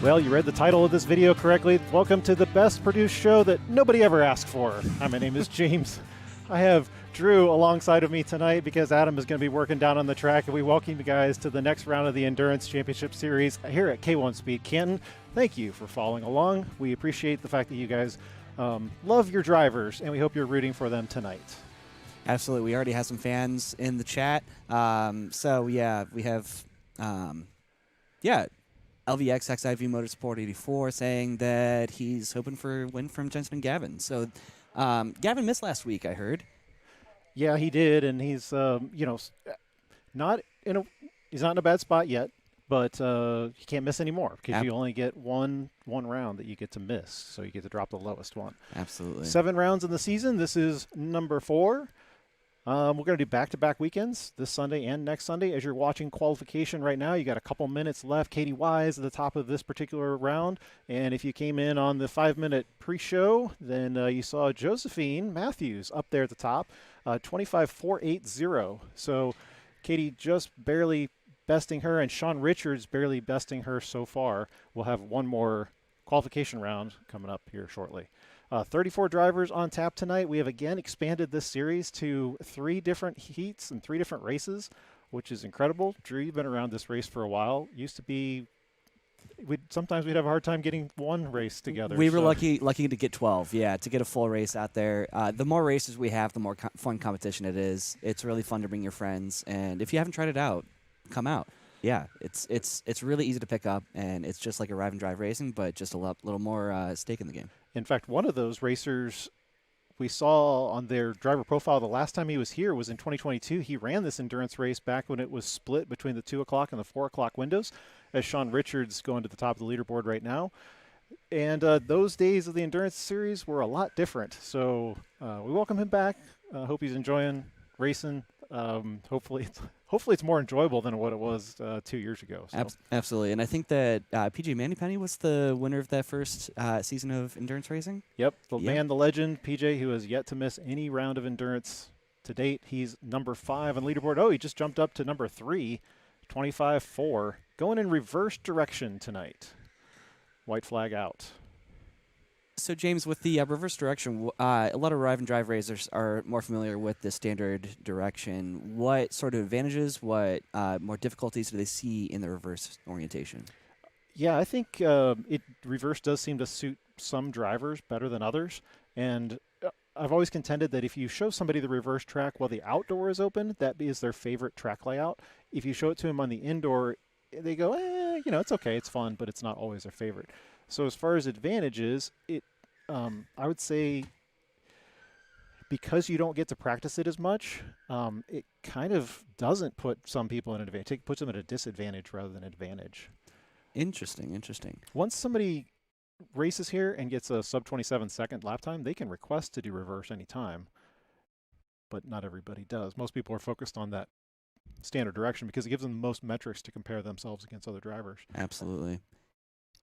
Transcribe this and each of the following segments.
Well, you read the title of this video correctly. Welcome to the best produced show that nobody ever asked for. Hi, my name is James. I have Drew alongside of me tonight because Adam is going to be working down on the track, and we welcome you guys to the next round of the Endurance Championship Series here at K1 Speed Canton. Thank you for following along. We appreciate the fact that you guys love your drivers, and we hope you're rooting for them tonight. Absolutely. We already have some fans in the chat. So, yeah, we have, LVX XIV Motorsport 84 saying that he's hoping for a win from Jensen and Gavin. So, Gavin missed last week, I heard. Yeah, he did, and he's, not in a bad spot yet, but he can't miss anymore because you only get one round that you get to miss, so you get to drop the lowest one. Absolutely. 7 rounds in the season. This is number 4. We're going to do back-to-back weekends this Sunday and next Sunday. As you're watching qualification right now, you got a couple minutes left. Katie Wise at the top of this particular round. And if you came in on the 5-minute pre-show, then you saw Josephine Matthews up there at the top, 25.480. So Katie just barely besting her, and Sean Richards barely besting her so far. We'll have one more qualification round coming up here shortly. 34 drivers on tap tonight. We have again expanded this series to 3 different heats and 3 different races, which is incredible. Drew, you've been around this race for a while. Used to be, sometimes we'd have a hard time getting one race together. We were lucky to get 12, to get a full race out there. The more races we have, the more fun competition it is. It's really fun to bring your friends, and if you haven't tried it out, come out. Yeah, it's really easy to pick up, and it's just like a drive and drive racing, but just a little more stake in the game. In fact, one of those racers we saw on their driver profile the last time he was here was in 2022. He ran this endurance race back when it was split between the 2 o'clock and the 4 o'clock windows, as Sean Richards going to the top of the leaderboard right now. And those days of the endurance series were a lot different. So we welcome him back. Hope he's enjoying racing. Hopefully it's more enjoyable than what it was 2 years ago. So. Absolutely, and I think that PJ Mannypenny was the winner of that first season of endurance racing. Yep, the man, the legend, PJ, who has yet to miss any round of endurance to date. He's number 5 on leaderboard. Oh, he just jumped up to number 3, 25.4, going in reverse direction tonight. White flag out. So, James, with the reverse direction, a lot of drive and drive racers are more familiar with the standard direction. What sort of advantages, what more difficulties do they see in the reverse orientation? Yeah, I think reverse does seem to suit some drivers better than others. And I've always contended that if you show somebody the reverse track while the outdoor is open, that is their favorite track layout. If you show it to them on the indoor, they go, it's okay, it's fun, but it's not always their favorite. So as far as advantages, I would say because you don't get to practice it as much, it kind of doesn't put some people in an advantage. It puts them at a disadvantage rather than advantage. Interesting. Once somebody races here and gets a sub 27-second lap time, they can request to do reverse anytime, but not everybody does. Most people are focused on that standard direction because it gives them the most metrics to compare themselves against other drivers. Absolutely.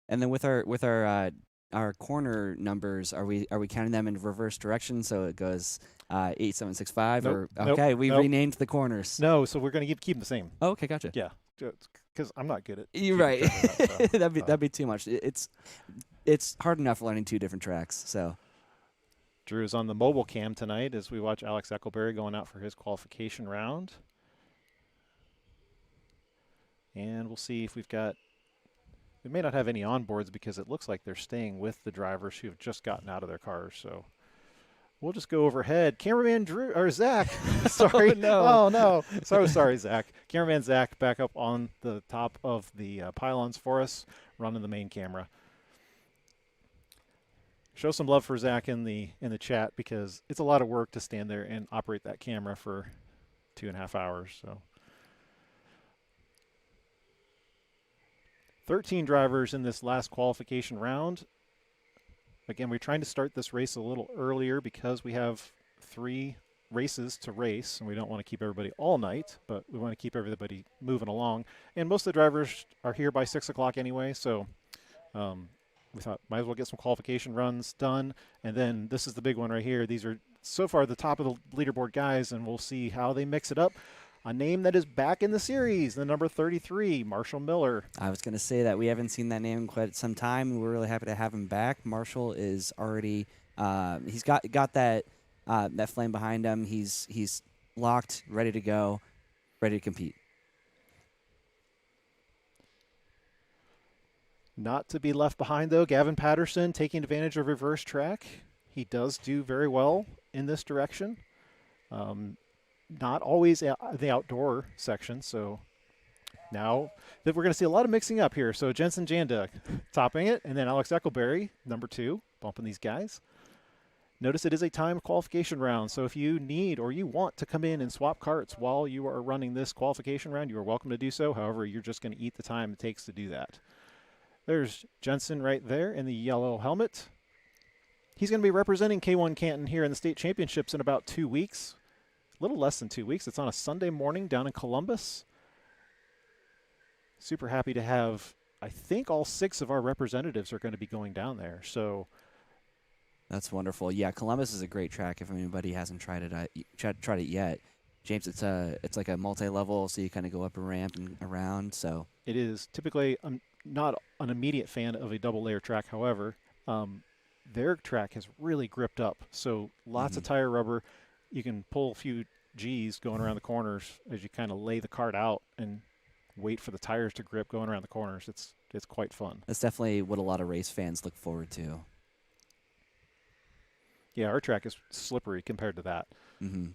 And then with our corner numbers, are we counting them in reverse direction? So it goes 8, 7, 6, 5. Nope, or okay, we renamed the corners. No, so we're going to keep them the same. Oh, okay, gotcha. Yeah, because I'm not good at. You're right. That, so. that'd be too much. It's hard enough learning 2 different tracks. So Drew's on the mobile cam tonight as we watch Alex Eckelberry going out for his qualification round, and we'll see if we've got. We may not have any onboards because it looks like they're staying with the drivers who have just gotten out of their cars. So we'll just go overhead. Cameraman Drew or Zach. Sorry. Oh no. Sorry, Zach. Cameraman Zach back up on the top of the pylons for us, running the main camera. Show some love for Zach in the chat because it's a lot of work to stand there and operate that camera for 2.5 hours. So. 13 drivers in this last qualification round. Again, we're trying to start this race a little earlier because we have 3 races to race, and we don't want to keep everybody all night, but we want to keep everybody moving along. And most of the drivers are here by 6 o'clock anyway, so we thought might as well get some qualification runs done. And then this is the big one right here. These are so far the top of the leaderboard guys, and we'll see how they mix it up. a name that is back in the series, the number 33, Marshall Miller. I was going to say that we haven't seen that name in quite some time. We're really happy to have him back. Marshall is already he's got that that flame behind him. He's locked, ready to go, ready to compete. Not to be left behind, though, Gavin Patterson taking advantage of reverse track. He does do very well in this direction. Not always the outdoor section, so now that we're going to see a lot of mixing up here. So Jensen Janda topping it, and then Alex Eckelberry, number 2, bumping these guys. Notice it is a timed qualification round, so if you need or you want to come in and swap carts while you are running this qualification round, you are welcome to do so. However, you're just going to eat the time it takes to do that. There's Jensen right there in the yellow helmet. He's going to be representing K1 Canton here in the state championships in about 2 weeks. A little less than 2 weeks. It's on a Sunday morning down in Columbus. Super happy to have, I think all 6 of our representatives are going to be going down there. So that's wonderful. Yeah, Columbus is a great track if anybody hasn't tried it yet. James, it's like a multi-level, so you kind of go up a ramp and around. So it is. Typically, I'm not an immediate fan of a double layer track. However, their track has really gripped up. So lots of tire rubber. You can pull a few G's going around the corners as you kind of lay the cart out and wait for the tires to grip going around the corners. It's quite fun. That's definitely what a lot of race fans look forward to. Yeah, our track is slippery compared to that. Mm-hmm.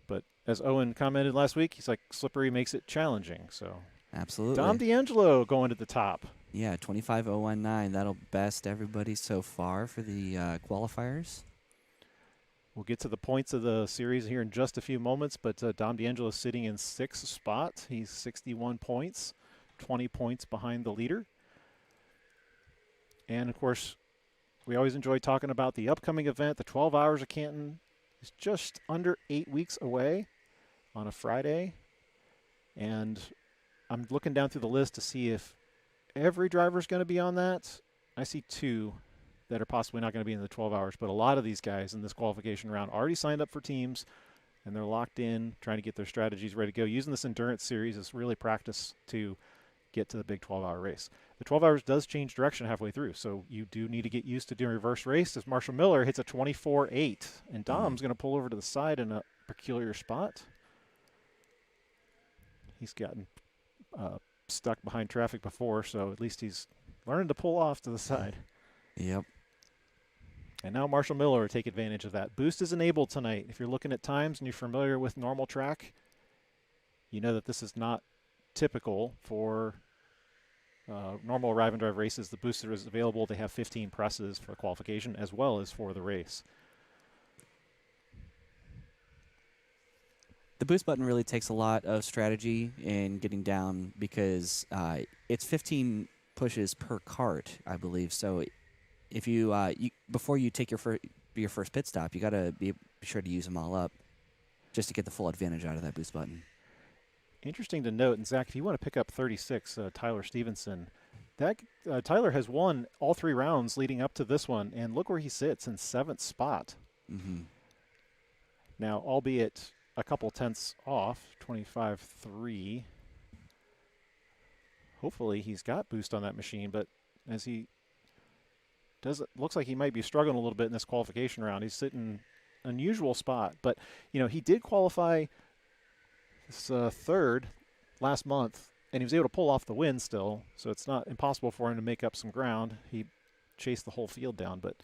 But as Owen commented last week, he's like, slippery makes it challenging. So absolutely. Dom D'Angelo going to the top. Yeah, 25.019. That'll best everybody so far for the qualifiers. We'll get to the points of the series here in just a few moments, but Dom D'Angelo is sitting in 6th spot. He's 61 points, 20 points behind the leader. And, of course, we always enjoy talking about the upcoming event. The 12 Hours of Canton is just under 8 weeks away on a Friday. And I'm looking down through the list to see if every driver is going to be on that. I see 2 that are possibly not going to be in the 12 hours, but a lot of these guys in this qualification round already signed up for teams, and they're locked in, trying to get their strategies ready to go. Using this endurance series is really practice to get to the big 12-hour race. The 12 hours does change direction halfway through, so you do need to get used to doing reverse race as Marshall Miller hits a 24.8, and Dom's going to pull over to the side in a peculiar spot. He's gotten stuck behind traffic before, so at least he's learning to pull off to the side. Yep. And now Marshall Miller will take advantage of that. Boost is enabled tonight. If you're looking at times and you're familiar with normal track, you know that this is not typical for normal arrive and drive races. The booster is available. They have 15 presses for qualification as well as for the race. The boost button really takes a lot of strategy in getting down because it's 15 pushes per cart, I believe. So if you, before you take your first pit stop, you got to be sure to use them all up just to get the full advantage out of that boost button. Interesting to note, and Zach, if you want to pick up 36, Tyler Stevenson, that Tyler has won all 3 rounds leading up to this one, and look where he sits in 7th spot. Mm-hmm. Now, albeit a couple tenths off, 25.3. Hopefully he's got boost on that machine, but as he does, it looks like he might be struggling a little bit in this qualification round. He's sitting unusual spot, but you know, he did qualify this 3rd last month, and he was able to pull off the win still, so it's not impossible for him to make up some ground. He chased the whole field down, but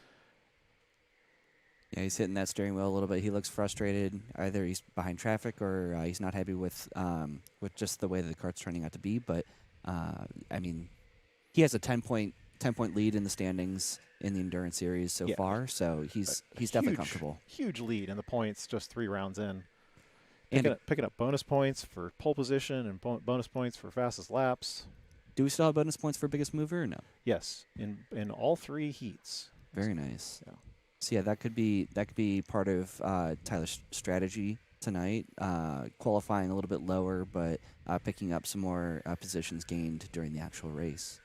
yeah, he's hitting that steering wheel a little bit. He looks frustrated. Either he's behind traffic or he's not happy with just the way the cart's turning out to be. But I mean, he has a 10-point lead in the standings in the endurance series so far. So he's definitely comfortable. Huge lead in the points, just 3 rounds in. And Picking up bonus points for pole position and bonus points for fastest laps. Do we still have bonus points for biggest mover or no? Yes, in all 3 heats. Very nice. Yeah. So yeah, that could be part of Tyler's strategy tonight, qualifying a little bit lower, but picking up some more positions gained during the actual race.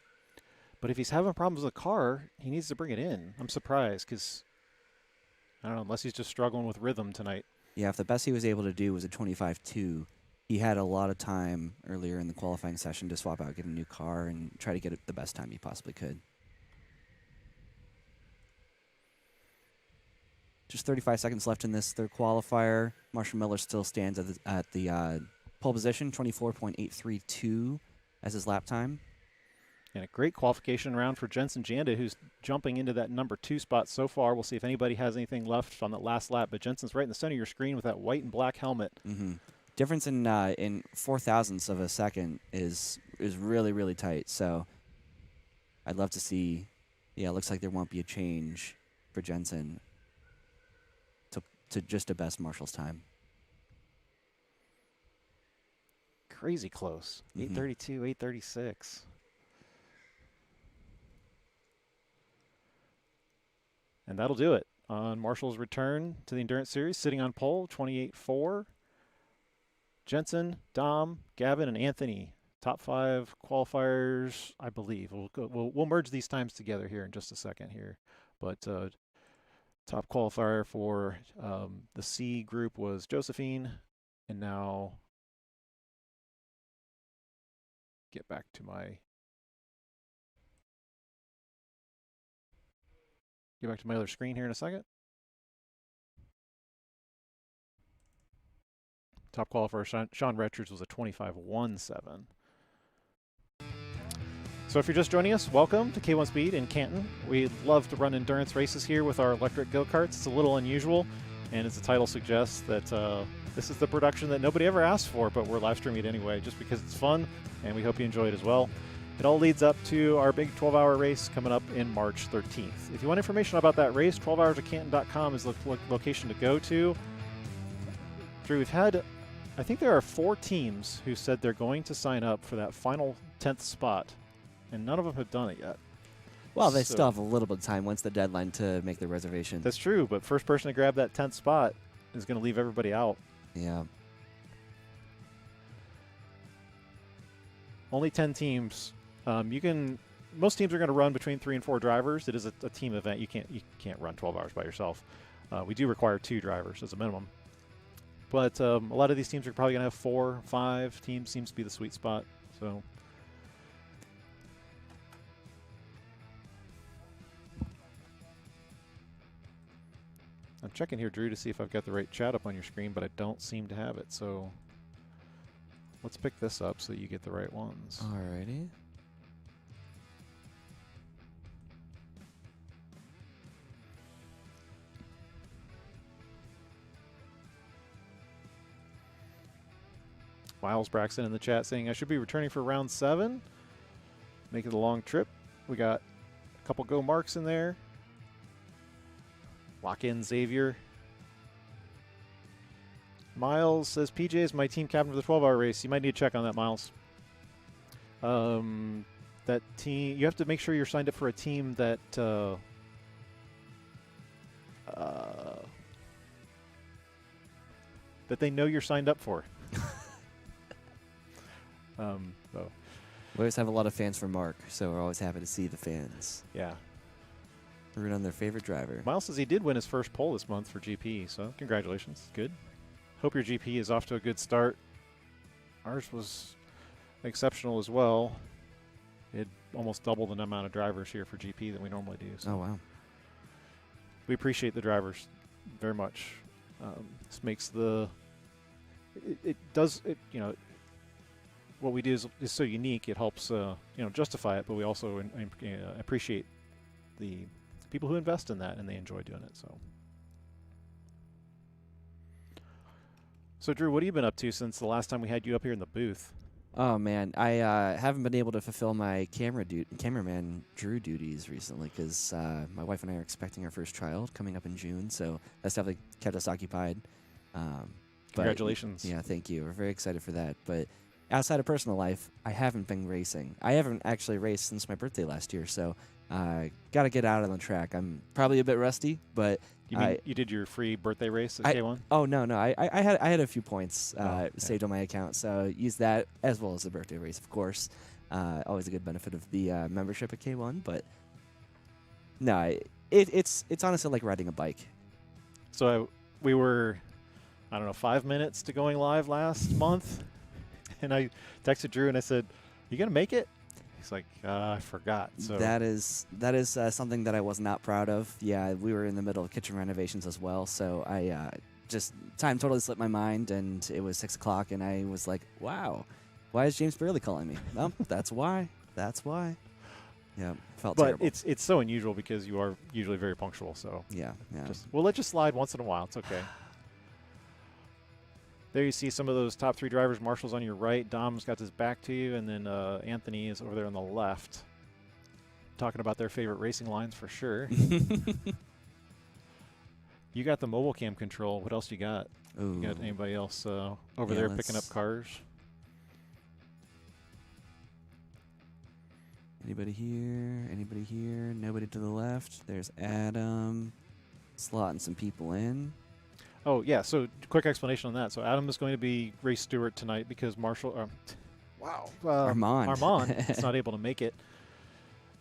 But if he's having problems with the car, he needs to bring it in. I'm surprised because, I don't know, unless he's just struggling with rhythm tonight. Yeah, if the best he was able to do was a 25.2, he had a lot of time earlier in the qualifying session to swap out, get a new car, and try to get it the best time he possibly could. Just 35 seconds left in this third qualifier. Marshall Miller still stands at the pole position, 24.832 as his lap time. And a great qualification round for Jensen Janda, who's jumping into that number 2 spot so far. We'll see if anybody has anything left on that last lap. But Jensen's right in the center of your screen with that white and black helmet. Mm-hmm. Difference in 4 thousandths of a second is really, really tight. So I'd love to see. Yeah, it looks like there won't be a change for Jensen to just a best Marshall's time. Crazy close. 8:32, 8:36. And that'll do it on Marshall's return to the Endurance Series, sitting on pole, 28.4. Jensen, Dom, Gavin, and Anthony, top 5 qualifiers, I believe. We'll merge these times together here in just a second here. But top qualifier for the C group was Josephine, and now get back to my other screen here in a second. Top qualifier Sean Richards was a 25.17. So if you're just joining us, welcome to K1 Speed in Canton. We love to run endurance races here with our electric go-karts. It's a little unusual, and as the title suggests, that this is the production that nobody ever asked for, but we're live streaming it anyway just because it's fun, and we hope you enjoy it as well. It all leads up to our big 12-hour race coming up in March 13th. If you want information about that race, 12hoursofcanton.com is the location to go to. Drew, we've had, I think there are 4 teams who said they're going to sign up for that final 10th spot, and none of them have done it yet. Well, they still have a little bit of time. When's the deadline to make the reservation? That's true, but first person to grab that 10th spot is going to leave everybody out. Yeah. Only 10 teams. Most teams are going to run between 3 and 4 drivers. It is a team event. You can't run 12 hours by yourself. We do require 2 drivers as a minimum. But a lot of these teams are probably going to have 4, 5 teams. Seems to be the sweet spot. So I'm checking here, Drew, to see if I've got the right chat up on your screen, but I don't seem to have it. So let's pick this up so that you get the right ones. Alrighty. Miles Braxton in the chat saying I should be returning for round 7. Making the long trip. We got a couple go marks in there. Lock in Xavier. Miles says PJ is my team captain for the 12-hour race. You might need to check on that, Miles. That team, you have to make sure you're signed up for a team that that they know you're signed up for. So. We always have a lot of fans for Mark, so we're always happy to see the fans. Yeah. Root on their favorite driver. Miles says he did win his first pole this month for GP, so congratulations. Good. Hope your GP is off to a good start. Ours was exceptional as well. It almost double the amount of drivers here for GP than we normally do. So oh, wow. We appreciate the drivers very much. This makes the what we do is so unique. It helps justify it, but we also appreciate the people who invest in that and they enjoy doing it. So Drew, what have you been up to since the last time we had you up here in the booth? Oh man, I haven't been able to fulfill my cameraman Drew duties recently because my wife and I are expecting our first child coming up in June, so that's definitely kept us occupied. Congratulations! Yeah, thank you. We're very excited for that. But outside of personal life, I haven't been racing. I haven't actually raced since my birthday last year, so got to get out on the track. I'm probably a bit rusty, but you mean you did your free birthday race at K1? Oh no, I had a few points saved on my account, so use that as well as the birthday race, of course. Always a good benefit of the membership at K1, but no, it's honestly like riding a bike. So we were, I don't know, 5 minutes to going live last month. And I texted Drew and I said, "You gonna make it?" He's like, "I forgot." So that is something that I was not proud of. Yeah, we were in the middle of kitchen renovations as well, so I just time totally slipped my mind, and it was 6 o'clock, and I was like, "Wow, why is James Burley calling me?" Well, that's why. That's why. Yeah, felt but terrible. it's so unusual because you are usually very punctual. So Yeah. we'll let you slide once in a while. It's okay. There you see some of those top 3 drivers. Marshall's on your right. Dom's got his back to you, and then Anthony is over there on the left, talking about their favorite racing lines for sure. You got the mobile cam control. What else you got? Ooh. You got anybody else over there picking up cars? Anybody here? Anybody here? Nobody to the left. There's Adam slotting some people in. Oh, yeah. So quick explanation on that. So Adam is going to be race steward tonight because Marshall Armand is not able to make it.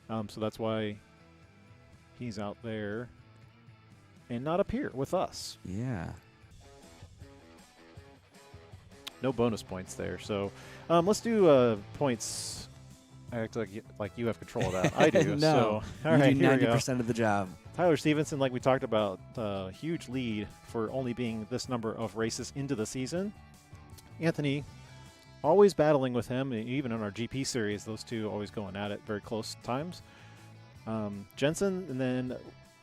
So that's why he's out there and not up here with us. Yeah. No bonus points there. So let's do points. I act like you have control of that. I do. No. So, all right, you do here we go. 90% of the job. Tyler Stevenson, like we talked about, huge lead for only being this number of races into the season. Anthony, always battling with him, even in our GP series, those two always going at it very close times. Jensen, and then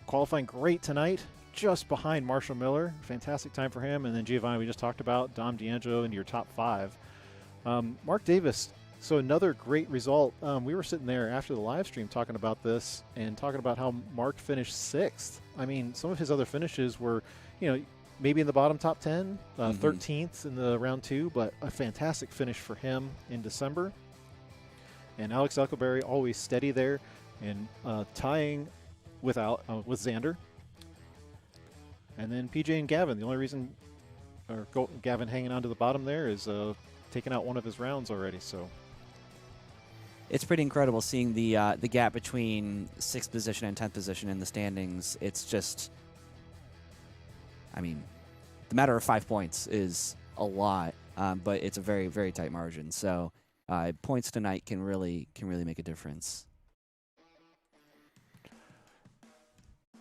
qualifying great tonight, just behind Marshall Miller. Fantastic time for him. And then Giovanni, we just talked about, Dom D'Angelo into your top 5. Mark Davis, so another great result. We were sitting there after the live stream talking about this and talking about how Mark finished 6th. I mean, some of his other finishes were, maybe in the bottom top 10, 13th in the round 2, but a fantastic finish for him in December. And Alex Elkelberry always steady there and tying with Xander. And then PJ and Gavin. The only reason, Gavin hanging on to the bottom there is taking out one of his rounds already. So it's pretty incredible seeing the gap between 6th position and 10th position in the standings. It's just, I mean, the matter of 5 points is a lot, but it's a very, very tight margin. So points tonight can really make a difference.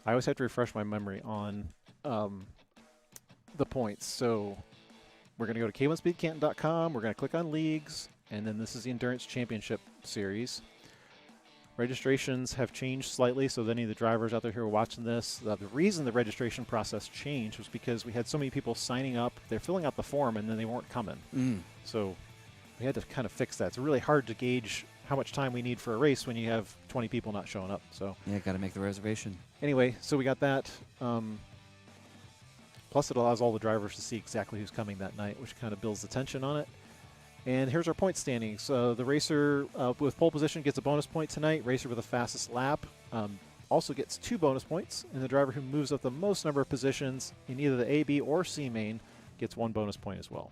I always have to refresh my memory on the points. So we're going to go to k1speedcanton.com. We're going to click on leagues, and then this is the Endurance Championship Series. Registrations have changed slightly, so any of the drivers out there who are watching this, the reason the registration process changed was because we had so many people signing up. They're filling out the form, and then they weren't coming. So we had to kind of fix that. It's really hard to gauge how much time we need for a race when you have 20 people not showing up. So yeah, got to make the reservation. Anyway, so we got that. Plus, it allows all the drivers to see exactly who's coming that night, which kind of builds the tension on it. And here's our point standings. The racer with pole position gets a bonus point tonight. Racer with the fastest lap also gets 2 bonus points. And the driver who moves up the most number of positions in either the A, B, or C main gets 1 bonus point as well.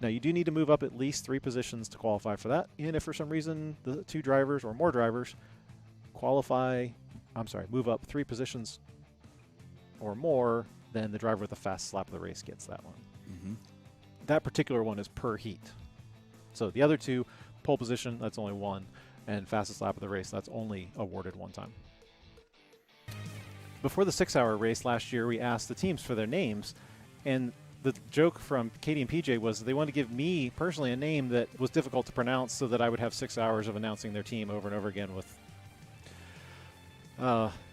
Now, you do need to move up at least 3 positions to qualify for that. And if for some reason the 2 drivers or more drivers move up 3 positions or more, then the driver with the fastest lap of the race gets that one. That particular one is per heat. So the other 2, pole position, that's only 1, and fastest lap of the race, that's only awarded 1 time. Before the 6-hour race last year, we asked the teams for their names, and the joke from Katie and PJ was they wanted to give me personally a name that was difficult to pronounce so that I would have 6 hours of announcing their team over and over again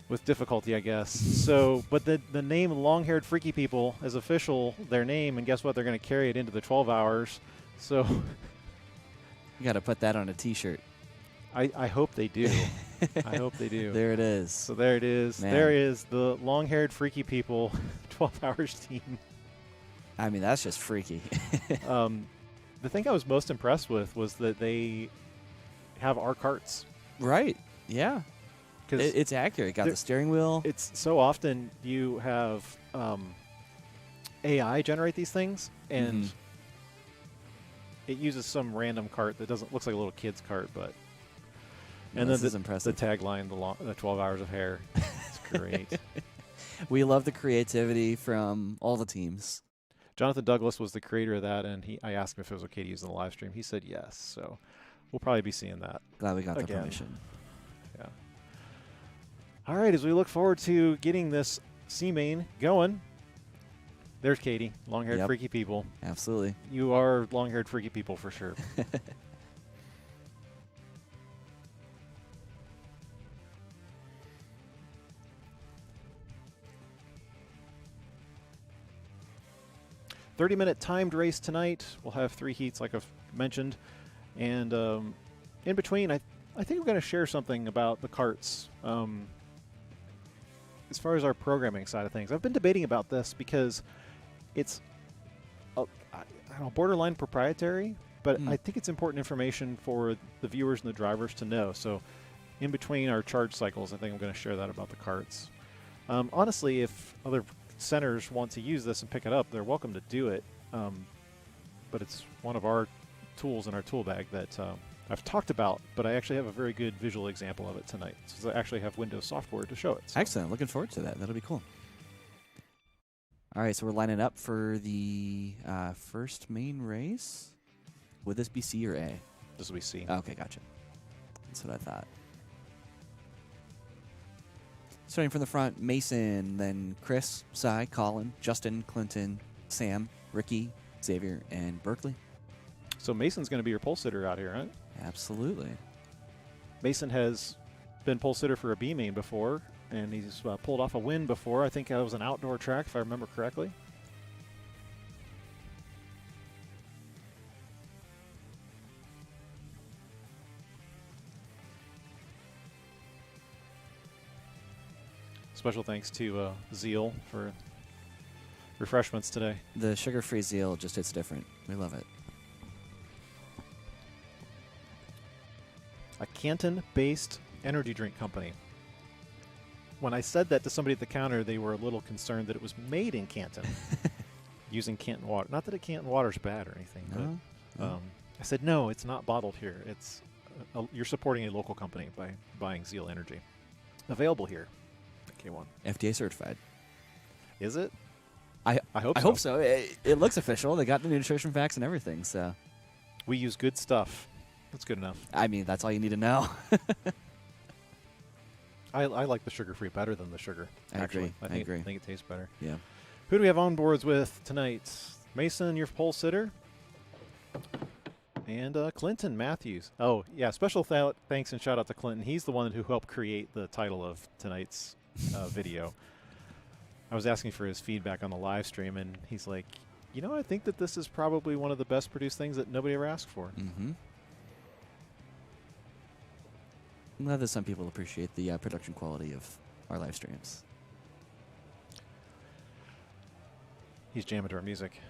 with difficulty, I guess. So, but the name Long-Haired Freaky People is official, their name, and guess what? They're going to carry it into the 12 hours. So you got to put that on a T-shirt. I hope they do. I hope they do. There it is. So there it is. Man. There is the Long-Haired Freaky People 12 hours team. I mean, that's just freaky. The thing I was most impressed with was that they have our carts. Right. Yeah. It's accurate. Got the steering wheel. It's so often you have AI generate these things, and it uses some random cart that looks like a little kid's cart, but and this then is impressive. The tagline, the 12 hours of hair. It's great. We love the creativity from all the teams. Jonathan Douglas was the creator of that, and I asked him if it was okay to use in the live stream. He said yes, so we'll probably be seeing that Glad we got the again. permission. Yeah. All right, as we look forward to getting this C main going, there's Katie, long-haired Yep. freaky people. Absolutely. You are long-haired freaky people for sure. "30-minute timed race tonight. We'll have 3 heats, like I've mentioned. And in between, I think I'm going to share something about the karts. As far as our programming side of things, I've been debating about this because it's I don't know, borderline proprietary, but I think it's important information for the viewers and the drivers to know. So in between our charge cycles, I think I'm going to share that about the karts. Honestly, if other centers want to use this and pick it up, they're welcome to do it. But it's one of our tools in our tool bag that I've talked about, but I actually have a very good visual example of it tonight, since I actually have Windows software to show it. So. Excellent. Looking forward to that. That'll be cool. All right, so we're lining up for the first main race. Would this be C or A? This will be C. Okay, gotcha. That's what I thought. Starting from the front, Mason, then Chris, Cy, Colin, Justin, Clinton, Sam, Ricky, Xavier, and Berkeley. So Mason's going to be your pole sitter out here, right? Absolutely. Mason has been pole sitter for a B main before, and he's pulled off a win before. I think that was an outdoor track, if I remember correctly. Special thanks to Zeal for refreshments today. The sugar-free Zeal just hits different. We love it. A Canton-based energy drink company. When I said that to somebody at the counter, they were a little concerned that it was made in Canton, using Canton water. Not that Canton water's bad or anything, but I said, no, it's not bottled here. It's you're supporting a local company by buying Zeal Energy. Available here at K1. FDA certified. Is it? I hope so. I hope so. It looks official. They got the nutrition facts and everything, so. We use good stuff. That's good enough. I mean, that's all you need to know. I like the sugar-free better than the sugar. I actually. agree. I agree. I think it tastes better. Yeah. Who do we have on boards with tonight? Mason, your pole sitter. And Clinton Matthews. Oh, yeah, special thanks and shout out to Clinton. He's the one who helped create the title of tonight's video. I was asking for his feedback on the live stream, and he's like, you know, I think that this is probably one of the best produced things that nobody ever asked for. Mm-hmm. I'm glad that some people appreciate the production quality of our live streams. He's jamming to our music.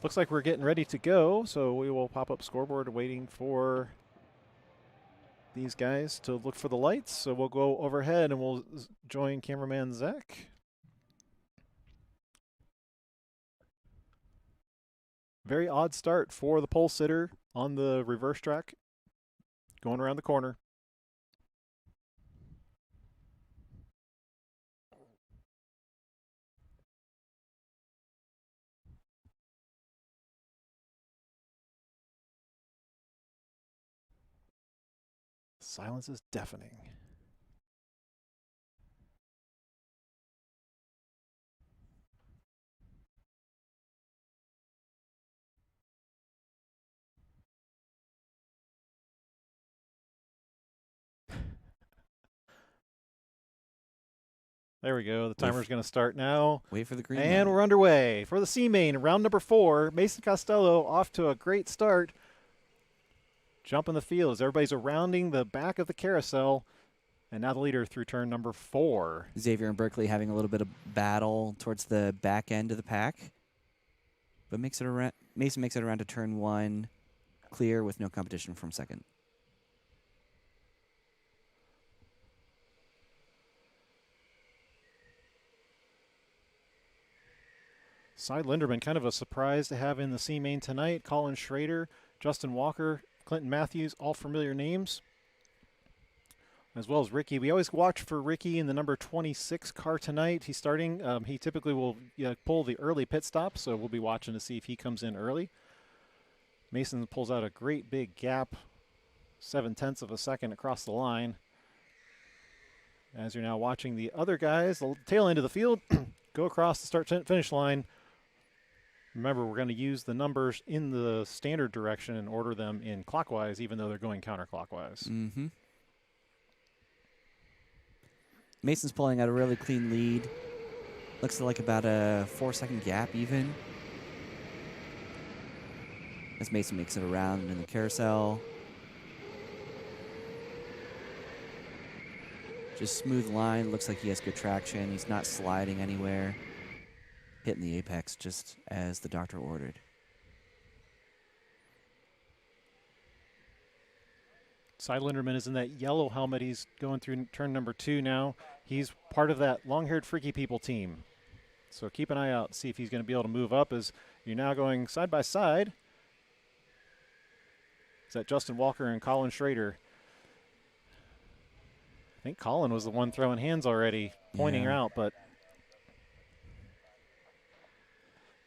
Looks like we're getting ready to go, so we will pop up scoreboard waiting for these guys to look for the lights. So we'll go overhead and we'll join cameraman Zach. Very odd start for the pole sitter on the reverse track, going around the corner. Silence is deafening. There we go. The timer's going to start now. Wait for the green And light. we're underway for the C main, round number 4. Mason Costello off to a great start. Jump in the field as everybody's rounding the back of the carousel. And now the leader through turn number 4. Xavier and Berkeley having a little bit of battle towards the back end of the pack. But makes it around. Mason makes it around to turn 1, clear with no competition from second. Cy Linderman, kind of a surprise to have in the C main tonight. Colin Schrader, Justin Walker, Clinton Matthews, all familiar names. as well as Ricky. We always watch for Ricky in the number 26 car tonight. He's starting. He typically will pull the early pit stop, so we'll be watching to see if he comes in early. Mason pulls out a great big gap, 0.7 of a second across the line. As you're now watching the other guys, the tail end of the field, go across the start-finish line. Remember, we're going to use the numbers in the standard direction and order them in clockwise, even though they're going counterclockwise. Mm-hmm. Mason's pulling out a really clean lead. Looks like about a 4-second gap even. As Mason makes it around in the carousel. Just smooth line. Looks like he has good traction. He's not sliding anywhere. Hitting the apex just as the doctor ordered. Cy Linderman is in that yellow helmet. He's going through turn number 2 now. He's part of that long-haired freaky people team. So keep an eye out, see if he's going to be able to move up as you're now going side by side. Is that Justin Walker and Colin Schrader? I think Colin was the one throwing hands already, pointing her out, but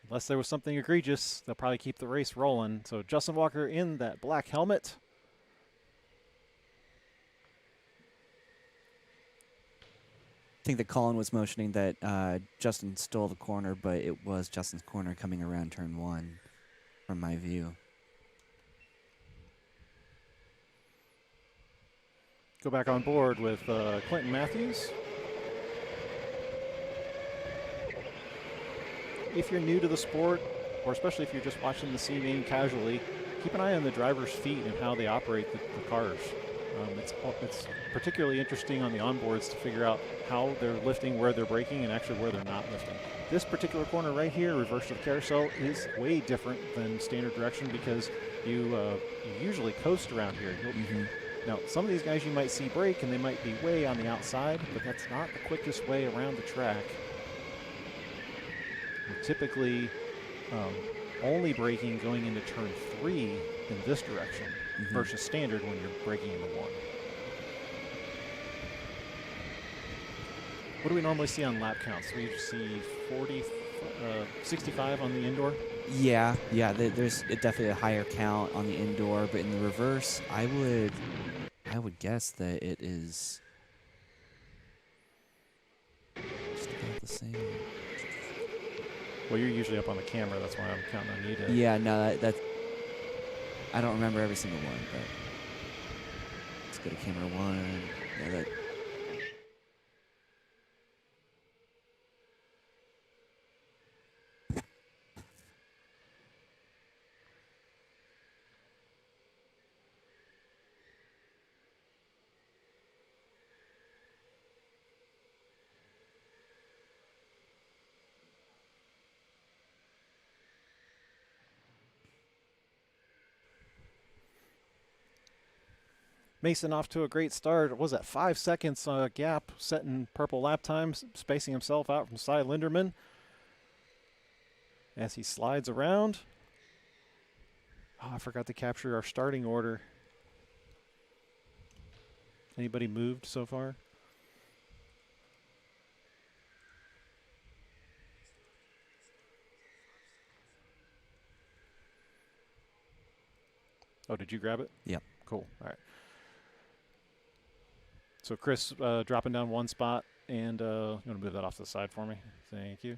unless there was something egregious, they'll probably keep the race rolling. So Justin Walker in that black helmet. I think that Colin was motioning that Justin stole the corner, but it was Justin's corner coming around turn 1 from my view. Go back on board with Clinton Matthews. If you're new to the sport, or especially if you're just watching the C-Main casually, keep an eye on the driver's feet and how they operate the cars. It's particularly interesting on the onboards to figure out how they're lifting, where they're braking, and actually where they're not lifting. This particular corner right here, reverse to the carousel, is way different than standard direction because you usually coast around here. Now, some of these guys you might see brake and they might be way on the outside, but that's not the quickest way around the track. You're typically only braking going into turn 3 in this direction versus standard when you're braking into 1. What do we normally see on lap counts? We see 40, 65 on the indoor? Yeah, there's definitely a higher count on the indoor, but in the reverse, I would guess that it is just about the same. Well, you're usually up on the camera. That's why I'm counting on you to. Yeah, no, that I don't remember every single one, but let's go to camera 1. Yeah, that. Mason off to a great start. What was that 5 seconds gap, setting purple lap times, spacing himself out from Cy Linderman as he slides around. Oh, I forgot to capture our starting order. Anybody moved so far? Oh, did you grab it? Yep. Cool. All right. So Chris dropping down 1 spot, and you want to move that off to the side for me? Thank you.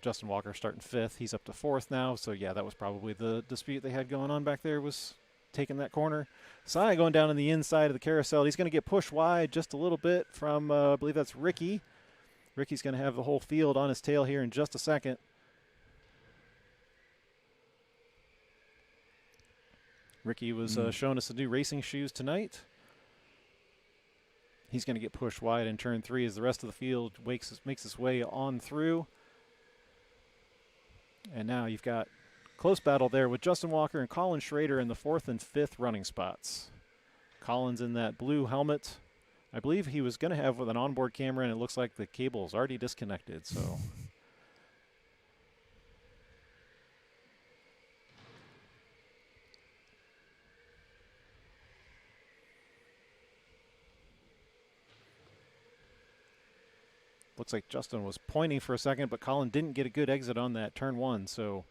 Justin Walker starting 5th. He's up to 4th now. So, yeah, that was probably the dispute they had going on back there, was taking that corner. Cy going down on the inside of the carousel. He's going to get pushed wide just a little bit from, I believe that's Ricky. Ricky's going to have the whole field on his tail here in just a second. Ricky was showing us the new racing shoes tonight. He's going to get pushed wide in turn 3 as the rest of the field makes its way on through. And now you've got close battle there with Justin Walker and Colin Schrader in the 4th and 5th running spots. Colin's in that blue helmet. I believe he was going to have with an onboard camera, and it looks like the cable is already disconnected. So. Looks like Justin was pointing for a second, but Colin didn't get a good exit on that turn 1, so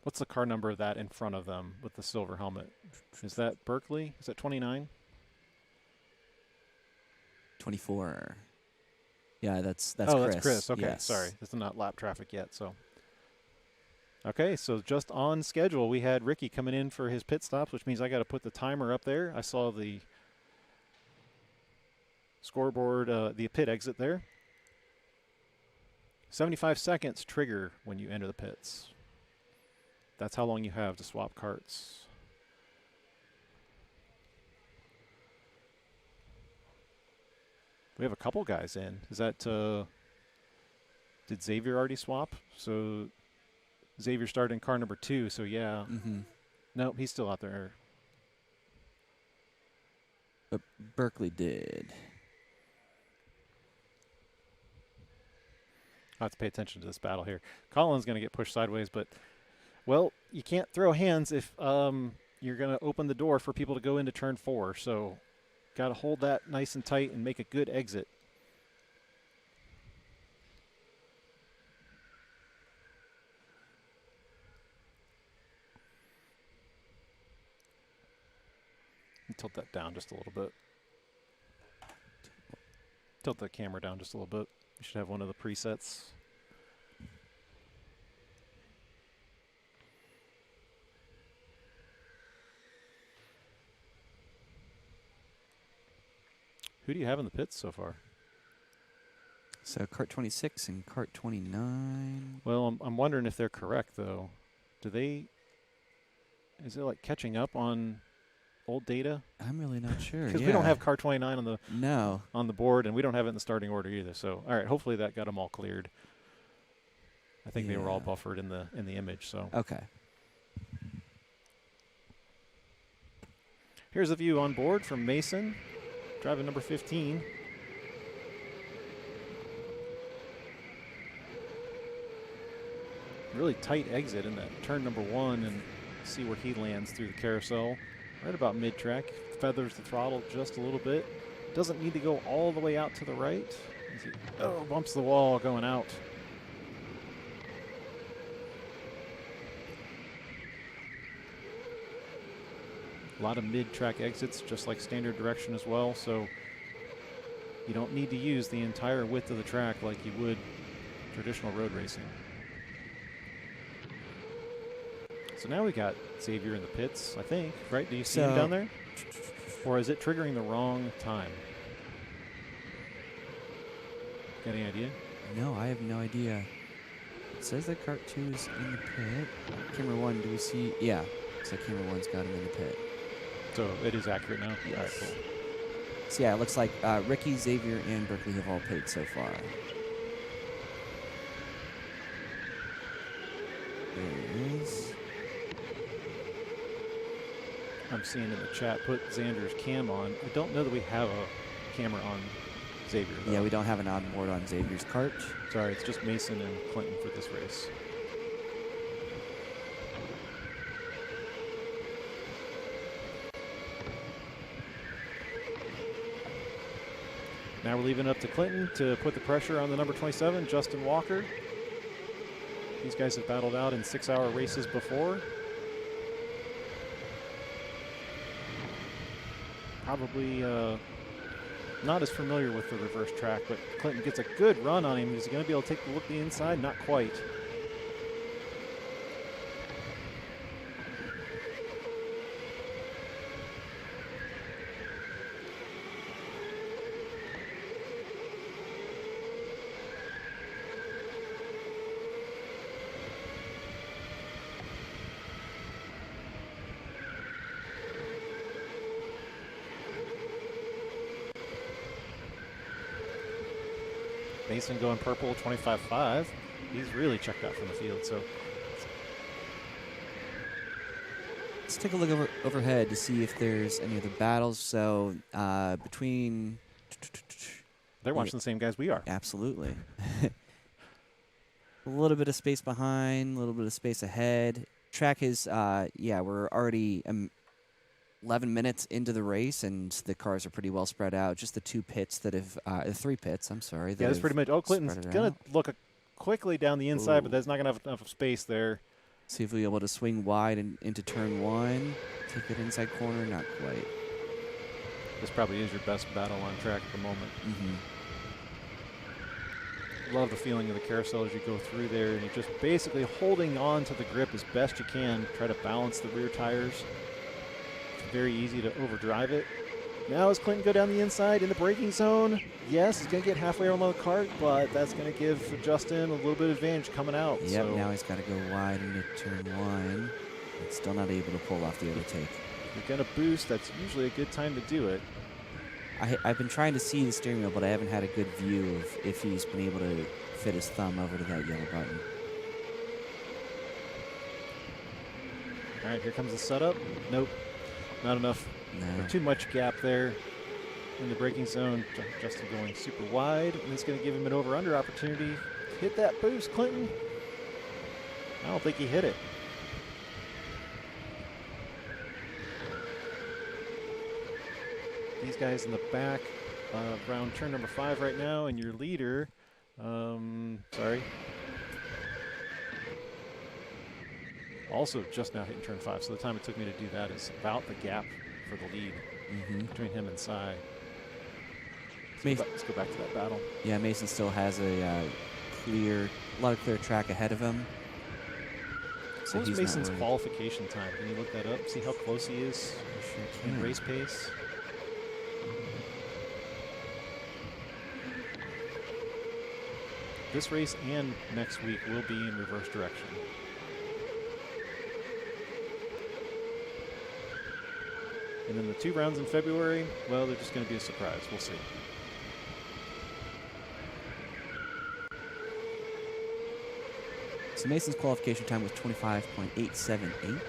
what's the car number of that in front of them with the silver helmet? Is that Berkeley? Is that 29? 24. Yeah, that's oh, Chris. That's Chris. Okay, yes. sorry. This is not lap traffic yet, so. Okay, so just on schedule, we had Ricky coming in for his pit stops, which means I got to put the timer up there. I saw the scoreboard, the pit exit there. 75 seconds trigger when you enter the pits. That's how long you have to swap carts. We have a couple guys in. Is that, did Xavier already swap? So Xavier started in car number 2, so yeah. Nope, he's still out there. But Berkeley did. I have to pay attention to this battle here. Colin's going to get pushed sideways, but, well, you can't throw hands if you're going to open the door for people to go into turn 4. So got to hold that nice and tight and make a good exit. Tilt that down just a little bit. Tilt the camera down just a little bit. You should have one of the presets. Who do you have in the pits so far? So cart 26 and cart 29. Well, I'm wondering if they're correct, though. Do they... Is it like catching up on old data? I'm really not sure. Because we don't have car 29 on the on the board, and we don't have it in the starting order either. So, all right, hopefully that got them all cleared. I think they were all buffered in the image. So okay. Here's a view on board from Mason, driving number 15. Really tight exit in that turn number 1, and see where he lands through the carousel. Right about mid-track, feathers the throttle just a little bit. Doesn't need to go all the way out to the right. Oh, bumps the wall going out. A lot of mid-track exits, just like standard direction as well, so you don't need to use the entire width of the track like you would traditional road racing. So now we got Xavier in the pits, I think, right? Do you see him down there? Or is it triggering the wrong time? Got any idea? No, I have no idea. It says that cart 2 is in the pit. Camera 1, do we see? Yeah, so camera 1's got him in the pit. So it is accurate now? Yes. All right, cool. So yeah, it looks like Ricky, Xavier, and Berkeley have all pitted so far. There it is. I'm seeing in the chat, put Xander's cam on. I don't know that we have a camera on Xavier, though. Yeah, we don't have an onboard on Xavier's cart. Sorry, it's just Mason and Clinton for this race. Now we're leaving it up to Clinton to put the pressure on the number 27, Justin Walker. These guys have battled out in 6-hour races before. Probably not as familiar with the reverse track, but Clinton gets a good run on him. Is he going to be able to take a look at the inside? Not quite. Mason going purple, 25.5. He's really checked out from the field. So let's take a look overhead to see if there's any other battles. So between... They're watching the same guys we are. Absolutely. A little bit of space behind, a little bit of space ahead. Track is, yeah, we're already 11 minutes into the race, and the cars are pretty well spread out. Just the 2 pits that have, the 3 pits, I'm sorry, Yeah, that that's have pretty much. Oh, Clinton's spread it going out. to look quickly down the inside, but Ooh. that's not going to have enough space there. See if we're able to swing wide and into turn 1. Take it inside corner, not quite. This probably is your best battle on track at the moment. Mm-hmm. Love the feeling of the carousel as you go through there, and you're just basically holding on to the grip as best you can. Try to balance the rear tires. It's very easy to overdrive it. Now as Clinton go down the inside in the braking zone, yes, he's going to get halfway around the kart, but that's going to give Justin a little bit of advantage coming out. Yep, so now he's got to go wide into turn 1. But still not able to pull off the overtake. if you're going to boost, that's usually a good time to do it. I've been trying to see the steering wheel, but I haven't had a good view of if he's been able to fit his thumb over to that yellow button. All right, here comes the setup. Nope, not enough. No. Too much gap there in the braking zone. Justin going super wide, and it's going to give him an over-under opportunity. Hit that boost, Clinton. I don't think he hit it. These guys in the back, around turn number 5 right now, and your leader, sorry, also just now hitting turn 5. So the time it took me to do that is about the gap for the lead between him and Cy. Let's go back to that battle. Yeah, Mason still has a lot of clear track ahead of him. So what was Mason's qualification time? Can you look that up? See how close he is in race pace? This race and next week will be in reverse direction. And then the 2 rounds in February, well, they're just going to be a surprise. We'll see. So Mason's qualification time was 25.878.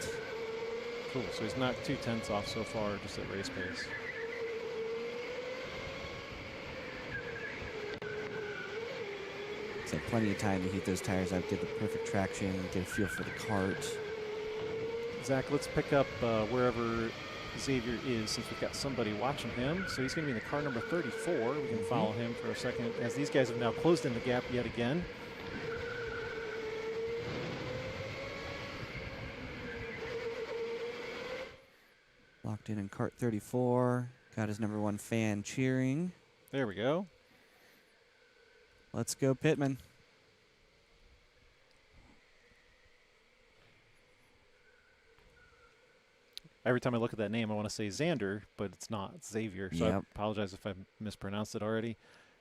Cool. So he's knocked 2/10 off so far, just at race pace. So plenty of time to heat those tires up, get the perfect traction, get a feel for the kart. Zach, let's pick up wherever Xavier is, since we've got somebody watching him. So he's going to be in the car number 34. We can follow him for a second, as these guys have now closed in the gap yet again. Locked in kart 34. Got his number 1 fan cheering. There we go. Let's go, Pittman. Every time I look at that name, I want to say Xander, but it's not. It's Xavier. So I apologize if I mispronounced it already.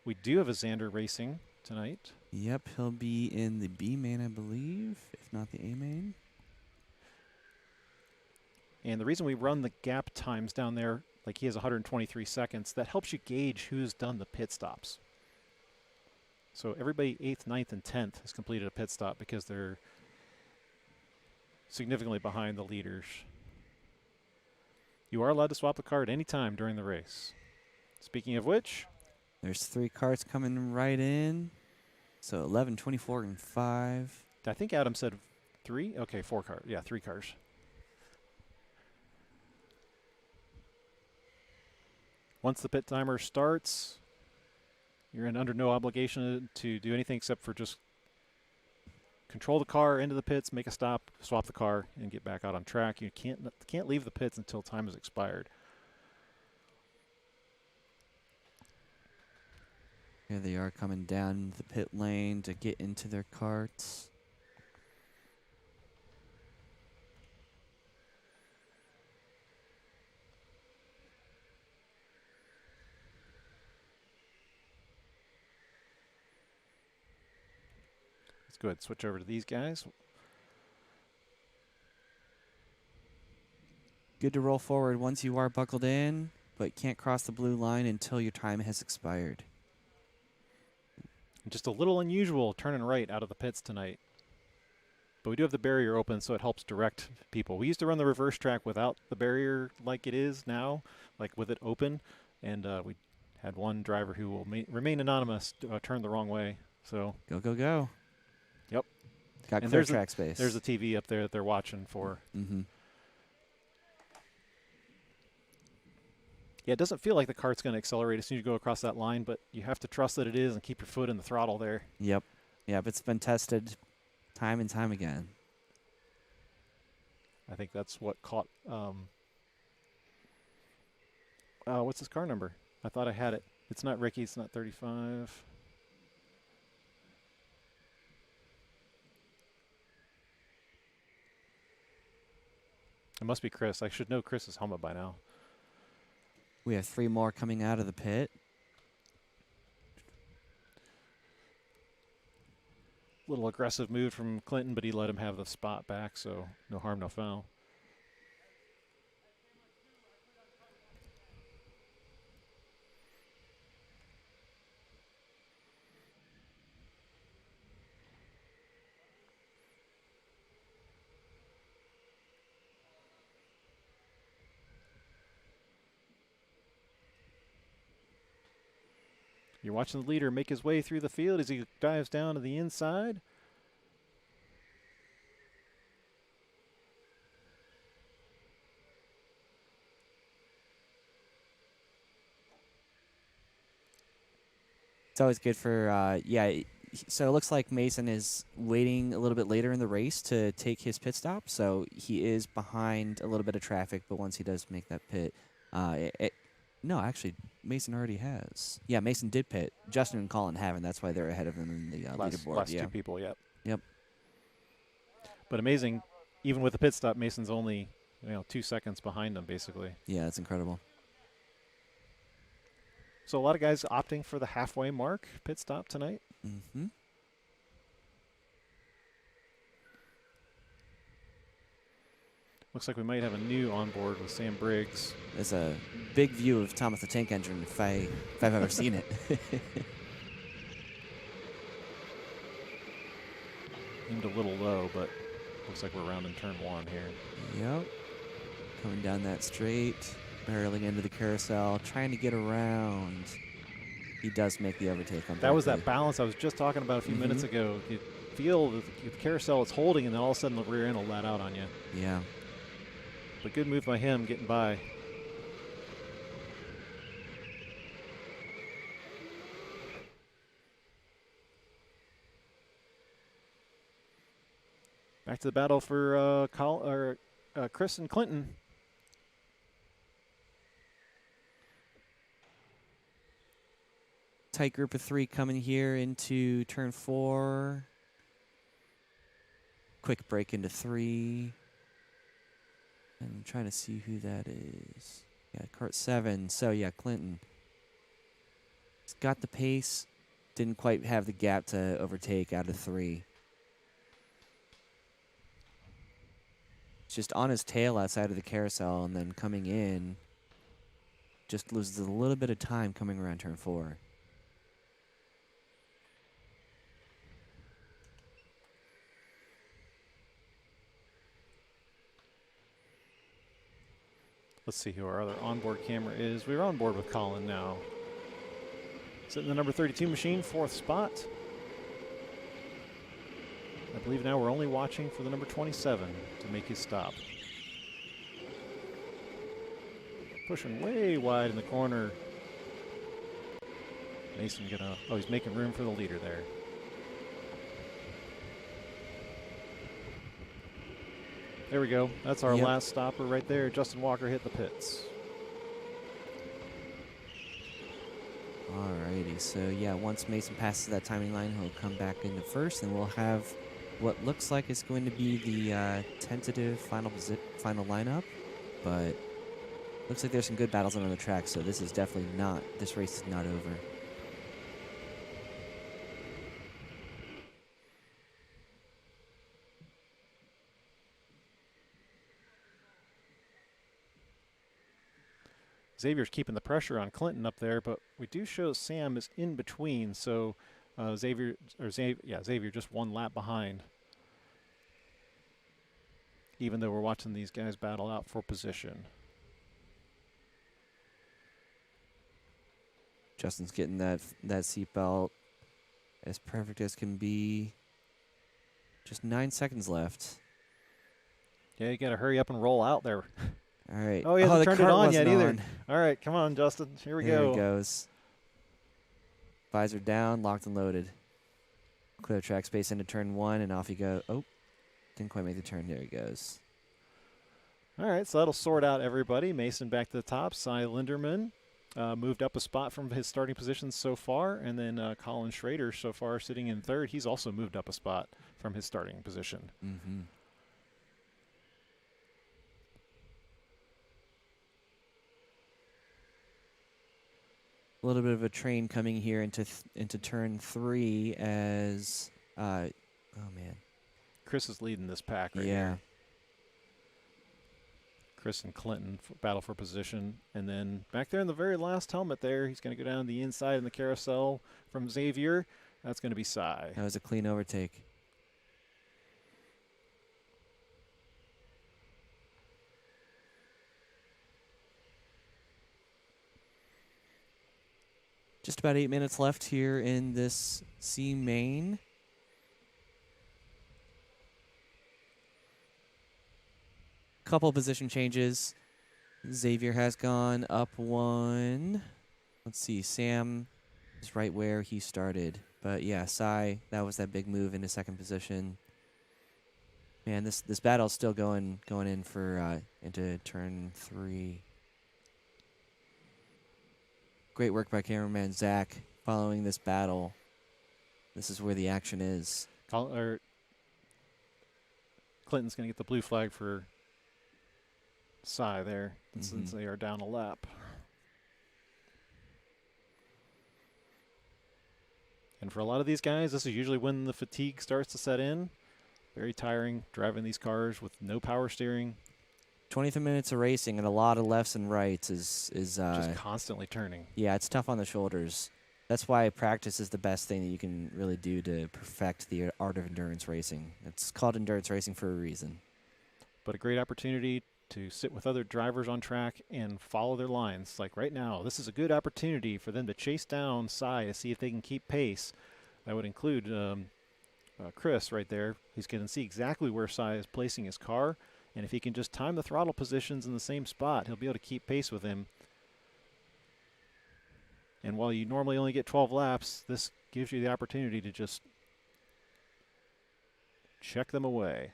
We do have a Xander racing tonight. Yep, he'll be in the B main, I believe, if not the A main. And the reason we run the gap times down there, like he has 123 seconds, that helps you gauge who's done the pit stops. So everybody 8th, 9th, and 10th has completed a pit stop because they're significantly behind the leaders. You are allowed to swap the car at any time during the race. Speaking of which, there's 3 carts coming right in. So 11, 24, and 5. I think Adam said 3. Okay, 4 cars. Yeah, 3 cars. Once the pit timer starts, you're under no obligation to do anything except for just control the car into the pits, make a stop, swap the car, and get back out on track. You can't leave the pits until time has expired. Here they are coming down the pit lane to get into their carts. Let's go ahead and switch over to these guys. Good to roll forward once you are buckled in, but can't cross the blue line until your time has expired. Just a little unusual turning right out of the pits tonight. But we do have the barrier open, so it helps direct people. We used to run the reverse track without the barrier like it is now, like with it open. And we had one driver who will remain anonymous turn the wrong way. So go, go, go. Yep. Got And clear track space. there's a TV up there that they're watching for. Mm-hmm. Yeah, it doesn't feel like the kart's going to accelerate as soon as you go across that line, but you have to trust that it is and keep your foot in the throttle there. Yep. Yep, it's been tested time and time again. I think that's what caught. What's his car number? I thought I had it. It's not Ricky. It's not 35. It must be Chris. I should know Chris's helmet by now. We have 3 more coming out of the pit. Little aggressive move from Clinton, but he let him have the spot back, so no harm, no foul. You're watching the leader make his way through the field as he dives down to the inside. It's always good for, so it looks like Mason is waiting a little bit later in the race to take his pit stop. So he is behind a little bit of traffic, but once he does make that pit, no, actually, Mason already has. Yeah, Mason did pit. Justin and Colin haven't. That's why they're ahead of him in the leaderboard. Last 2 people, yep. Yep. But amazing, even with the pit stop, Mason's only 2 seconds behind him, basically. Yeah, that's incredible. So a lot of guys opting for the halfway mark pit stop tonight. Mm-hmm. Looks like we might have a new onboard with Sam Briggs. There's a big view of Thomas the Tank Engine if I've ever seen it. Aimed a little low, but looks like we're rounding turn 1 here. Yep. Coming down that straight, barreling into the carousel, trying to get around. He does make the overtake on That was Berkeley. that balance I was just talking about a few minutes ago. You feel the carousel is holding, and then all of a sudden the rear end will let out on you. Yeah. But good move by him getting by. Back to the battle for Chris and Clinton. Tight group of 3 coming here into turn 4. Quick break into 3. And I'm trying to see who that is. Yeah, kart 7. So, yeah, Clinton. He's got the pace. Didn't quite have the gap to overtake out of 3. Just on his tail outside of the carousel and then coming in. Just loses a little bit of time coming around turn 4. Let's see who our other onboard camera is. We're on board with Colin now. Sitting in the number 32 machine, 4th spot. I believe now we're only watching for the number 27 to make his stop. Pushing way wide in the corner. Mason he's making room for the leader there. There we go. That's our last stopper right there. Justin Walker hit the pits. Alrighty, so yeah, once Mason passes that timing line, he'll come back into first, and we'll have what looks like is going to be the tentative final lineup, but looks like there's some good battles on the track, so this is definitely not, this race is not over. Xavier's keeping the pressure on Clinton up there, but we do show Sam is in between, so Xavier just 1 lap behind. Even though we're watching these guys battle out for position. Justin's getting that seatbelt as perfect as can be. Just 9 seconds left. Yeah, you got to hurry up and roll out there. All right. Oh, he hasn't the turned it cart on yet wasn't either. on. All right, come on, Justin. Here we There go. it goes. Visor down, locked and loaded. Clear track space into turn 1, and off you go. Oh, didn't quite make the turn. There he goes. All right, so that'll sort out everybody. Mason back to the top. Cy Linderman moved up a spot from his starting position so far. And then Colin Schrader so far sitting in third. He's also moved up a spot from his starting position. Mm-hmm. A little bit of a train coming here into turn 3 as, oh man. Chris is leading this pack right Yeah. here. Chris and Clinton battle for position. And then back there in the very last helmet there, he's going to go down the inside in the carousel from Xavier. That's going to be Cy. That was a clean overtake. Just about 8 minutes left here in this C main. Couple position changes. Xavier has gone up 1. Let's see, Sam is right where he started. But yeah, Cy, that was that big move into second position. Man, this battle's still going in for into turn 3. Great work by cameraman Zach following this battle. This is where the action is. Clinton's going to get the blue flag for Cy there, since they are down a lap. And for a lot of these guys, this is usually when the fatigue starts to set in. Very tiring driving these cars with no power steering. 25 minutes of racing and a lot of lefts and rights is just constantly turning. Yeah, it's tough on the shoulders. That's why practice is the best thing that you can really do to perfect the art of endurance racing. It's called endurance racing for a reason. But a great opportunity to sit with other drivers on track and follow their lines. Like right now, this is a good opportunity for them to chase down Cy to see if they can keep pace. That would include Chris right there. He's going to see exactly where Cy is placing his car. And if he can just time the throttle positions in the same spot, he'll be able to keep pace with him. And while you normally only get 12 laps, this gives you the opportunity to just check them away.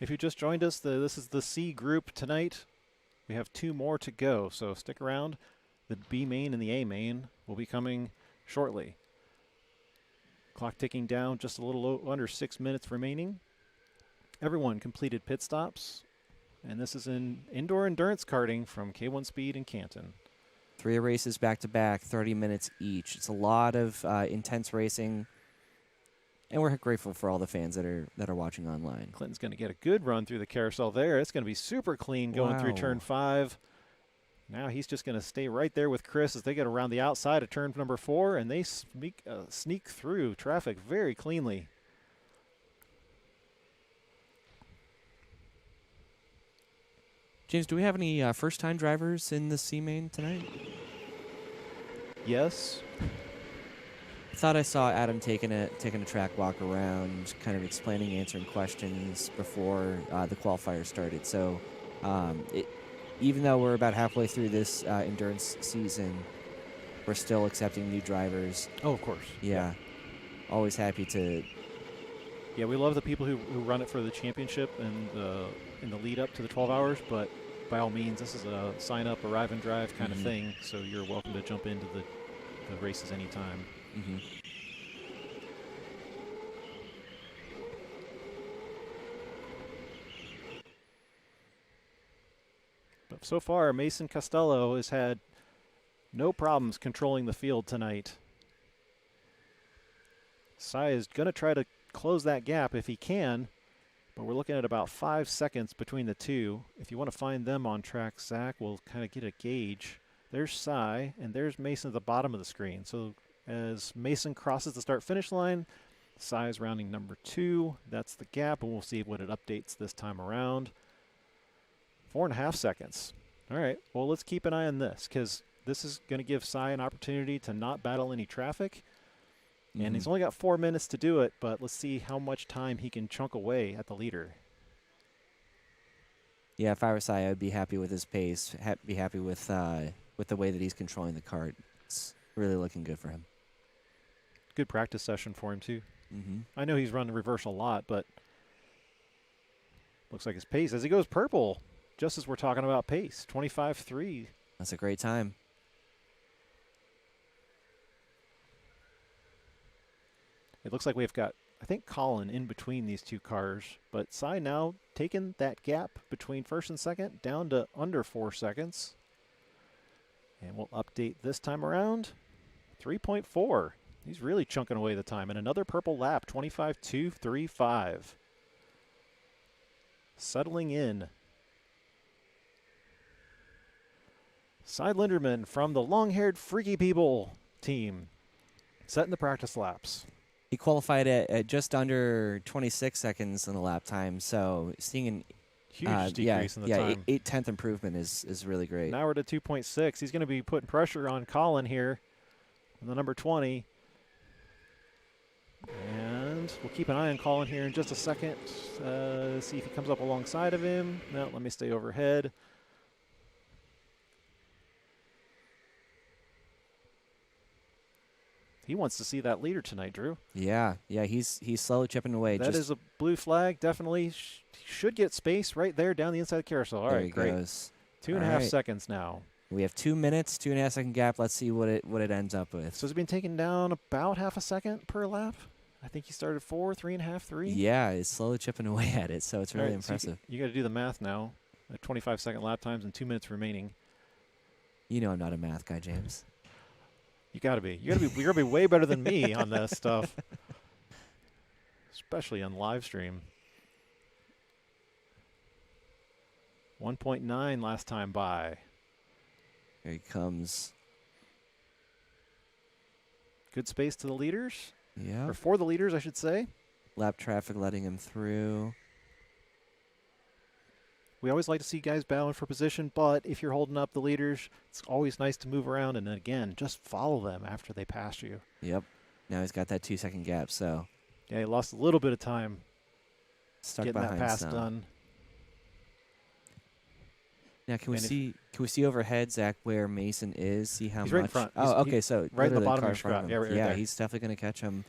If you just joined us, this is the C group tonight. We have 2 more to go, so stick around. The B main and the A main will be coming shortly. Clock ticking down, just a little under 6 minutes remaining. Everyone completed pit stops, and this is in indoor endurance karting from K1 Speed in Canton. 3 races back to back, 30 minutes each. It's a lot of intense racing. And we're grateful for all the fans that are watching online. Clinton's going to get a good run through the carousel there. It's going to be super clean going through turn 5. Now he's just going to stay right there with Chris as they get around the outside of turn number 4, and they sneak through traffic very cleanly. James, do we have any first-time drivers in the C main tonight? Yes. I thought I saw Adam taking a track walk around, kind of explaining, answering questions before the qualifiers started. So even though we're about halfway through this endurance season, we're still accepting new drivers. Oh, of course. Yeah. Always happy to. Yeah, we love the people who run it for the championship and in the lead up to the 12 hours, but by all means, this is a sign up, arrive and drive kind of thing, so you're welcome to jump into the races anytime. But so far, Mason Costello has had no problems controlling the field tonight. Cy is going to try to close that gap if he can, but we're looking at about 5 seconds between the two. If you want to find them on track, Zach, we'll kind of get a gauge. There's Cy, and there's Mason at the bottom of the screen. So as Mason crosses the start-finish line, Cy is rounding number 2. That's the gap, and we'll see what it updates this time around. 4.5 seconds. All right, well, let's keep an eye on this because this is going to give Cy an opportunity to not battle any traffic. And he's only got 4 minutes to do it, but let's see how much time he can chunk away at the leader. Yeah, if I were Cy, I would be happy with his pace, be happy with the way that he's controlling the kart. It's really looking good for him. Good practice session for him, too. Mm-hmm. I know he's run reverse a lot, but looks like his pace, as he goes purple, just as we're talking about pace, 25.3. That's a great time. It looks like we've got, I think, Colin in between these two cars, but Cy now taking that gap between first and second down to under 4 seconds. And we'll update this time around, 3.4. He's really chunking away the time. And another purple lap, 25.235. Settling in. Cy Linderman from the long-haired Freaky People team, setting the practice laps. He qualified at just under 26 seconds in the lap time, so seeing an huge decrease in the time. 8/10 improvement is really great. Now we're to 2.6. He's going to be putting pressure on Colin here, on the number 20. And we'll keep an eye on Colin here in just a second. See if he comes up alongside of him. No, let me stay overhead. He wants to see that leader tonight, Drew. Yeah, he's slowly chipping away. That is a blue flag. Definitely should get space right there down the inside of the carousel. All right, great. Goes. 2.5 seconds now. We have 2 minutes, 2.5 second gap. Let's see what it ends up with. So it's been taken down about half a second per lap. I think he started 4, 3.5, 3. Yeah, it's slowly chipping away at it, so it's really impressive. So you got to do the math now. 25-second lap times and 2 minutes remaining. You know I'm not a math guy, James. You got to be. You're gonna be way better than me on this stuff, especially on live stream. 1.9 last time by. Here he comes. Good space to the leaders. Yeah. Or for the leaders, I should say. Lap traffic letting him through. We always like to see guys battling for position, but if you're holding up the leaders, it's always nice to move around and, again, just follow them after they pass you. Yep. Now he's got that 2 second gap, so. Yeah, he lost a little bit of time Stuck getting behind that pass some. done. Now, can we see overhead, Zach, where Mason is? See how he's much? Right in front. Oh, okay, so right at the literally bottom car of in your front screen. of him. Yeah, right there. He's definitely going to catch him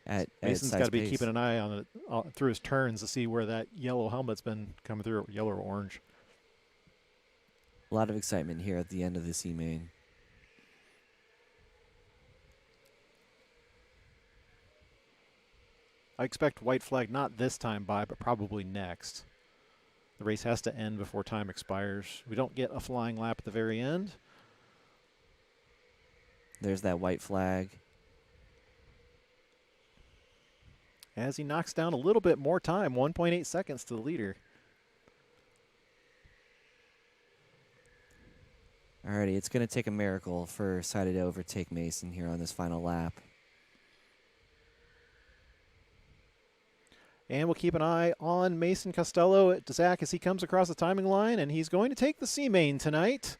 at Mason's got to be keeping an eye on it through his turns to see where that yellow helmet's been coming through, yellow or orange. A lot of excitement here at the end of the C main. I expect white flag not this time by, but probably next. The race has to end before time expires. We don't get a flying lap at the very end. There's that white flag. As he knocks down a little bit more time, 1.8 seconds to the leader. Alrighty, it's going to take a miracle for Sidey to overtake Mason here on this final lap. And we'll keep an eye on Mason Costello at Zach as he comes across the timing line, and he's going to take the C main tonight.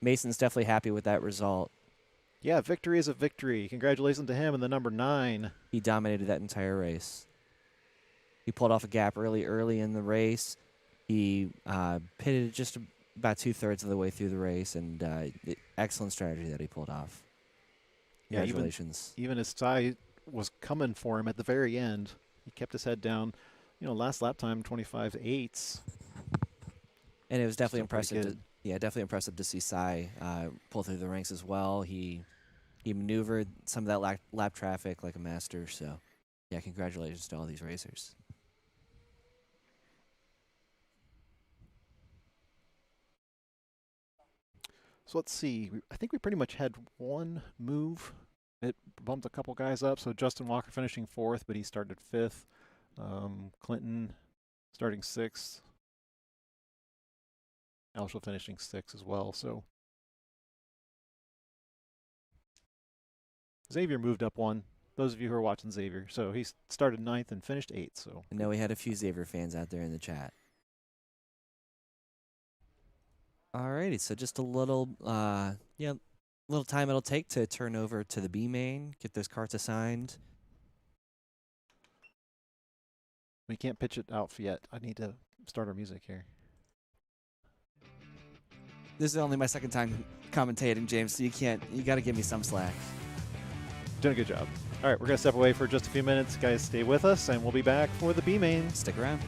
Mason's definitely happy with that result. Yeah, victory is a victory. Congratulations to him and the number 9. He dominated that entire race. He pulled off a gap early in the race. He pitted just about 2/3 of the way through the race, and excellent strategy that he pulled off. Congratulations. Yeah, even as Ty was coming for him at the very end, he kept his head down. You know, last lap time, 25.8. And it was definitely Still pretty impressive. Definitely impressive to see Cy pull through the ranks as well. He maneuvered some of that lap traffic like a master. So, yeah, congratulations to all these racers. So let's see. I think we pretty much had one move. It bumped a couple guys up. So Justin Walker finishing 4th, but he started 5th. Clinton starting 6th. Alshel finishing 6th as well. So Xavier moved up one. Those of you who are watching Xavier. So he started 9th and finished 8th. So I know we had a few Xavier fans out there in the chat. Alrighty, so just a little, little time it'll take to turn over to the B main, get those carts assigned. we can't pitch it out yet. I need to start our music here. This is only my second time commentating, James, so you got to give me some slack. Doing a good job. All right, we're going to step away for just a few minutes. Guys, stay with us, and we'll be back for the B main. Stick around.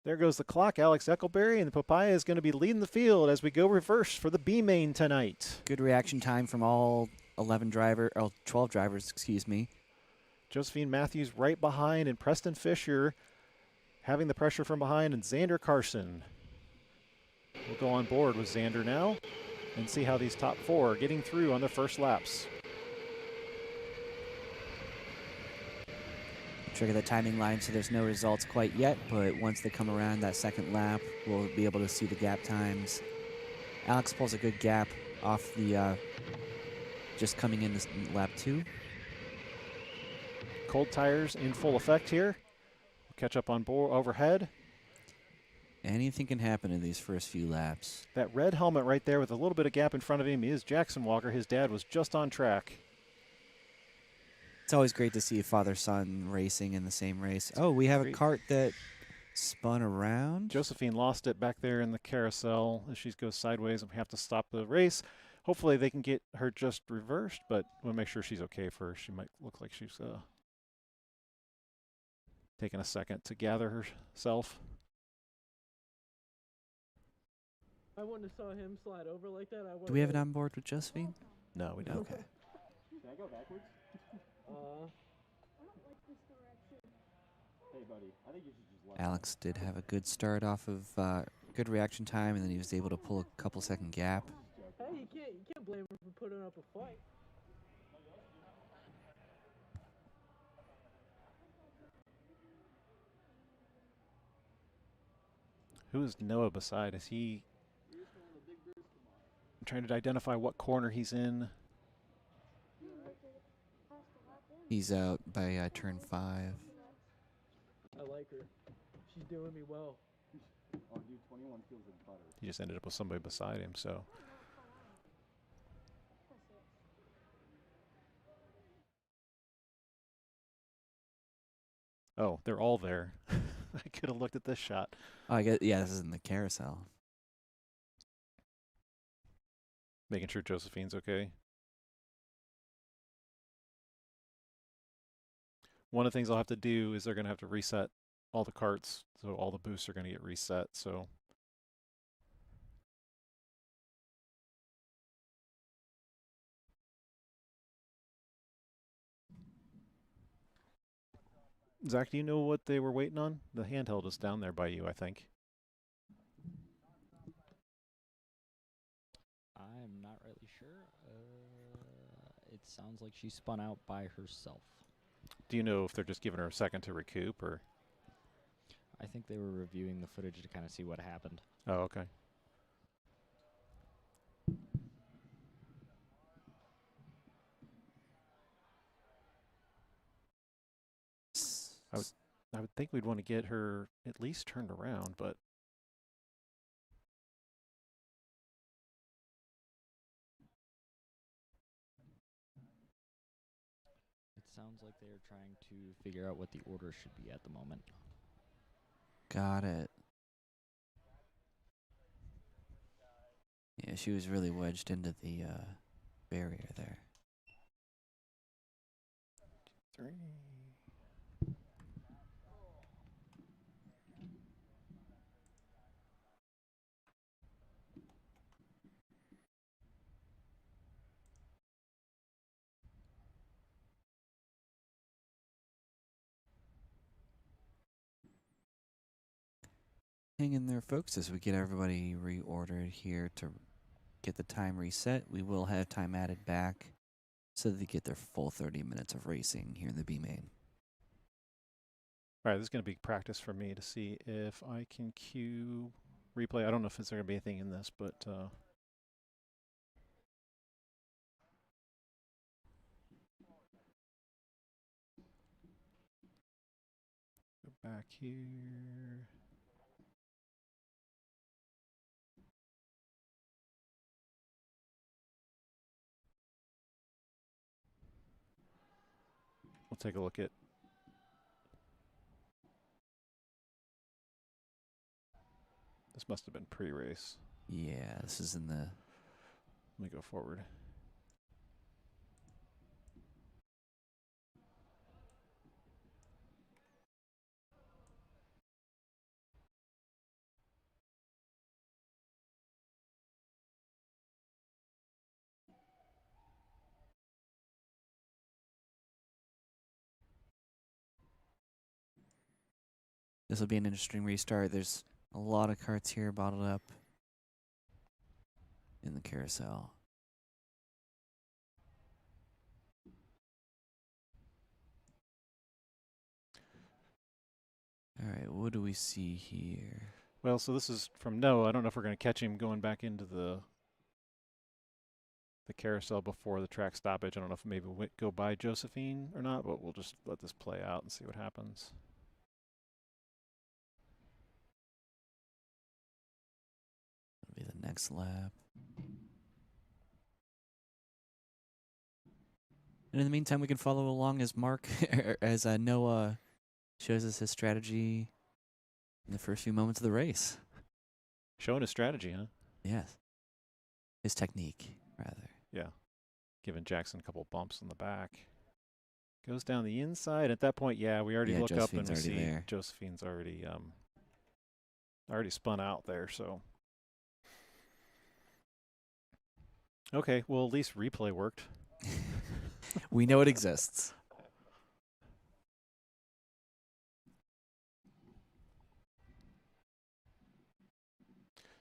There goes the clock. Alex Eckelberry and the Papaya is going to be leading the field as we go reverse for the B main tonight. Good reaction time from all 12 drivers, excuse me. Josephine Matthews right behind, and Preston Fisher having the pressure from behind, and Xander Carson. We'll go on board with Xander now and see how these top 4 are getting through on their first laps. Trigger the timing line so there's no results quite yet, but once they come around that second lap, we'll be able to see the gap times. Alex pulls a good gap off the just coming in this lap 2. Cold tires in full effect here. We'll catch up on board overhead. Anything can happen in these first few laps. That red helmet right there with a little bit of gap in front of him is Jackson Walker. His dad was just on track. It's always great to see father-son racing in the same race. Oh, we have a cart that spun around. Josephine lost it back there in the carousel as she goes sideways, and we have to stop the race. Hopefully they can get her just reversed, but we'll make sure she's okay first. She might look like she's taking a second to gather herself. I wouldn't have saw him slide over like that. Do we have it on board with Josephine? No, we don't. Okay. Should I go backwards? Hey, buddy, I think you should just let Alex did have a good start off of good reaction time, and then he was able to pull a couple second gap. Hey, you can't blame him for putting up a fight. Who is Noah beside? Is he... I'm trying to identify what corner he's in. He's out by turn 5. I like her. She's doing me well. Oh, dude, 21 feels like butter. He just ended up with somebody beside him, so... Oh, they're all there. I could have looked at this shot. Oh, I guess, yeah, this is in the carousel. Making sure Josephine's okay. One of the things I'll have to do is they're going to have to reset all the carts, so all the boosts are going to get reset, so... Zach, do you know what they were waiting on? The handheld is down there by you, I think. I'm not really sure. It sounds like she spun out by herself. Do you know if they're just giving her a second to recoup, or? I think they were reviewing the footage to kind of see what happened. Oh, okay. I would think we'd want to get her at least turned around, but... It sounds like they're trying to figure out what the order should be at the moment. Got it. Yeah, she was really wedged into the barrier there. 3. Hang in there, folks, as we get everybody reordered here to get the time reset. We will have time added back so that they get their full 30 minutes of racing here in the B main. All right, this is going to be practice for me to see if I can cue replay. I don't know if there's going to be anything in this, but back here. We'll take a look at. This must have been pre-race. Yeah, this is in the. Let me go forward. This will be an interesting restart. There's a lot of carts here bottled up in the carousel. All right, what do we see here? Well, so this is from Noah. I don't know if we're going to catch him going back into the carousel before the track stoppage. I don't know if maybe we'll go by Josephine or not, but we'll just let this play out and see what happens. That'll be the next lap. And in the meantime, we can follow along as Noah shows us his strategy in the first few moments of the race. Showing his strategy, huh? Yes. His technique, rather. Yeah. Giving Jackson a couple bumps on the back. Goes down the inside. At that point, yeah, we already look up and we see there. Josephine's already spun out there, so. Okay, well, at least replay worked. We know it exists.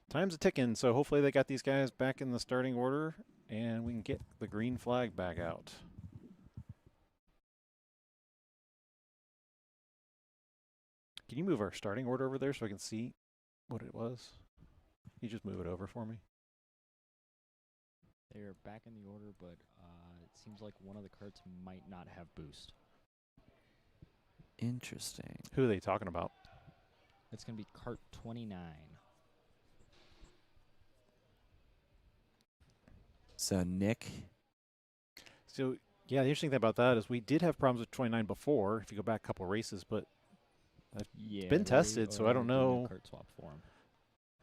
Time's a ticking, so hopefully they got these guys back in the starting order and we can get the green flag back out. Can you move our starting order over there so I can see what it was? Can you just move it over for me? They're back in the order, but it seems like one of the carts might not have boost. Interesting. Who are they talking about? It's going to be cart 29. So, Nick. So, yeah, the interesting thing about that is we did have problems with 29 before, if you go back a couple races, but Yeah, been tested, so I don't know. Cart swap for him.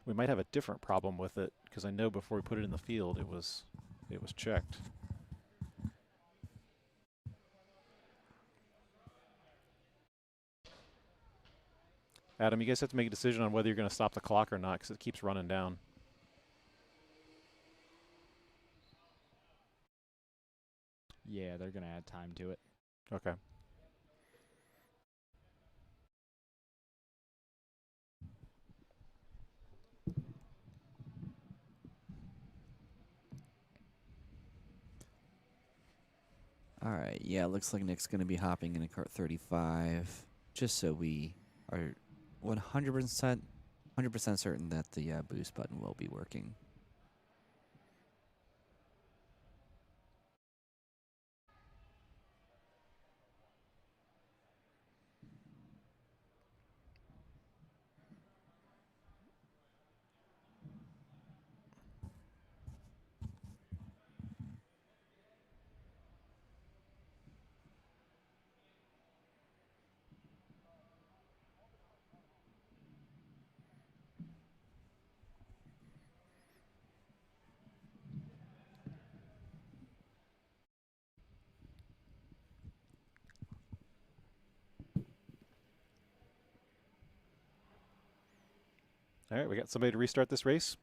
We might have a different problem with it because I know before we put it in the field, it was checked. Adam, you guys have to make a decision on whether you're going to stop the clock or not because it keeps running down. Yeah, they're going to add time to it. Okay. All right. Yeah, looks like Nick's going to be hopping in a cart 35, just so we are 100% certain that the boost button will be working. All right, we got somebody to restart this race.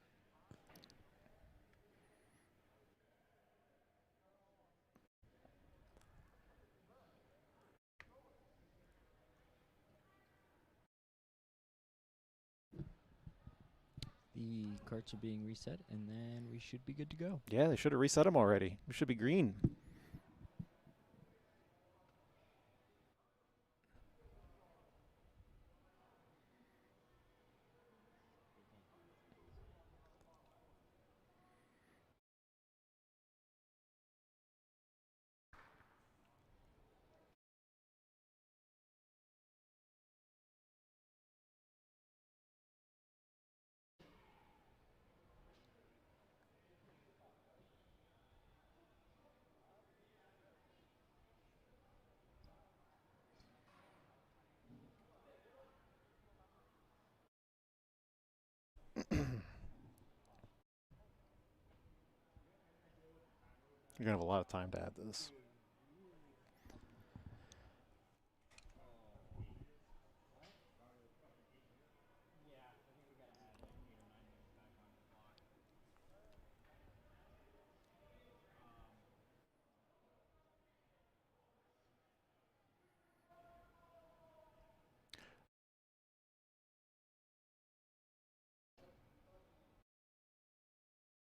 The carts are being reset, and then we should be good to go. Yeah, they should have reset them already. We should be green. You're going to have a lot of time to add this.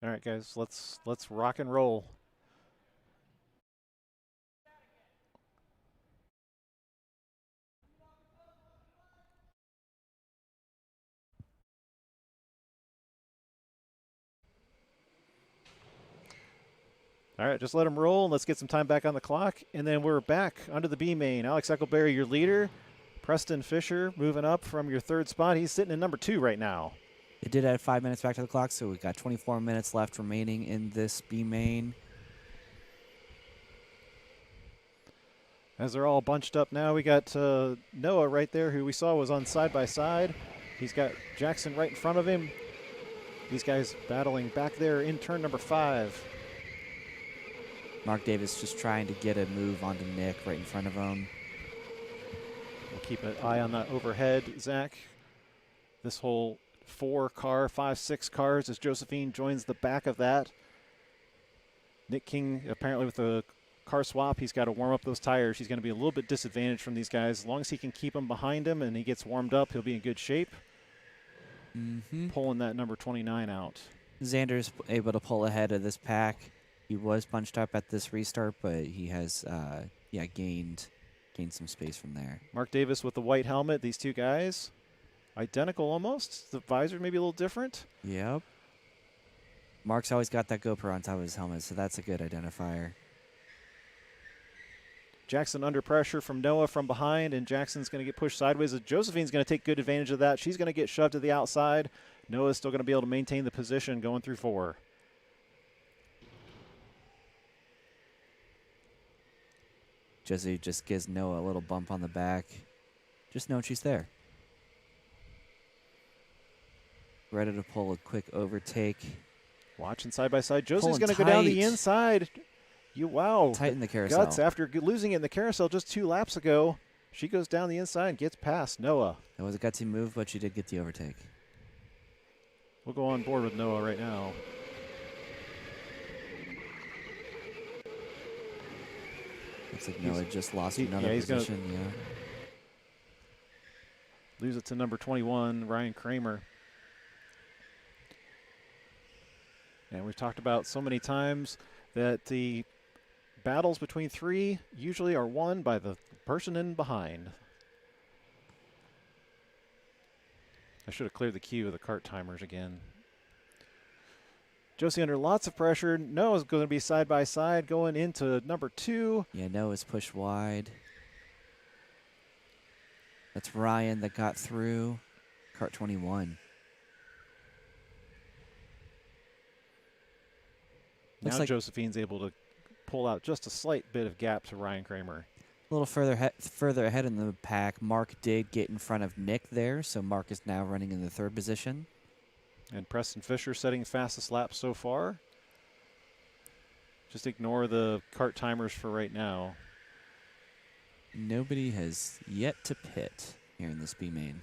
All right, guys, let's rock and roll. All right, just let them roll, and let's get some time back on the clock. And then we're back under the B main. Alex Eckelberry, your leader. Preston Fisher moving up from your third spot. He's sitting in number 2 right now. It did add 5 minutes back to the clock, so we've got 24 minutes left remaining in this B main. As they're all bunched up now, we got Noah right there, who we saw was on side-by-side. He's got Jackson right in front of him. These guys battling back there in turn number 5. Mark Davis just trying to get a move onto Nick right in front of him. We'll keep an eye on that overhead, Zach. This whole 4-car, 5-6 cars as Josephine joins the back of that. Nick King apparently with the car swap, he's got to warm up those tires. He's going to be a little bit disadvantaged from these guys. As long as he can keep them behind him and he gets warmed up, he'll be in good shape. Pulling that number 29 out. Xander's able to pull ahead of this pack. He was bunched up at this restart, but he has gained some space from there. Mark Davis with the white helmet. These two guys, identical almost. The visor maybe a little different. Yep. Mark's always got that GoPro on top of his helmet, so that's a good identifier. Jackson under pressure from Noah from behind, and Jackson's going to get pushed sideways. Josephine's going to take good advantage of that. She's going to get shoved to the outside. Noah's still going to be able to maintain the position going through 4. Josie just gives Noah a little bump on the back. Just knowing she's there. Ready to pull a quick overtake. Watching side by side. Josie's Pulling going to go down the tight. inside. Wow. Tighten the carousel. Guts after losing it in the carousel just 2 laps ago. She goes down the inside and gets past Noah. It was a gutsy move, but she did get the overtake. We'll go on board with Noah right now. Looks like Noah just lost another he's position. Yeah. Lose it to number 21, Ryan Kramer. And we've talked about so many times that the battles between 3 usually are won by the person in behind. I should have cleared the queue of the kart timers again. Josie under lots of pressure. Noah's going to be side by side going into number 2. Yeah, Noah's pushed wide. That's Ryan that got through. Kart 21. Now Looks like Josephine's able to pull out just a slight bit of gap to Ryan Kramer. a little further ahead in the pack. Mark did get in front of Nick there, so Mark is now running in the 3rd position. And Preston Fisher setting fastest lap so far. Just ignore the kart timers for right now. Nobody has yet to pit here in this B main.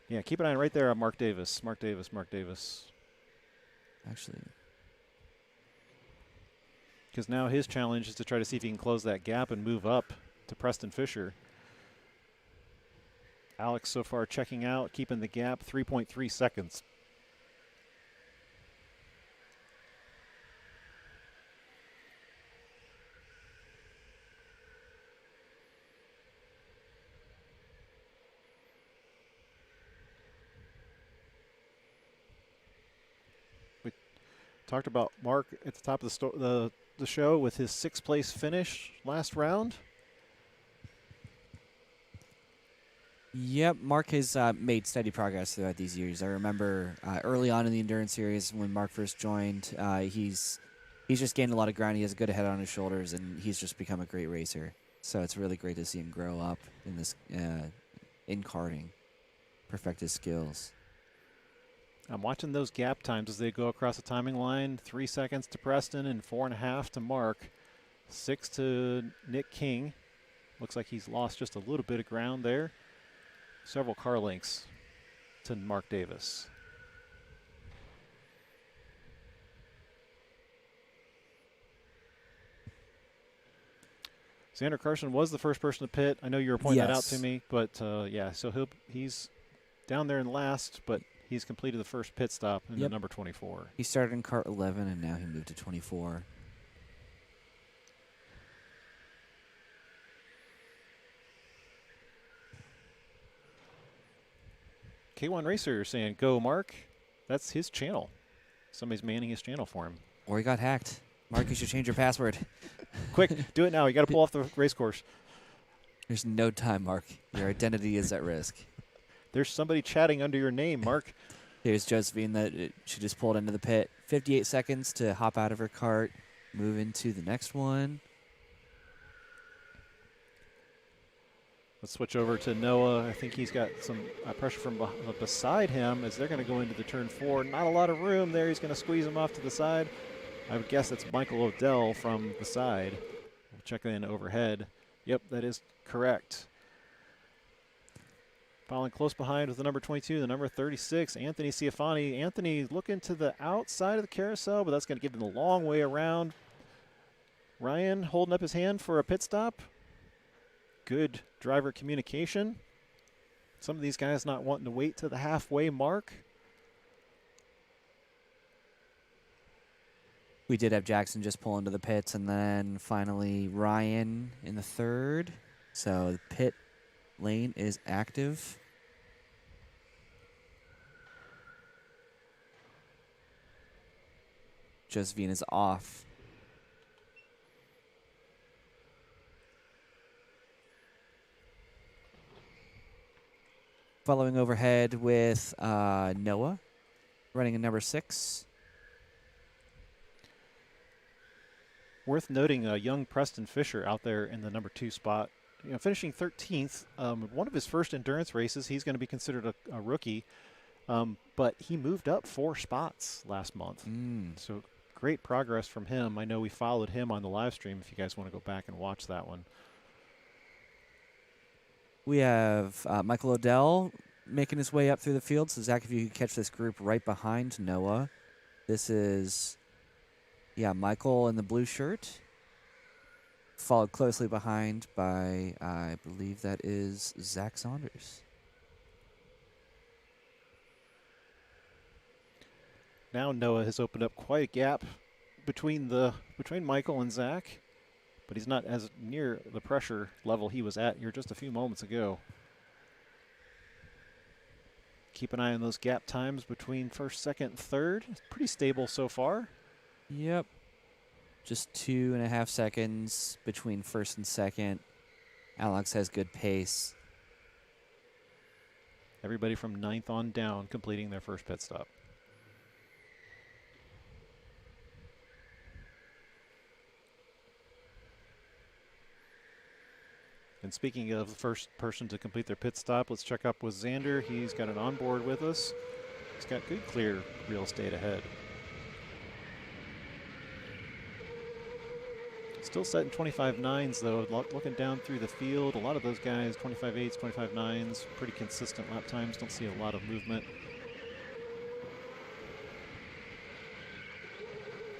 Yeah, keep an eye right there on Mark Davis. Mark Davis. Actually, Because now his challenge is to try to see if he can close that gap and move up to Preston Fisher. Alex so far checking out, keeping the gap 3.3 seconds. We talked about Mark at the top of the show with his 6th place finish last round. yep, Mark has made steady progress throughout these years. I remember early on in the Endurance Series when Mark first joined, he's just gained a lot of ground. He has a good head on his shoulders, and he's just become a great racer. So it's really great to see him grow up in this in karting, perfect his skills. I'm watching those gap times as they go across the timing line. 3 seconds to Preston and 4.5 to Mark. 6 to Nick King. Looks like he's lost just a little bit of ground there. Several car lengths to Mark Davis. Xander Carson was the first person to pit. I know you were pointing that out to me, but yeah, so he's down there in last, but he's completed the first pit stop in the number 24. He started in kart 11, and now he moved to 24. K1 Racer saying, go, Mark. That's his channel. Somebody's manning his channel for him. Or he got hacked. Mark, you should change your password. Quick, do it now. You got to pull off the race course. There's no time, Mark. Your identity is at risk. There's somebody chatting under your name, Mark. Here's Josephine that she just pulled into the pit. 58 seconds to hop out of her cart, move into the next one. Let's switch over to Noah. I think he's got some pressure from beside him as they're going to go into the turn 4. Not a lot of room there. He's going to squeeze him off to the side. I would guess that's Michael Odell from the side. We'll check in overhead. Yep, that is correct. Following close behind with the number 22, the number 36, Anthony Ciafani. Anthony looking to the outside of the carousel, but that's going to give him a long way around. Ryan holding up his hand for a pit stop. Good driver communication. Some of these guys not wanting to wait to the halfway mark. We did have Jackson just pull into the pits, and then finally Ryan in the third. So the pit lane is active. Josephine is off. Following overhead with Noah, running in number 6. Worth noting, young Preston Fisher out there in the number 2 spot, finishing 13th. One of his first endurance races. He's going to be considered a rookie, but he moved up 4 spots last month. So great progress from him. I know we followed him on the live stream. If you guys want to go back and watch that one. We have Michael Odell making his way up through the field. So, Zach, if you could catch this group right behind Noah. This is, Michael in the blue shirt. Followed closely behind by, I believe that is Zach Saunders. Now Noah has opened up quite a gap between Michael and Zach. But he's not as near the pressure level he was at here just a few moments ago. Keep an eye on those gap times between first, second, and third. It's pretty stable so far. Yep. Just 2.5 seconds between first and second. Alex has good pace. Everybody from 9th on down completing their first pit stop. And speaking of the first person to complete their pit stop, let's check up with Xander. He's got an onboard with us. He's got good, clear real estate ahead. Still setting 25.9s, though. Looking down through the field, a lot of those guys, 25.8s, 25.9s, pretty consistent lap times. Don't see a lot of movement.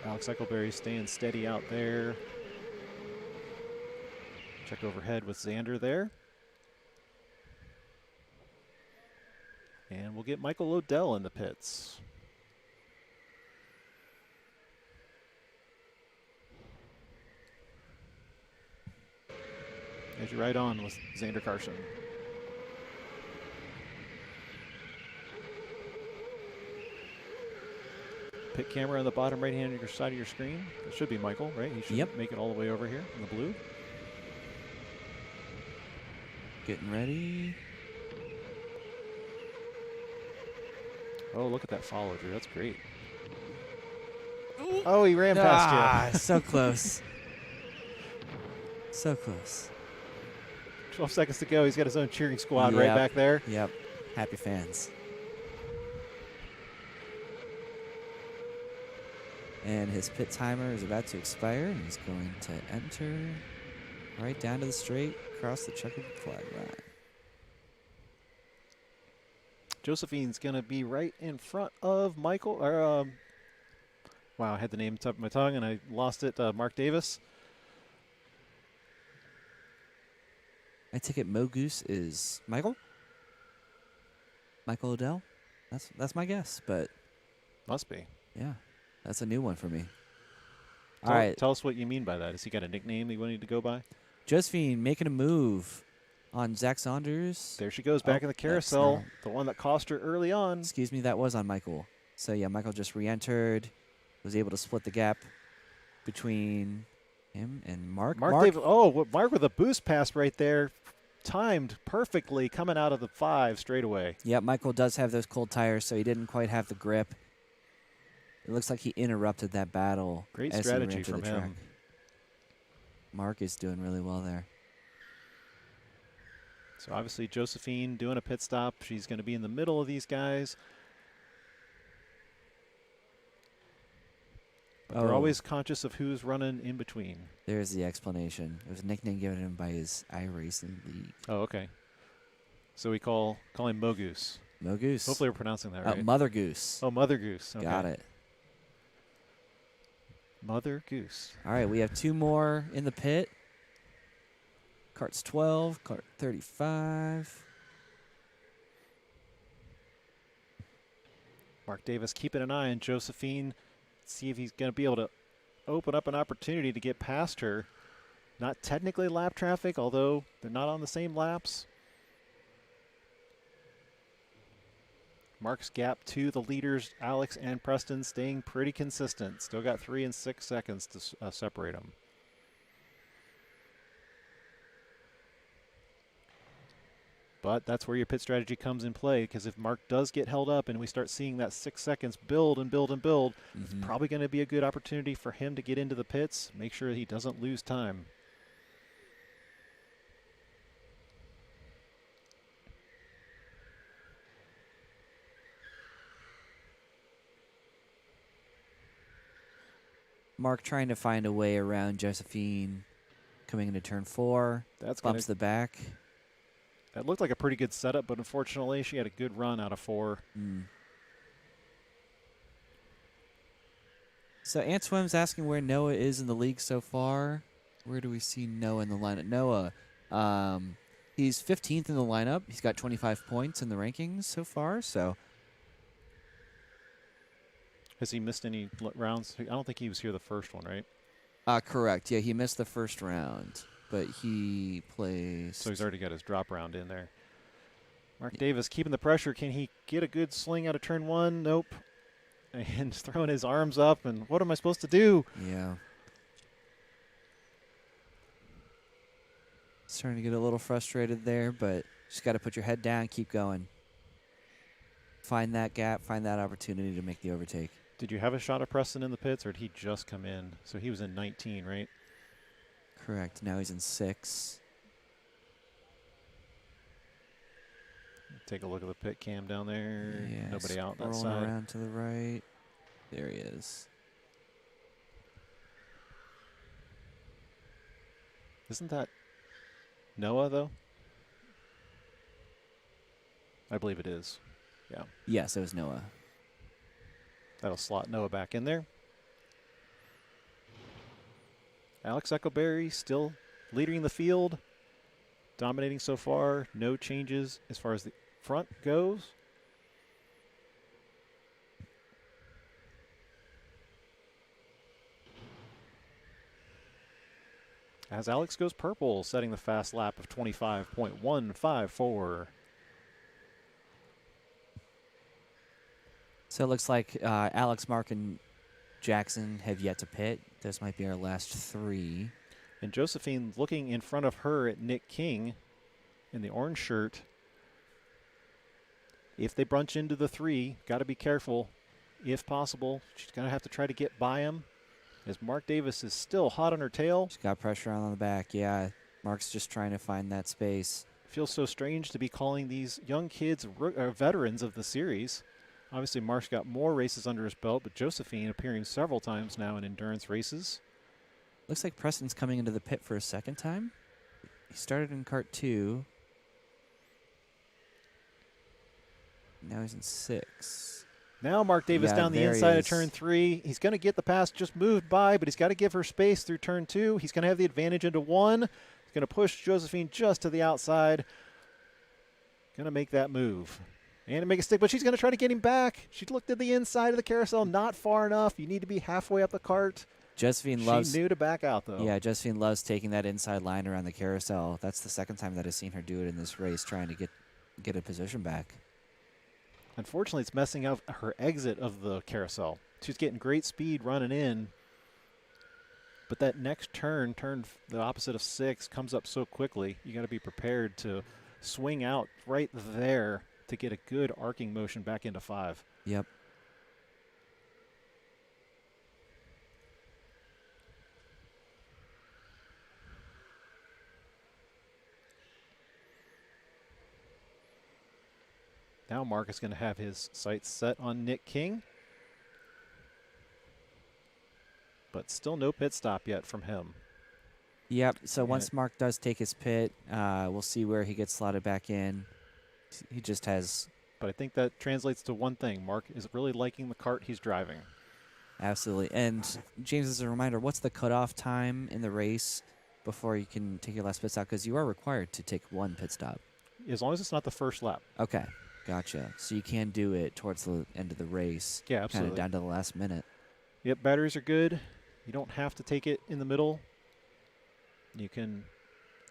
Alex Eichelberry staying steady out there. Check overhead with Xander there. And we'll get Michael Odell in the pits. As you ride on with Xander Carson. Pit camera on the bottom right-hand side of your screen. That should be Michael, right? He should make it all the way over here in the blue. Getting ready. Oh, look at that follow, Drew. That's great. Ooh. Oh, he ran past you. So close. So close. 12 seconds to go. He's got his own cheering squad right back there. Yep. Happy fans. And his pit timer is about to expire, and he's going to enter right down to the straight, across the checkered flag line. Josephine's going to be right in front of Michael. Wow, I had the name top of my tongue and I lost it. Mark Davis. I take it Mo Goose is Michael? Michael Odell? That's my guess, but Must be. yeah, that's a new one for me. Tell, All right, Tell us what you mean by that. Has he got a nickname that you need to go by? Josephine making a move on Zach Saunders. There she goes back in the that's carousel. not- The one that cost her early on. Excuse me, that was on Michael. So yeah, Michael just re-entered, was able to split the gap between him and Mark. Mark Davis. Oh, Mark with a boost pass right there. Timed perfectly coming out of the 5 straight away. Yeah, Michael does have those cold tires, so he didn't quite have the grip. It looks like he interrupted that battle. Great as strategy he ran to from the track. him. Mark is doing really well there. So obviously Josephine doing a pit stop. She's going to be in the middle of these guys. But they're Oh. always conscious of who's running in between. There's the explanation. It was a nickname given him by his iRacing league. Oh, okay. So we call him Mo Goose. Mo Goose. Hopefully we're pronouncing that right. Mother Goose. Oh, Mother Goose. Okay. Got it. Mother Goose. All right, we have 2 more in the pit. Kart's 12, Kart 35. Mark Davis keeping an eye on Josephine. See if he's going to be able to open up an opportunity to get past her. Not technically lap traffic, although they're not on the same laps. Mark's gap to the leaders, Alex and Preston, staying pretty consistent. Still got 3 and 6 seconds to separate them. But that's where your pit strategy comes in play, because if Mark does get held up and we start seeing that 6 seconds build and build and build, it's probably going to be a good opportunity for him to get into the pits, make sure he doesn't lose time. Mark trying to find a way around Josephine coming into turn 4. That's Bumps the back. That looked like a pretty good setup, but unfortunately she had a good run out of 4. So Antoine's asking where Noah is in the league so far. Where do we see Noah in the lineup? Noah, he's 15th in the lineup. He's got 25 points in the rankings so far. So Has he missed any rounds? I don't think he was here the first one, right? correct. Yeah, he missed the first round, but he plays. So he's already got his drop round in there. Mark Davis keeping the pressure. Can he get a good swing out of turn 1? Nope. And throwing his arms up, and what am I supposed to do? Yeah. Starting to get a little frustrated there, but just got to put your head down, keep going. Find that gap, find that opportunity to make the overtake. Did you have a shot of Preston in the pits, or did he just come in? So he was in 19, right? Correct. Now he's in 6. Take a look at the pit cam down there. Yeah, Nobody out that scrolling side. around to the right. There he is. Isn't that Noah, though? I believe it is. Yeah. Yes, it was Noah. That'll slot Noah back in there. Alex Echoberry still leading the field. Dominating so far. No changes as far as the front goes. As Alex goes purple, setting the fast lap of 25.154. So it looks like Alex, Mark, and Jackson have yet to pit. This might be our last 3. And Josephine looking in front of her at Nick King in the orange shirt. If they brunch into the 3, got to be careful. If possible, she's going to have to try to get by him. As Mark Davis is still hot on her tail. She's got pressure on the back. Yeah, Mark's just trying to find that space. Feels so strange to be calling these young kids veterans of the series. Obviously, Mark's got more races under his belt, but Josephine appearing several times now in endurance races. Looks like Preston's coming into the pit for a second time. He started in kart 2. Now he's in 6. Now Mark Davis Yeah, down the there he inside of is. turn 3. He's going to get the pass, just moved by, but he's got to give her space through turn 2. He's going to have the advantage into 1. He's going to push Josephine just to the outside. Going to make that move. And to make a stick, but she's going to try to get him back. She looked at the inside of the carousel, not far enough. You need to be halfway up the cart. Josephine loves. She knew to back out, though. Yeah, Josephine loves taking that inside line around the carousel. That's the second time that I've seen her do it in this race, trying to get a position back. Unfortunately, it's messing up her exit of the carousel. She's getting great speed running in, but that next turn the opposite of 6, comes up so quickly. You got to be prepared to swing out right there to get a good arcing motion back into 5. Yep. Now Mark is going to have his sights set on Nick King. But still no pit stop yet from him. Yep. So once Mark does take his pit, we'll see where he gets slotted back in. He just has. But I think that translates to one thing. Mark is really liking the kart he's driving. Absolutely. And James, as a reminder, what's the cutoff time in the race before you can take your last pit stop? Because you are required to take 1 pit stop. As long as it's not the first lap. Okay. Gotcha. So you can do it towards the end of the race. Yeah, Kind absolutely. of down to the last minute. Yep, batteries are good. You don't have to take it in the middle. You can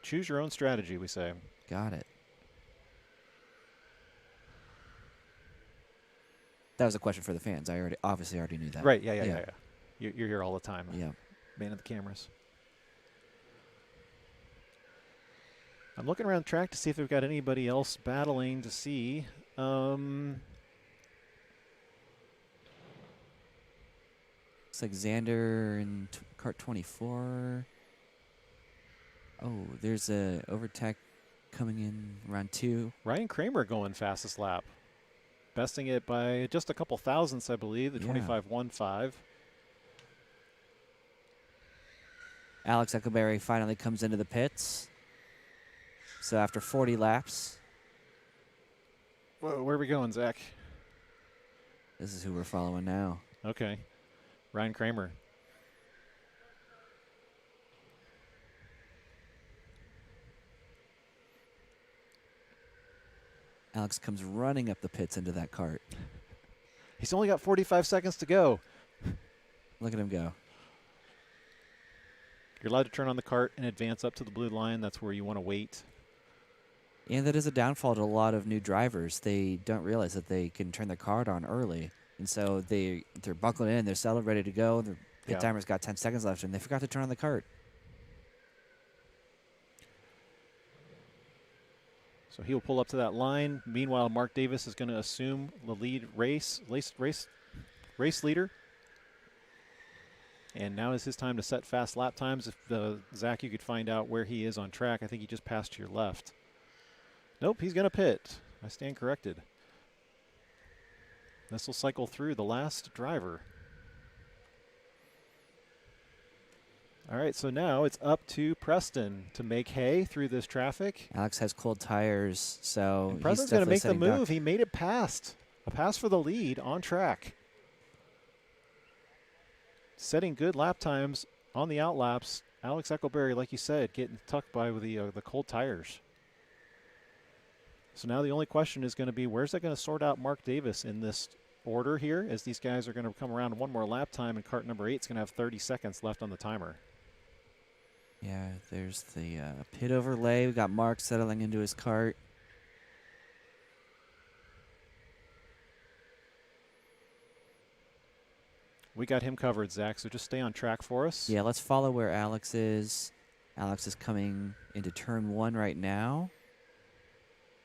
choose your own strategy, we say. Got it. That was a question for the fans. I obviously already knew that. Right, yeah. You're here all the time. Yeah. Man of the cameras. I'm looking around the track to see if we've got anybody else battling to see. Looks like Xander in kart 24. Oh, there's a overtake coming in round 2. Ryan Kramer going fastest lap. Besting it by just a couple thousandths, I believe, the Yeah. 25.15. Alex Eckelberry finally comes into the pits. So after 40 laps, Whoa, where are we going, Zach? this is who we're following now. Okay. Ryan Kramer. Alex comes running up the pits into that cart. He's only got 45 seconds to go. Look at him go. You're allowed to turn on the cart and advance up to the blue line. That's where you want to wait. And that is a downfall to a lot of new drivers. They don't realize that they can turn their cart on early. And so they're buckling in, they're settled, ready to go. The pit timer's got 10 seconds left, and they forgot to turn on the cart. So he'll pull up to that line. Meanwhile, Mark Davis is going to assume the lead race leader. And now is his time to set fast lap times. If Zach, you could find out where he is on track. I think he just passed to your left. Nope, he's going to pit. I stand corrected. This will cycle through the last driver. All right, so now it's up to Preston to make hay through this traffic. Alex has cold tires, so And he's Preston's going to definitely make the setting move. duck. He made it past. A pass for the lead on track. Setting good lap times on the outlaps. Alex Eckelberry, like you said, getting tucked by with the cold tires. So now the only question is going to be, where's that going to sort out Mark Davis in this order here, as these guys are going to come around one more lap time, and cart number 8 is going to have 30 seconds left on the timer. Yeah, there's the pit overlay. We got Mark settling into his cart. We got him covered, Zach, so just stay on track for us. Yeah, let's follow where Alex is. Alex is coming into turn 1 right now.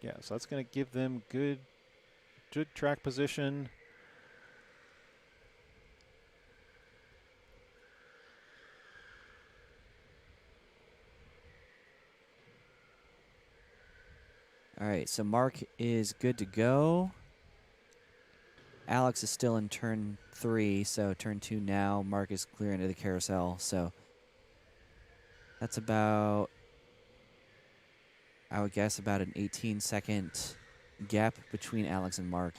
Yeah, so that's going to give them good track position. All right, so Mark is good to go. Alex is still in turn 3, so turn 2 now. Mark is clear into the carousel, so that's about, I would guess, about an 18-second gap between Alex and Mark.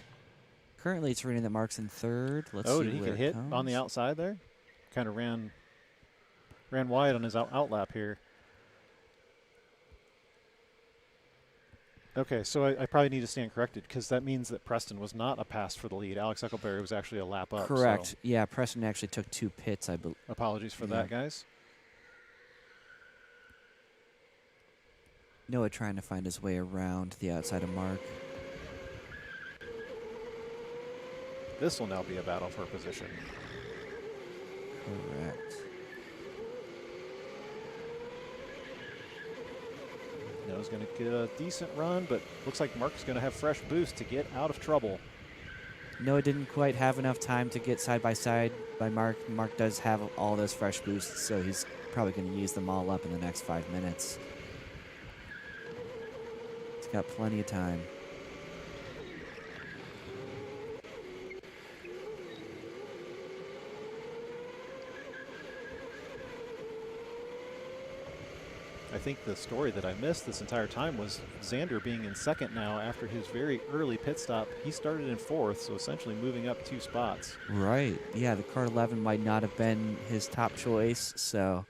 Currently, it's reading that Mark's in 3rd. Let's Oh, see did he where get it hit comes. on the outside there? Kind of ran wide on his out lap here. Okay, so I probably need to stand corrected because that means that Preston was not a pass for the lead. Alex Eccleberry was actually a lap up. Correct. So Yeah, Preston actually took 2 pits, I believe. apologies for Yeah. that, guys. Noah trying to find his way around the outside of Mark. This will now be a battle for position. Correct. Noah's going to get a decent run, but looks like Mark's going to have fresh boost to get out of trouble. Noah didn't quite have enough time to get side by side by Mark. Mark does have all those fresh boosts, so he's probably going to use them all up in the next 5 minutes. He's got plenty of time. I think the story that I missed this entire time was Xander being in 2nd now after his very early pit stop. He started in 4th, so essentially moving up 2 spots. Right. Yeah, the kart 11 might not have been his top choice, so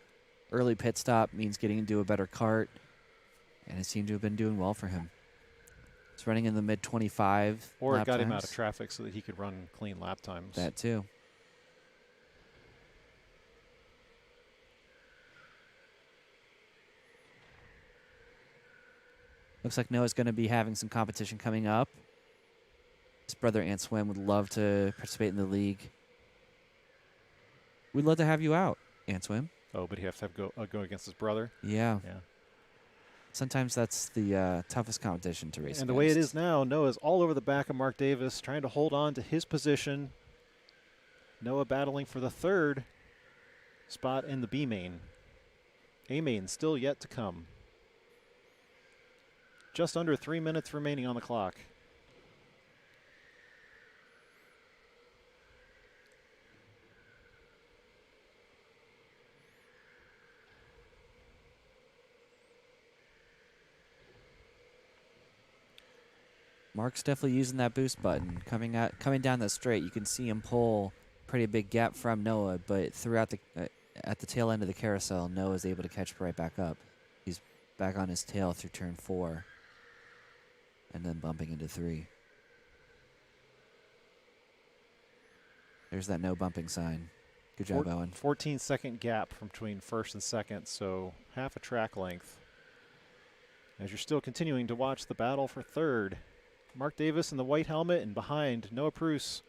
early pit stop means getting into a better kart, and it seemed to have been doing well for him. It's running in the mid-25 Or it lap got him out times. of traffic so that he could run clean lap times. That too. Looks like Noah's going to be having some competition coming up. His brother Antoine would love to participate in the league. We'd love to have you out, Antoine. Oh, but he has to have go against his brother. Yeah. Yeah. Sometimes that's the toughest competition to race And the way it against. is now, Noah's all over the back of Mark Davis, trying to hold on to his position. Noah battling for the 3rd spot in the B main. A main still yet to come. Just under 3 minutes remaining on the clock. Mark's definitely using that boost button. Coming down the straight, you can see him pull pretty big gap from Noah, but throughout the at the tail end of the carousel, Noah's able to catch right back up. He's back on his tail through turn 4, and then bumping into 3. There's that no bumping sign. Good job, Owen. 14-second gap from between 1st and 2nd, so half a track length. As you're still continuing to watch the battle for 3rd. Mark Davis in the white helmet, and behind Noah Pruce,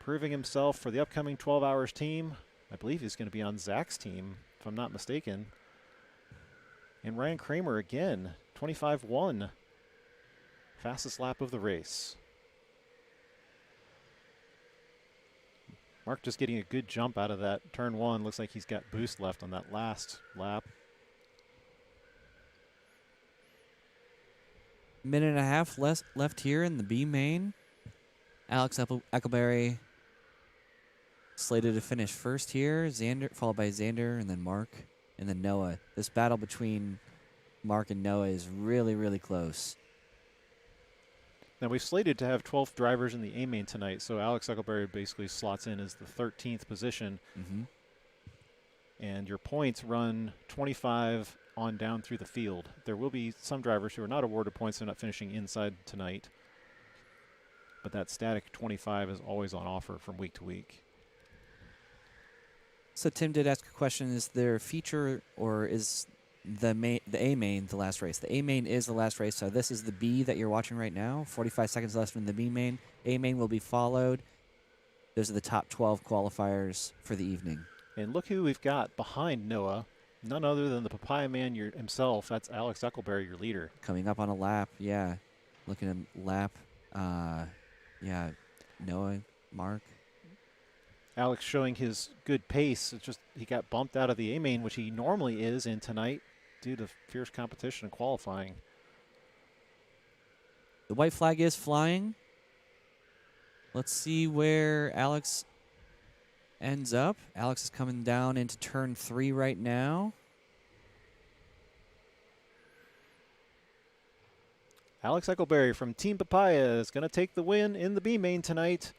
proving himself for the upcoming 12 Hours team. I believe he's going to be on Zach's team, if I'm not mistaken. And Ryan Kramer again, 25-1. Fastest lap of the race. Mark just getting a good jump out of that turn 1. Looks like he's got boost left on that last lap. Minute and a half left here in the B main. Alex Eccleberry slated to finish first here. Xander, followed by Xander, and then Mark, and then Noah. This battle between Mark and Noah is really, really close. Now we've slated to have 12 drivers in the A main tonight, so Alex Eccleberry basically slots in as the 13th position. Mm-hmm. And your points run 25 on down through the field. There will be some drivers who are not awarded points. They're not finishing inside tonight. But that static 25 is always on offer from week to week. So Tim did ask a question: is there a feature, or is the A main the last race? The A main is the last race. So this is the B that you're watching right now. 45 seconds left in the B main. A main will be followed. Those are the top 12 qualifiers for the evening. And look who we've got behind Noah. None other than the Papaya Man himself. That's Alex Eccleberry, your leader. Coming up on a lap, yeah. Looking at lap, yeah. Noah, Mark. Alex showing his good pace. It's just he got bumped out of the A main, which he normally is in tonight due to fierce competition and qualifying. The white flag is flying. Let's see where Alex ends up. Alex is coming down into turn 3 right now. Alex Eccleberry from Team Papaya is going to take the win in the B main tonight.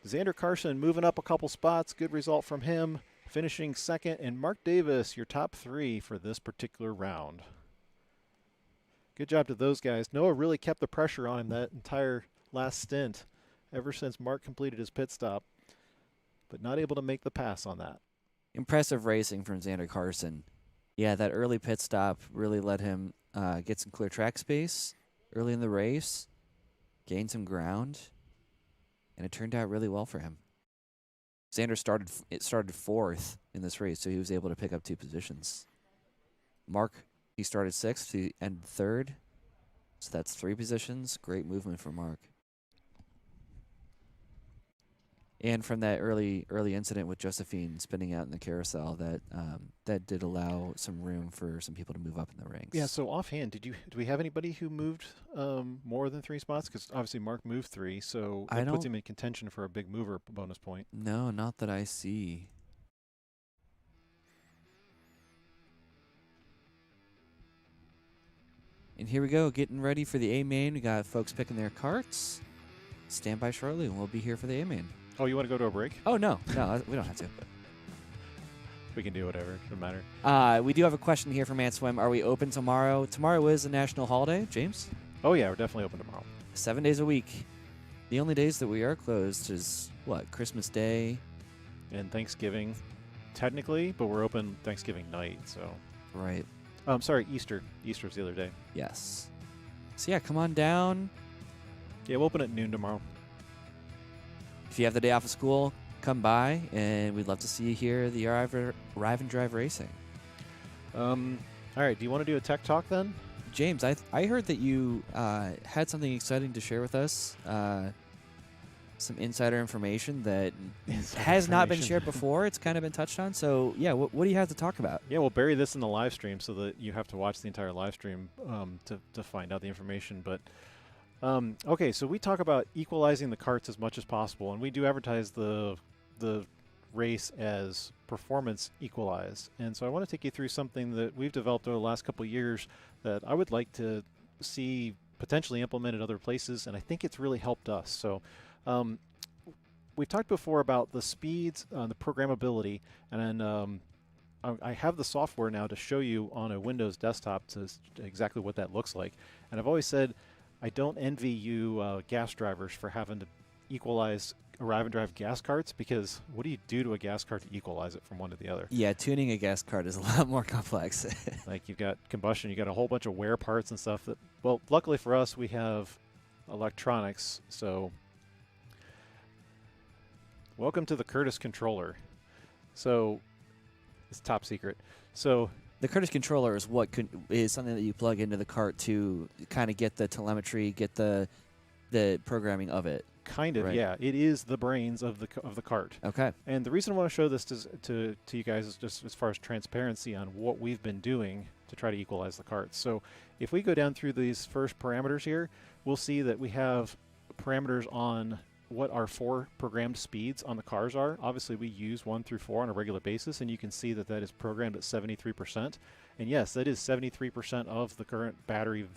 Xander Carson moving up a couple spots. Good result from him. Finishing second. And Mark Davis, your top 3 for this particular round. Good job to those guys. Noah really kept the pressure on him that entire last stint ever since Mark completed his pit stop, but not able to make the pass on that. Impressive racing from Xander Carson. Yeah, that early pit stop really let him get some clear track space early in the race, gain some ground, and it turned out really well for him. Xander started 4th in this race, so he was able to pick up 2 positions. Mark, he started 6th, he ended 3rd, so that's 3 positions. Great movement for Mark. And from that early incident with Josephine spinning out in the carousel, that did allow some room for some people to move up in the ranks. Yeah. So offhand, do we have anybody who moved more than 3 spots? Because obviously Mark moved 3, so that puts him in contention for a big mover bonus point. No, not that I see. And here we go, getting ready for the A main. We got folks picking their carts. Stand by shortly, and we'll be here for the A main. Oh, you want to go to a break? Oh, no, we don't have to. We can do whatever. Doesn't matter. We do have a question here from Swim. Are we open tomorrow? Tomorrow is a national holiday, James. Oh, yeah, we're definitely open tomorrow. 7 days a week. The only days that we are closed is, Christmas Day? And Thanksgiving, technically, but we're open Thanksgiving night, so. Right. I'm sorry, Easter. Easter's the other day. Yes. So, yeah, come on down. Yeah, we'll open at noon tomorrow. If you have the day off of school, come by, and we'd love to see you here at the Arrive and Drive Racing. All right, do you want to do a tech talk then? James, I heard that you had something exciting to share with us, some insider information that has not been shared before. It's kind of been touched on. So, yeah, what do you have to talk about? Yeah, we'll bury this in the live stream so that you have to watch the entire live stream to find out the information. But okay, so we talk about equalizing the carts as much as possible, and we do advertise the race as performance equalized. And so I want to take you through something that we've developed over the last couple of years that I would like to see potentially implemented other places, and I think it's really helped us. So we talked before about the speeds, the programmability, and I have the software now to show you on a Windows desktop to exactly what that looks like. And I've always said I don't envy you gas drivers for having to equalize Arrive and Drive gas carts, because what do you do to a gas cart to equalize it from one to the other? Yeah, tuning a gas cart is a lot more complex. Like, you've got combustion, you got a whole bunch of wear parts and stuff that, well, luckily for us, we have electronics. So welcome to the Curtis controller. So it's top secret. So the Curtis controller is something that you plug into the cart to kind of get the telemetry, get the programming of it. Kind of, right. Yeah. It is the brains of the cart. Okay. And the reason I want to show this to you guys is just as far as transparency on what we've been doing to try to equalize the carts. So if we go down through these first parameters here, we'll see that we have parameters on what our 4 programmed speeds on the cars are. Obviously, we use 1 through 4 on a regular basis, and you can see that that is programmed at 73%. And yes, that is 73% of the current battery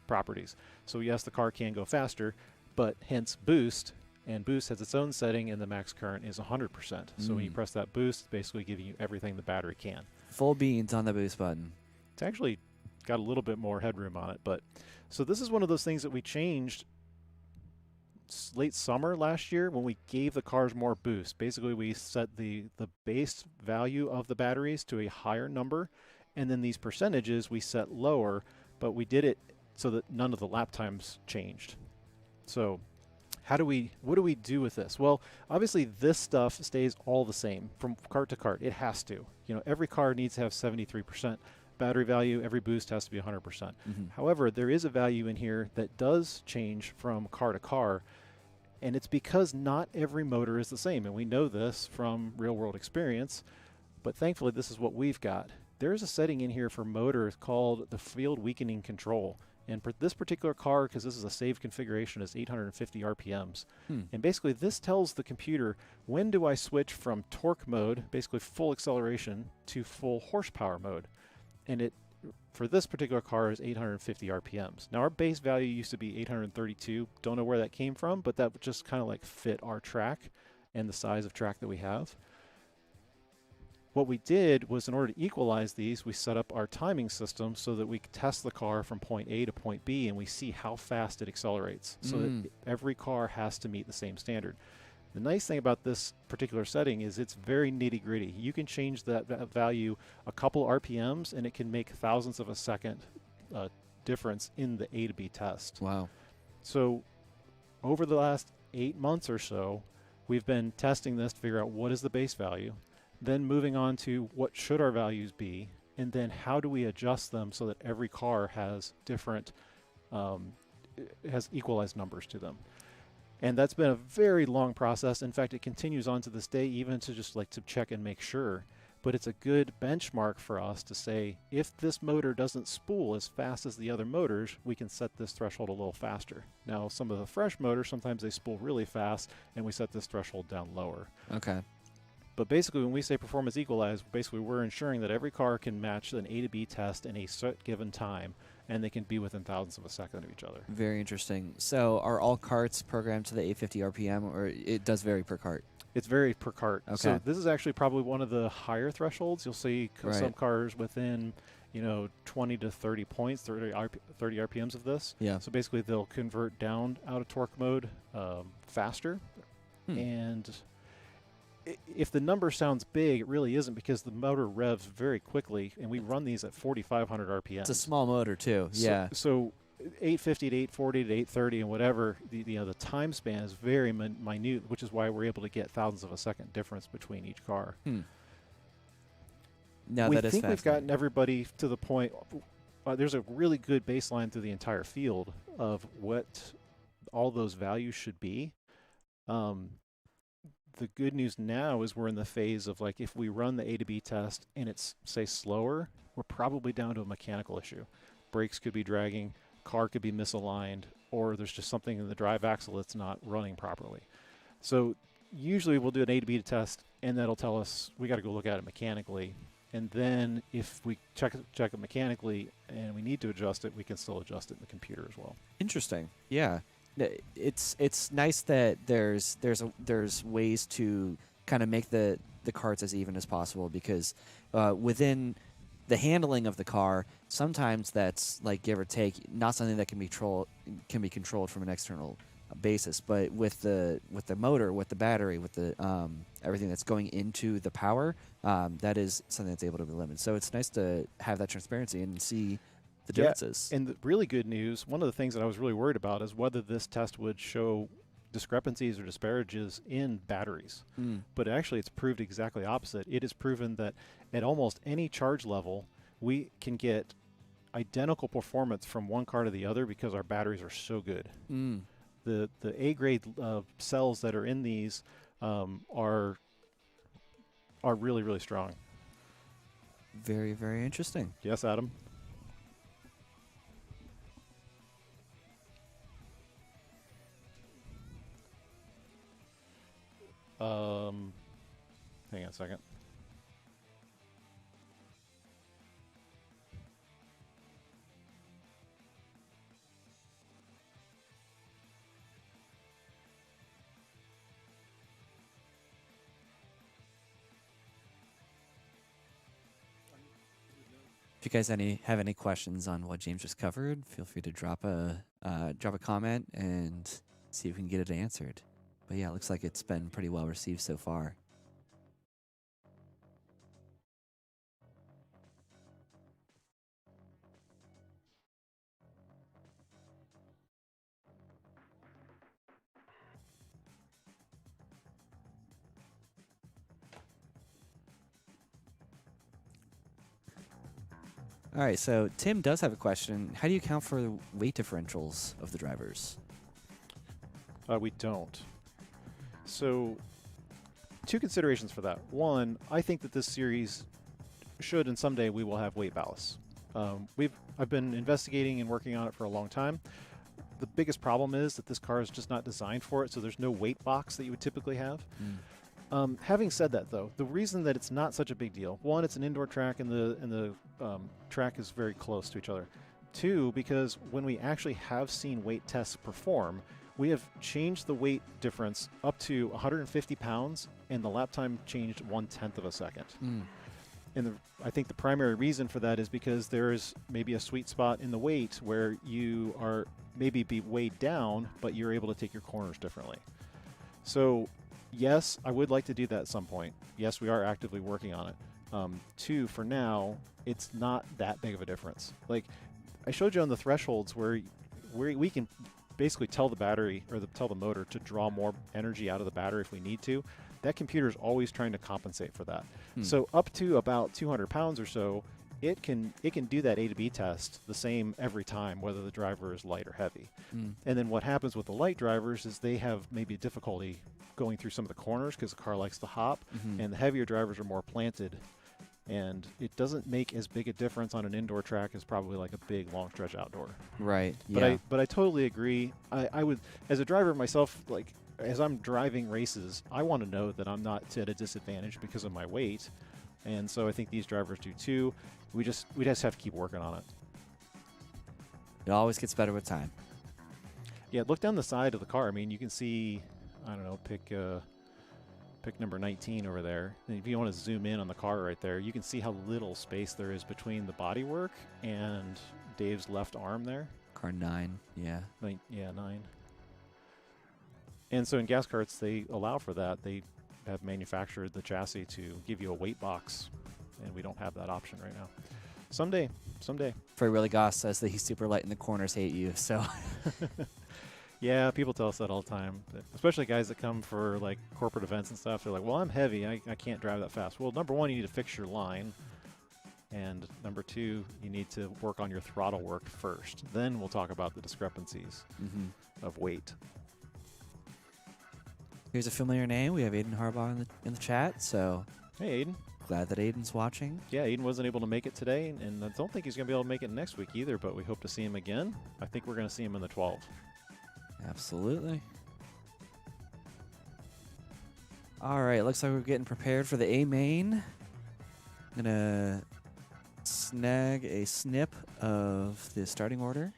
properties. So yes, the car can go faster, but hence boost, and boost has its own setting, and the max current is 100%. So when you press that boost, it's basically giving you everything the battery can. Full beans on the boost button. It's actually got a little bit more headroom on it. But so this is one of those things that we changed late summer last year when we gave the cars more boost. Basically, we set the base value of the batteries to a higher number, and then these percentages we set lower, but we did it so that none of the lap times changed. So what do we do with this? Well, obviously this stuff stays all the same from cart to cart. It has to. You know, every car needs to have 73% battery value. Every boost has to be 100%. Mm-hmm. However, there is a value in here that does change from car to car, and it's because not every motor is the same. And we know this from real world experience, but thankfully this is what we've got. There's a setting in here for motors called the field weakening control. And for this particular car, because this is a saved configuration, is 850 RPMs. Hmm. And basically this tells the computer, when do I switch from torque mode, basically full acceleration, to full horsepower mode. And it, for this particular car, is 850 RPMs. Now our base value used to be 832. Don't know where that came from, but that would just kind of like fit our track and the size of track that we have. What we did was, in order to equalize these, we set up our timing system so that we could test the car from point A to point B, and we see how fast it accelerates. So that every car has to meet the same standard. The nice thing about this particular setting is it's very nitty-gritty. You can change that value a couple RPMs, and it can make thousandths of a second difference in the A to B test. Wow. So over the last 8 months or so, we've been testing this to figure out what is the base value, then moving on to what should our values be, and then how do we adjust them so that every car has different, has equalized numbers to them. And that's been a very long process. In fact, it continues on to this day, even to just like to check and make sure. But it's a good benchmark for us to say, if this motor doesn't spool as fast as the other motors, we can set this threshold a little faster. Now, some of the fresh motors, sometimes they spool really fast, and we set this threshold down lower. Okay. But basically, when we say performance equalized, basically we're ensuring that every car can match an A to B test in a set given time, and they can be within thousandths of a second of each other. Very interesting. So are all carts programmed to the 850 RPM, or it does vary per cart? It's very per cart. Okay. So this is actually probably one of the higher thresholds. You'll see some cars within, 20 to 30 points, 30 RPMs of this. Yeah. So basically, they'll convert down out of torque mode faster. And if the number sounds big, it really isn't, because the motor revs very quickly, and we run these at 4,500 RPM. It's a small motor too. Yeah. So 850 to 840 to 830 and whatever, the time span is very minute, which is why we're able to get thousandths of a second difference between each car. No, we that is think we've fascinating. gotten everybody to the point. There's a really good baseline through the entire field of what all those values should be. The good news now is we're in the phase of, like, if we run the A to B test and it's, say, slower, we're probably down to a mechanical issue. Brakes could be dragging, car could be misaligned, or there's just something in the drive axle that's not running properly. So usually we'll do an A to B test, and that'll tell us we got to go look at it mechanically. And then if we check it mechanically and we need to adjust it, we can still adjust it in the computer as well. Interesting. Yeah. It's nice that there's ways to kind of make the carts as even as possible, because within the handling of the car, sometimes that's, like, give or take, not something that can be controlled from an external basis. But with the motor, with the battery, with the everything that's going into the power, that is something that's able to be limited. So it's nice to have that transparency and see the differences. And the really good news, one of the things that I was really worried about is whether this test would show discrepancies or disparages in batteries. But actually, it's proved exactly opposite. It is proven that at almost any charge level, we can get identical performance from one car to the other because our batteries are so good. The A grade cells that are in these are really, really strong. Very, very interesting. Yes, Adam? Hang on a second. If you guys have any questions on what James just covered, feel free to drop a comment and see if we can get it answered. But yeah, it looks like it's been pretty well received so far. All right, so Tim does have a question. How do you account for the weight differentials of the drivers? We don't. So, two considerations for that. One, I think that this series should, and someday we will have weight ballasts. I've been investigating and working on it for a long time. The biggest problem is that this car is just not designed for it, so there's no weight box that you would typically have. Having said that, though, the reason that it's not such a big deal, one, it's an indoor track and the track is very close to each other. Two, because when we actually have seen weight tests perform, we have changed the weight difference up to 150 pounds, and the lap time changed 1/10 of a second. And I think the primary reason for that is because there is maybe a sweet spot in the weight where you are maybe be weighed down, but you're able to take your corners differently. So, yes, I would like to do that at some point. Yes, we are actively working on it. Two, for now, it's not that big of a difference. Like, I showed you on the thresholds where we can basically tell the battery or tell the motor to draw more energy out of the battery if we need to. That computer is always trying to compensate for that. So up to about 200 pounds or so, it can do that A to B test the same every time, whether the driver is light or heavy. And then what happens with the light drivers is they have maybe difficulty going through some of the corners because the car likes to hop, and the heavier drivers are more planted. And it doesn't make as big a difference on an indoor track as probably like a big long stretch outdoor. Right. But I totally agree. I would, as a driver myself, like as I'm driving races, I want to know that I'm not at a disadvantage because of my weight, and so I think these drivers do too. We just have to keep working on it. It always gets better with time. Yeah, look down the side of the car. I mean, you can see, I don't know, pick number 19 over there. And if you want to zoom in on the car right there, you can see how little space there is between the bodywork and Dave's left arm there. Car 9, yeah. 9. And so in gas karts, they allow for that. They have manufactured the chassis to give you a weight box, and we don't have that option right now. Someday. Frey Willie Goss says that he's super light in the corners, hate you, so. Yeah, people tell us that all the time, especially guys that come for like corporate events and stuff. They're like, well, I'm heavy. I can't drive that fast. Well, number one, you need to fix your line. And number two, you need to work on your throttle work first. Then we'll talk about the discrepancies of weight. Here's a familiar name. We have Aiden Harbaugh in the chat, so Hey, Aiden. glad that Aiden's watching. Yeah, Aiden wasn't able to make it today, and I don't think he's going to be able to make it next week either, but we hope to see him again. I think we're going to see him in the 12. Absolutely. All right, looks like we're getting prepared for the A main. I'm going to snag a snip of the starting order.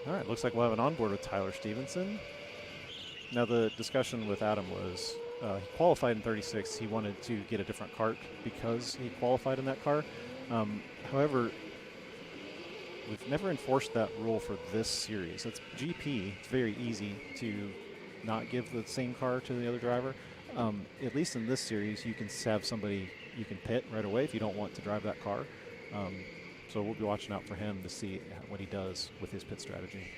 All right, looks like we'll have an onboard with Tyler Stevenson. Now, the discussion with Adam was he qualified in 36. He wanted to get a different kart because he qualified in that car. However, we've never enforced that rule for this series. It's GP. It's very easy to not give the same car to the other driver. At least in this series, you can have somebody you can pit right away if you don't want to drive that car. So we'll be watching out for him to see what he does with his pit strategy.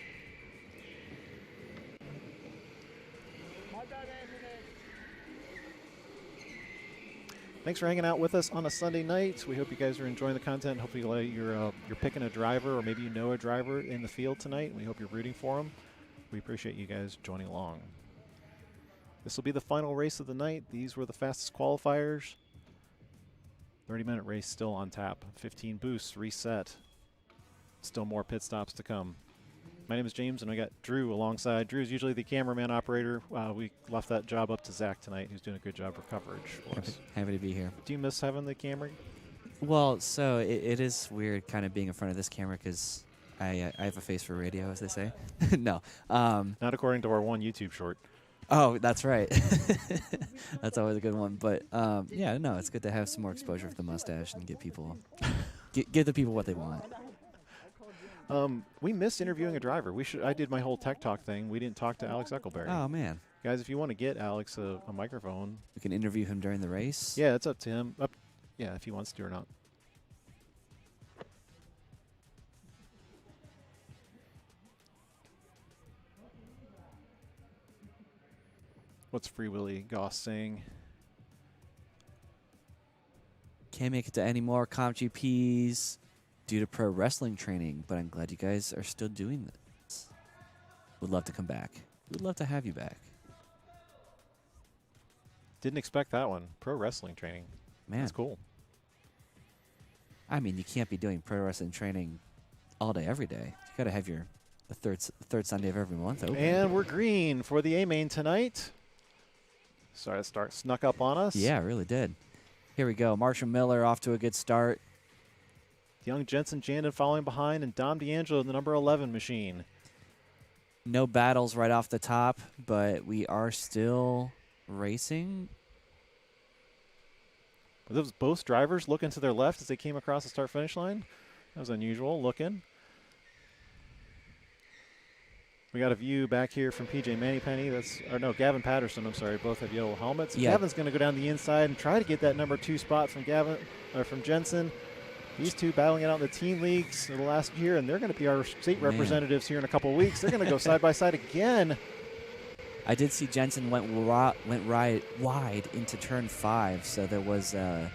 Thanks for hanging out with us on a Sunday night. We hope you guys are enjoying the content. Hopefully you're picking a driver, or maybe you know a driver in the field tonight. We hope you're rooting for them. We appreciate you guys joining along. This will be the final race of the night. These were the fastest qualifiers. 30-minute race still on tap. 15 boosts, reset. Still more pit stops to come. My name is James, and I got Drew alongside. Drew's usually the cameraman operator. We left that job up to Zach tonight, who's doing a good job for coverage for us. Happy to be here. Do you miss having the camera? Well, so it is weird kind of being in front of this camera because I have a face for radio, as they say. No. Not according to our one YouTube short. Oh, that's right. That's always a good one. But yeah, no, it's good to have some more exposure with the mustache and give the people what they want. We missed interviewing a driver. I did my whole tech talk thing. We didn't talk to Alex Eckelberry. Oh man, guys, if you want to get Alex a microphone, we can interview him during the race. Yeah, it's up to him. Yeah, if he wants to or not. What's Free Willy Goss saying? Can't make it to any more Comp GPs due to pro wrestling training, but I'm glad you guys are still doing this. Would love to come back. Would love to have you back. Didn't expect that one. Pro wrestling training. Man, That's cool. I mean, you can't be doing pro wrestling training all day, every day. You got to have your the third Sunday of every month open. And we're green for the A main tonight. Sorry, the start snuck up on us. Yeah, it really did. Here we go. Marshall Miller off to a good start. Young Jensen Jandon following behind, and Dom D'Angelo in the number 11 machine. No battles right off the top, but we are still racing. Were those both drivers looking to their left as they came across the start-finish line? That was unusual looking. We got a view back here from PJ Mannypenny. Gavin Patterson, I'm sorry. Both have yellow helmets. Yeah. Gavin's going to go down the inside and try to get that number 2 spot from from Jensen. These two battling it out in the team leagues the last year, and they're going to be our state representatives here in a couple of weeks. They're going to go side by side again. I did see Jensen went wide into turn 5, so there was And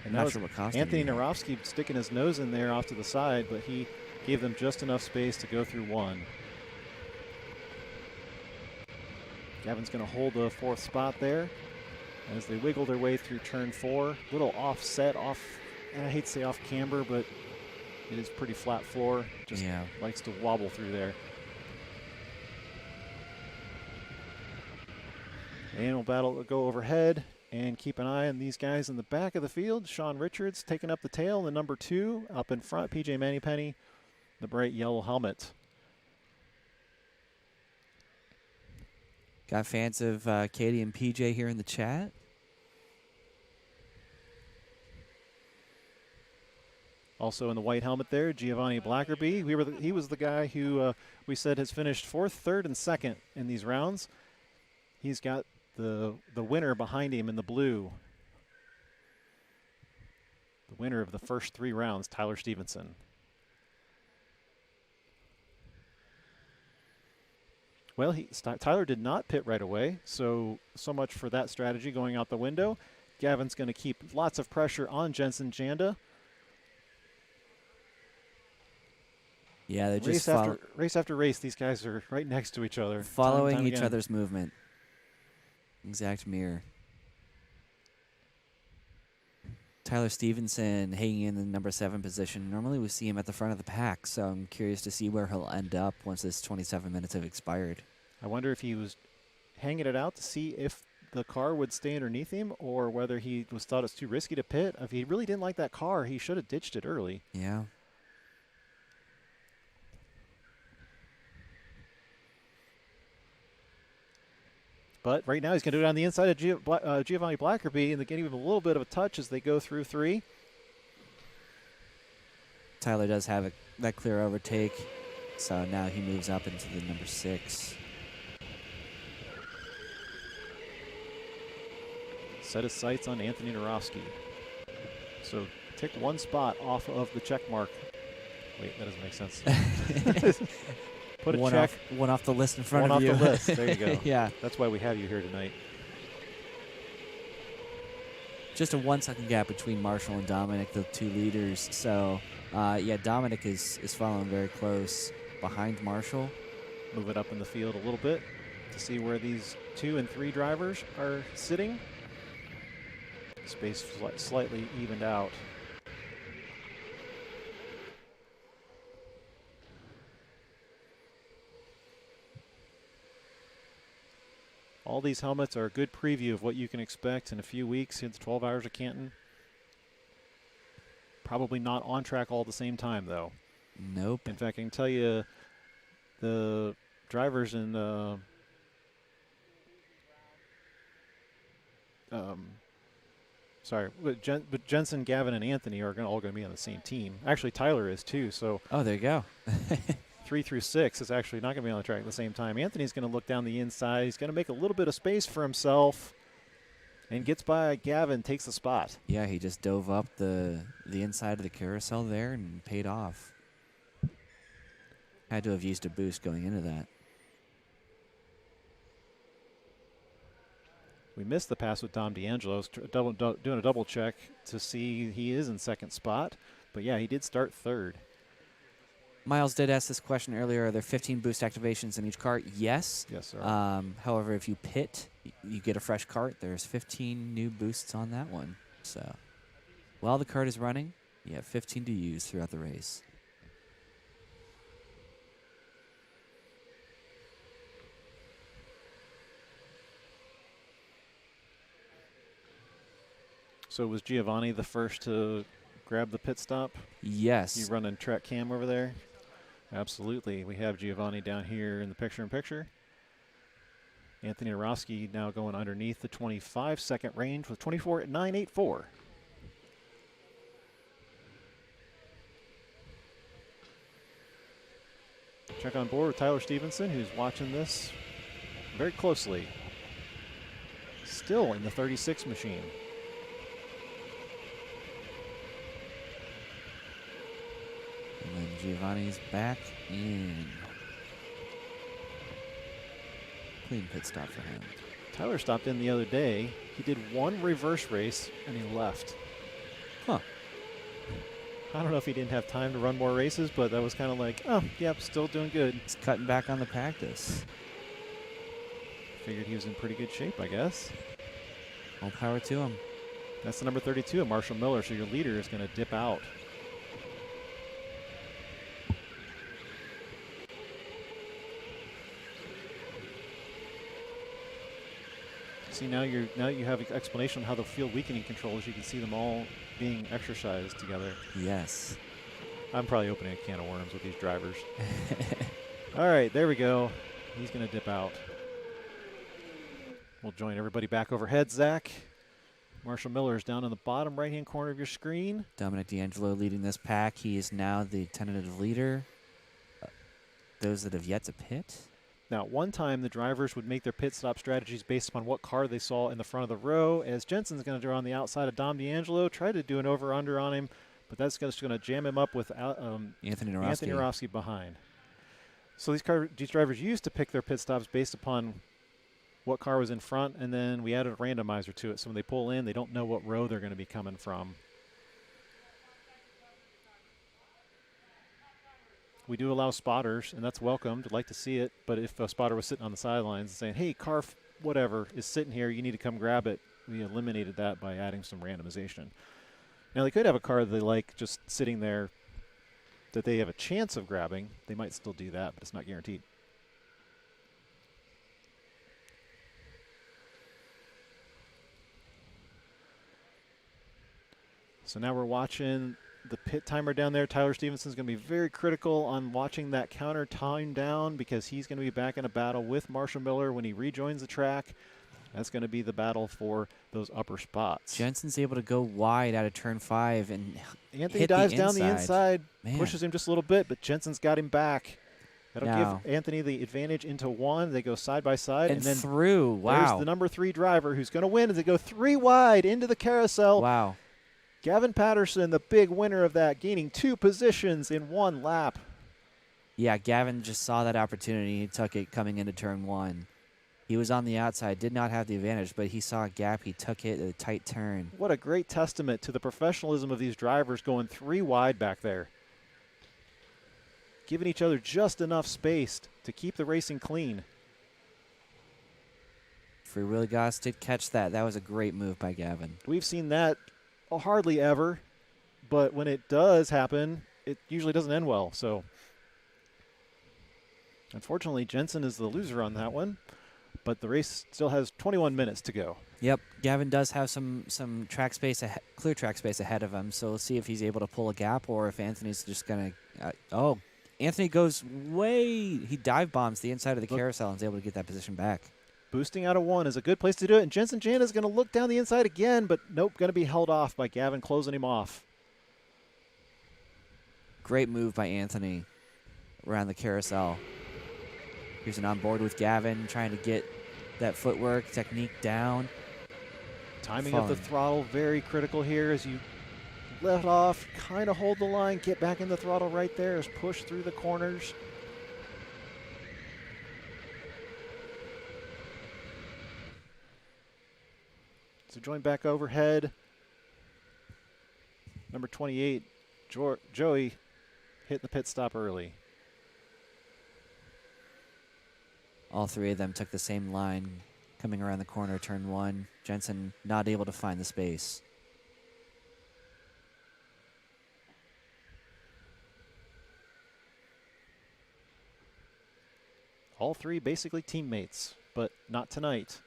not that sure was what cost Anthony him either. Narovsky sticking his nose in there off to the side, but he gave them just enough space to go through one. Gavin's going to hold the 4th spot there as they wiggle their way through turn 4. Little offset, I hate to say off camber, but it is pretty flat floor. Just likes to wobble through there. And we'll go overhead and keep an eye on these guys in the back of the field. Sean Richards taking up the tail, the number 2 up in front. PJ Mannypenny, the bright yellow helmet. Got fans of Katie and PJ here in the chat. Also in the white helmet there, Giovanni Blackerby. He was the guy who we said has finished 4th, 3rd, and 2nd in these rounds. He's got the winner behind him in the blue. The winner of the first 3 rounds, Tyler Stevenson. Well, Tyler did not pit right away, so much for that strategy going out the window. Gavin's going to keep lots of pressure on Jensen Janda. Yeah, they're just race after race. These guys are right next to each other, following time each again. other's movement. Exact mirror. Tyler Stevenson hanging in the number 7 position. Normally we see him at the front of the pack, so I'm curious to see where he'll end up once this 27 minutes have expired. I wonder if he was hanging it out to see if the car would stay underneath him or whether he thought it's too risky to pit. If he really didn't like that car, he should have ditched it early. Yeah. But right now he's going to do it on the inside of Giovanni Blackerby, and they give him a little bit of a touch as they go through 3. Tyler does have that clear overtake, so now he moves up into the number 6. Set his sights on Anthony Narovsky. So take 1 spot off of the check mark. Wait, that doesn't make sense. Put a check. One off the list in front of you. One off the list. There you go. Yeah. That's why we have you here tonight. Just a 1-second gap between Marshall and Dominic, the 2 leaders. So, yeah, Dominic is following very close behind Marshall. Move it up in the field a little bit to see where these 2 and 3 drivers are sitting. Space slightly evened out. All these helmets are a good preview of what you can expect in a few weeks in the 12 Hours of Canton. Probably not on track all at the same time, though. Nope. In fact, I can tell you the drivers in but Jensen, Gavin, and Anthony are all going to be on the same team. Actually, Tyler is too. So oh, there you go. 3 through 6 is actually not going to be on the track at the same time. Anthony's going to look down the inside. He's going to make a little bit of space for himself and gets by Gavin, takes the spot. Yeah, he just dove up the inside of the carousel there and paid off. Had to have used a boost going into that. We missed the pass with Dom D'Angelo, doing a double check to see he is in second spot. But yeah, he did start third. Miles did ask this question earlier. Are there 15 boost activations in each cart? Yes. Yes, sir. However, if you pit, you get a fresh cart. There's 15 new boosts on that one. So while the cart is running, you have 15 to use throughout the race. So was Giovanni the first to grab the pit stop? Yes. You running track cam over there? Absolutely. We have Giovanni down here in the picture-in-picture. Anthony Arofsky now going underneath the 25-second range with 24.984. Check on board with Tyler Stevenson, who's watching this very closely. Still in the 36 machine. And then Giovanni's back in. Clean pit stop for him. Tyler stopped in the other day. He did one reverse race and he left. Huh. I don't know if he didn't have time to run more races, but that was kind of like, oh, yep, still doing good. He's cutting back on the practice. Figured he was in pretty good shape, I guess. All power to him. That's the number 32 of Marshall Miller, so your leader is going to dip out. See, now you have an explanation on how the field weakening controls. You can see them all being exercised together. Yes. I'm probably opening a can of worms with these drivers. All right, there we go. He's going to dip out. We'll join everybody back overhead, Zach. Marshall Miller is down in the bottom right-hand corner of your screen. Dominic D'Angelo leading this pack. He is now the tentative leader. Those that have yet to pit. Now, at one time, the drivers would make their pit stop strategies based upon what car they saw in the front of the row. As Jensen's going to draw on the outside of Dom D'Angelo, try to do an over-under on him, but that's just going to jam him up with Anthony Arofsky behind. So these drivers used to pick their pit stops based upon what car was in front, and then we added a randomizer to it. So when they pull in, they don't know what row they're going to be coming from. We do allow spotters, and that's welcomed. I'd like to see it. But if a spotter was sitting on the sidelines and saying, hey, car whatever is sitting here, you need to come grab it, we eliminated that by adding some randomization. Now, they could have a car they like just sitting there that they have a chance of grabbing. They might still do that, but it's not guaranteed. So now we're watching the pit timer down there. Tyler Stevenson's going to be very critical on watching that counter time down because he's going to be back in a battle with Marshall Miller when he rejoins the track. That's going to be the battle for those upper spots. Jensen's able to go wide out of turn 5 and Anthony hit dives the down the inside, Man. pushes him just a little bit, but Jensen's got him back. That'll Now. give Anthony the advantage into one. They go side by side. And then through. Wow. there's the number 3 driver who's going to win as they go 3 wide into the carousel. Wow. Gavin Patterson, the big winner of that, gaining 2 positions in 1 lap. Yeah, Gavin just saw that opportunity. He took it coming into turn 1. He was on the outside, did not have the advantage, but he saw a gap. He took it at a tight turn. What a great testament to the professionalism of these drivers going 3 wide back there. Giving each other just enough space to keep the racing clean. Free Willy Goss did catch that. That was a great move by Gavin. We've seen that hardly ever, but when it does happen, it usually doesn't end well. So, unfortunately, Jensen is the loser on that one, but the race still has 21 minutes to go. Yep, Gavin does have some track space, clear track space ahead of him, so we'll see if he's able to pull a gap or if Anthony's just going to Anthony goes he dive bombs the inside of the carousel and is able to get that position back. Boosting out of 1 is a good place to do it, and Jensen Jan is going to look down the inside again, but nope, going to be held off by Gavin closing him off. Great move by Anthony around the carousel. Here's an on board with Gavin, trying to get that footwork, technique down. Timing of the throttle, very critical here as you let off, kind of hold the line, get back in the throttle right there as push through the corners. to join back overhead. Number 28, Joey, hit the pit stop early. All three of them took the same line coming around the corner, turn 1. Jensen not able to find the space. All three basically teammates, but not tonight.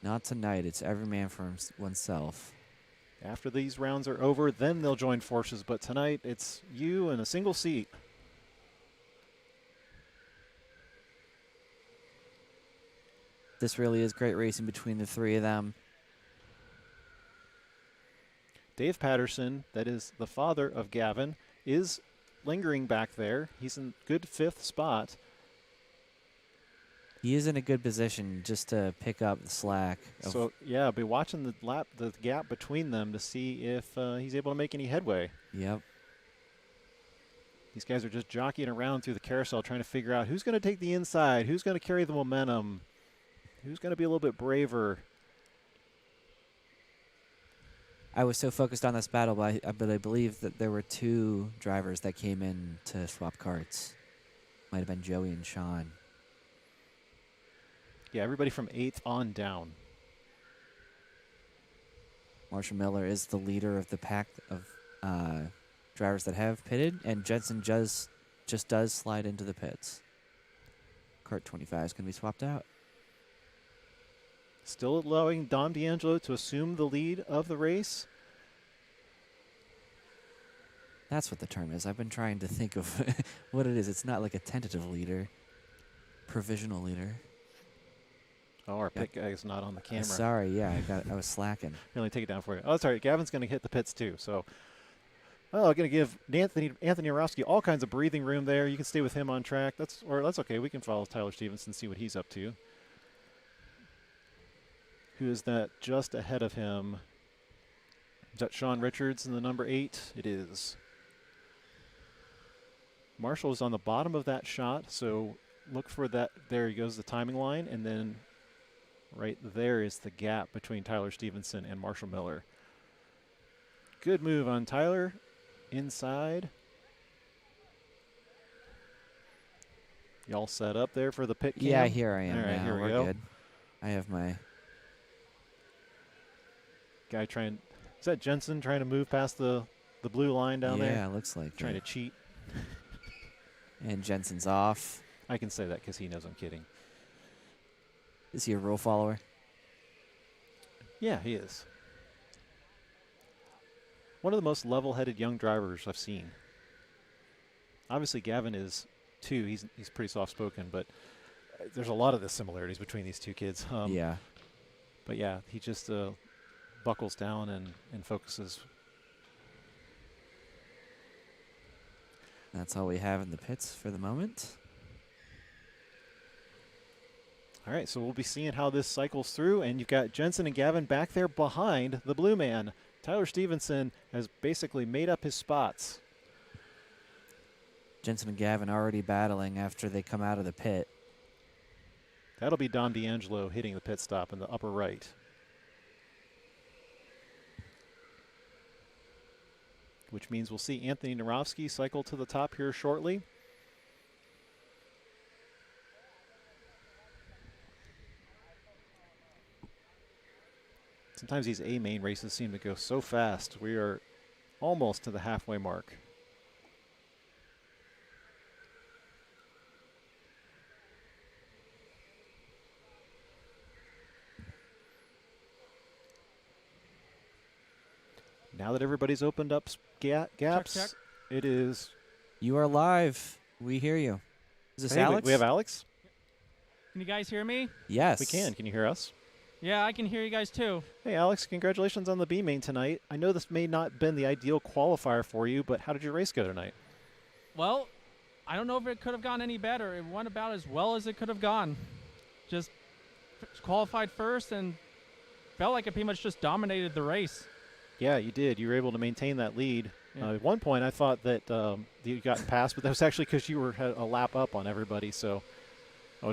Not tonight. It's every man for oneself. After these rounds are over, then they'll join forces, but tonight it's you in a single seat. This really is great racing between the three of them. Dave Patterson, that is the father of Gavin, is lingering back there. He's in good 5th spot. He is in a good position just to pick up the slack. So, yeah, I'll be watching the gap between them to see if he's able to make any headway. Yep. These guys are just jockeying around through the carousel trying to figure out who's going to take the inside, who's going to carry the momentum, who's going to be a little bit braver. I was so focused on this battle, but I believe that there were 2 drivers that came in to swap carts. Might have been Joey and Sean. Yeah, everybody from 8th on down. Marshall Miller is the leader of the pack of drivers that have pitted, and Jensen just does slide into the pits. Kart 25 is going to be swapped out. Still allowing Dom D'Angelo to assume the lead of the race. That's what the term is. I've been trying to think of what it is. It's not like a tentative leader, provisional leader. Oh, our pit guy is not on the camera. Sorry, yeah, I was slacking. Let me take it down for you. Oh, sorry. Gavin's going to hit the pits too. So, I'm going to give Anthony Orowski all kinds of breathing room there. You can stay with him on track. That's okay. We can follow Tyler Stevenson, see what he's up to. Who is that just ahead of him? Is that Sean Richards in the number 8? It is. Marshall is on the bottom of that shot, so look for that. There he goes, the timing line, and then right there is the gap between Tyler Stevenson and Marshall Miller. Good move on Tyler. Inside. Y'all set up there for the pit cam? Yeah, here I am. All right, now. here we We're go. good. I have my... Guy trying, is that Jensen trying to move past the blue line down there? Yeah, looks like Trying it. to cheat. And Jensen's off. I can say that because he knows I'm kidding. Is he a rule follower? Yeah, he is. One of the most level-headed young drivers I've seen. Obviously, Gavin is too. He's pretty soft-spoken, but there's a lot of the similarities between these two kids. Yeah. But yeah, he just buckles down and focuses. That's all we have in the pits for the moment. All right, so we'll be seeing how this cycles through, and you've got Jensen and Gavin back there behind the blue man. Tyler Stevenson has basically made up his spots. Jensen and Gavin already battling after they come out of the pit. That'll be Dom D'Angelo hitting the pit stop in the upper right. Which means we'll see Anthony Narowski cycle to the top here shortly. Sometimes these A-main races seem to go so fast. We are almost to the halfway mark. Now that everybody's opened up gaps, check. it is. You are live. We hear you. Is this Hey, Alex? we have Alex? Can you guys hear me? Yes. We can. Can you hear us? Yeah, I can hear you guys too. Hey, Alex, congratulations on the B main tonight. I know this may not have been the ideal qualifier for you, but how did your race go tonight? Well, I don't know if it could have gone any better. It went about as well as it could have gone. Just qualified first and felt like it pretty much just dominated the race. Yeah, you did. You were able to maintain that lead. Yeah. At one point, I thought that you got past, but that was actually because you had a lap up on everybody. So,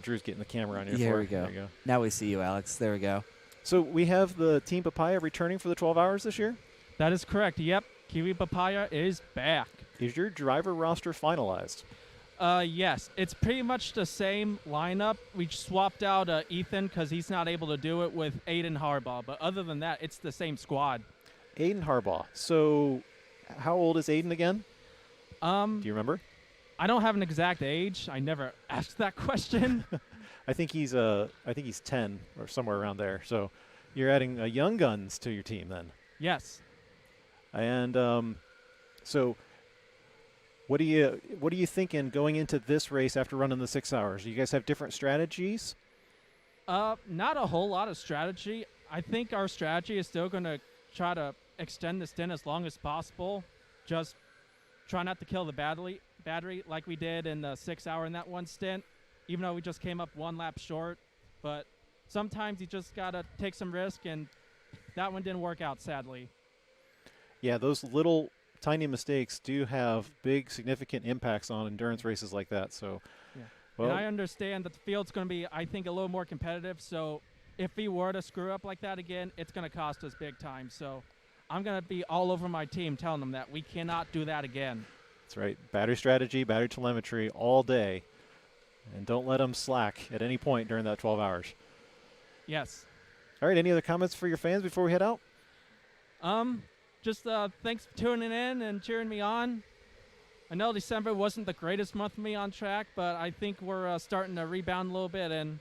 Drew's getting the camera on you. Here for we it. go. There you go. Now we see you, Alex. There we go. So we have the Team Papaya returning for the 12 hours this year. That is correct. Yep, Kiwi Papaya is back. Is your driver roster finalized? Yes, it's pretty much the same lineup. We swapped out Ethan because he's not able to do it with Aiden Harbaugh. But other than that, it's the same squad. Aiden Harbaugh. So how old is Aiden again? Do you remember? I don't have an exact age. I never asked that question. I think he's 10 or somewhere around there. So you're adding young guns to your team then. Yes. And so what are you thinking going into this race after running the 6 hours? Do you guys have different strategies? Not a whole lot of strategy. I think our strategy is still going to try to extend the stint as long as possible. Just try not to kill the battery like we did in the 6 hour in that one stint, even though we just came up one lap short. But sometimes you just got to take some risk, and that one didn't work out, sadly. Yeah, those little tiny mistakes do have big, significant impacts on endurance races like that. So, yeah. Well, and I understand that the field's going to be, I think, a little more competitive. So if we were to screw up like that again, it's going to cost us big time. So I'm going to be all over my team telling them that we cannot do that again. That's right. Battery strategy, battery telemetry all day. And don't let them slack at any point during that 12 hours. Yes. All right, any other comments for your fans before we head out? Just thanks for tuning in and cheering me on. I know December wasn't the greatest month for me on track, but I think we're starting to rebound a little bit, and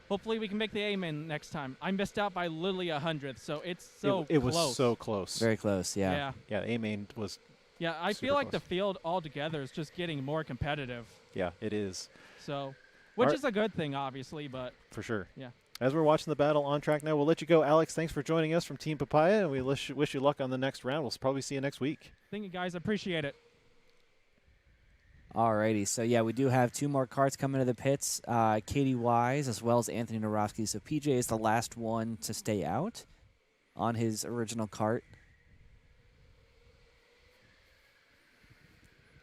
hopefully we can make the aim next time. I missed out by literally 100th, so it's so it close. was so close. Very close, yeah. Yeah, A-main was Yeah, I super feel like close. the field altogether is just getting more competitive. Yeah, it is. So, which All right. is a good thing, obviously, but For sure. yeah. As we're watching the battle on track now, we'll let you go. Alex, thanks for joining us from Team Papaya, and we wish you luck on the next round. We'll probably see you next week. Thank you, guys. Appreciate it. Alrighty, so yeah, we do have 2 more carts coming to the pits. Katie Wise as well as Anthony Narofsky. So PJ is the last one to stay out on his original cart.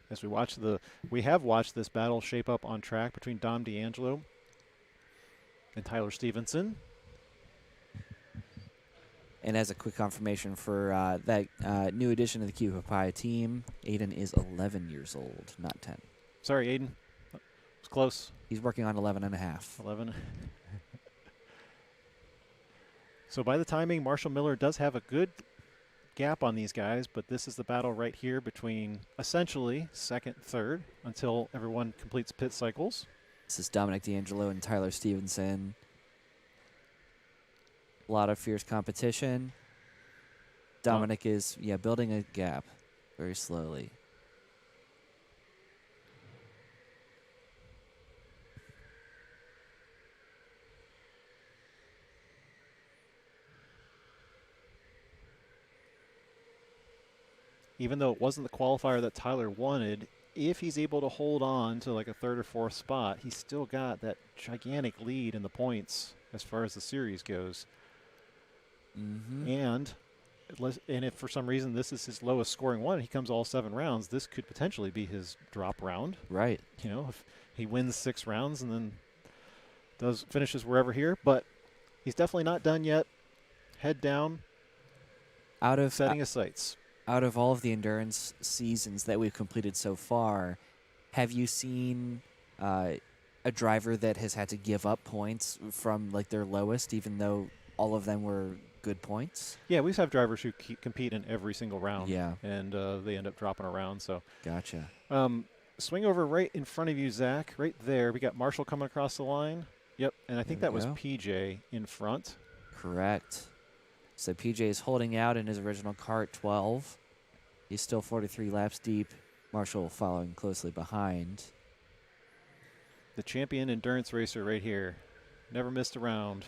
As we have watched this battle shape up on track between Dom D'Angelo and Tyler Stevenson. And as a quick confirmation for that new addition to the Kiwi Papaya team, Aiden is 11 years old, not 10. Sorry, Aiden. It's close. He's working on 11 and a half. 11. So by the timing, Marshall Miller does have a good gap on these guys, but this is the battle right here between essentially second, third, until everyone completes pit cycles. This is Dominic D'Angelo and Tyler Stevenson. A lot of fierce competition. Dominic is, building a gap very slowly. Even though it wasn't the qualifier that Tyler wanted, if he's able to hold on to like a third or fourth spot, he's still got that gigantic lead in the points as far as the series goes. Mm-hmm. And if for some reason this is his lowest scoring one and he comes all 7 rounds, this could potentially be his drop round. Right. You know, if he wins 6 rounds and then finishes wherever here. But he's definitely not done yet. Head down, setting his sights. Out of all of the endurance seasons that we've completed so far, have you seen a driver that has had to give up points from like their lowest, even though all of them were good points? Yeah, we have drivers who compete in every single round. Yeah. And they end up dropping around. So Gotcha. Swing over right in front of you, Zach. Right there. We got Marshall coming across the line. Yep. And I think There that we was go. PJ in front. Correct. So PJ is holding out in his original cart 12. He's still 43 laps deep. Marshall following closely behind. The champion endurance racer right here. Never missed a round.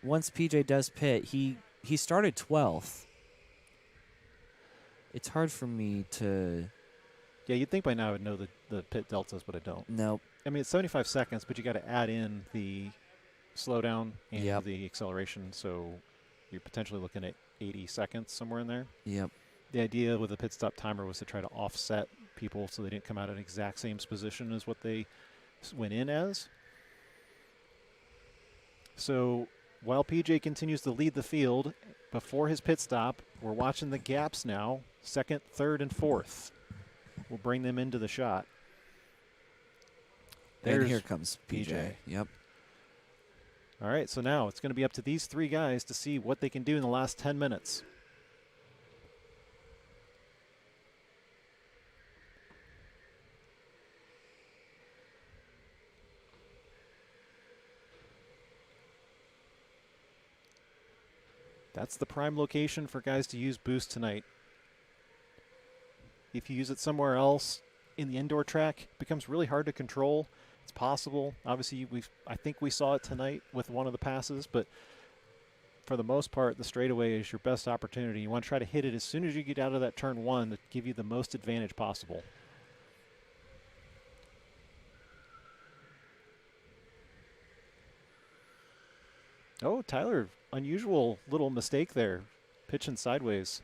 Once PJ does pit, he started 12th. It's hard for me to... Yeah, you'd think by now I would know the pit deltas, but I don't. Nope. I mean, it's 75 seconds, but you got to add in the slowdown and Yep. the acceleration, so you're potentially looking at 80 seconds, somewhere in there. Yep. The idea with the pit stop timer was to try to offset people so they didn't come out in exact same position as what they went in as. So while PJ continues to lead the field before his pit stop, we're watching the gaps now. Second, third, and fourth. We'll bring them into the shot. And There's here comes PJ. PJ. Yep. All right, so now it's going to be up to these three guys to see what they can do in the last 10 minutes. That's the prime location for guys to use boost tonight. If you use it somewhere else in the indoor track, it becomes really hard to control. It's possible. Obviously, I think we saw it tonight with one of the passes, but for the most part, the straightaway is your best opportunity. You want to try to hit it as soon as you get out of that turn one to give you the most advantage possible. Oh, Tyler, unusual little mistake there, pitching sideways.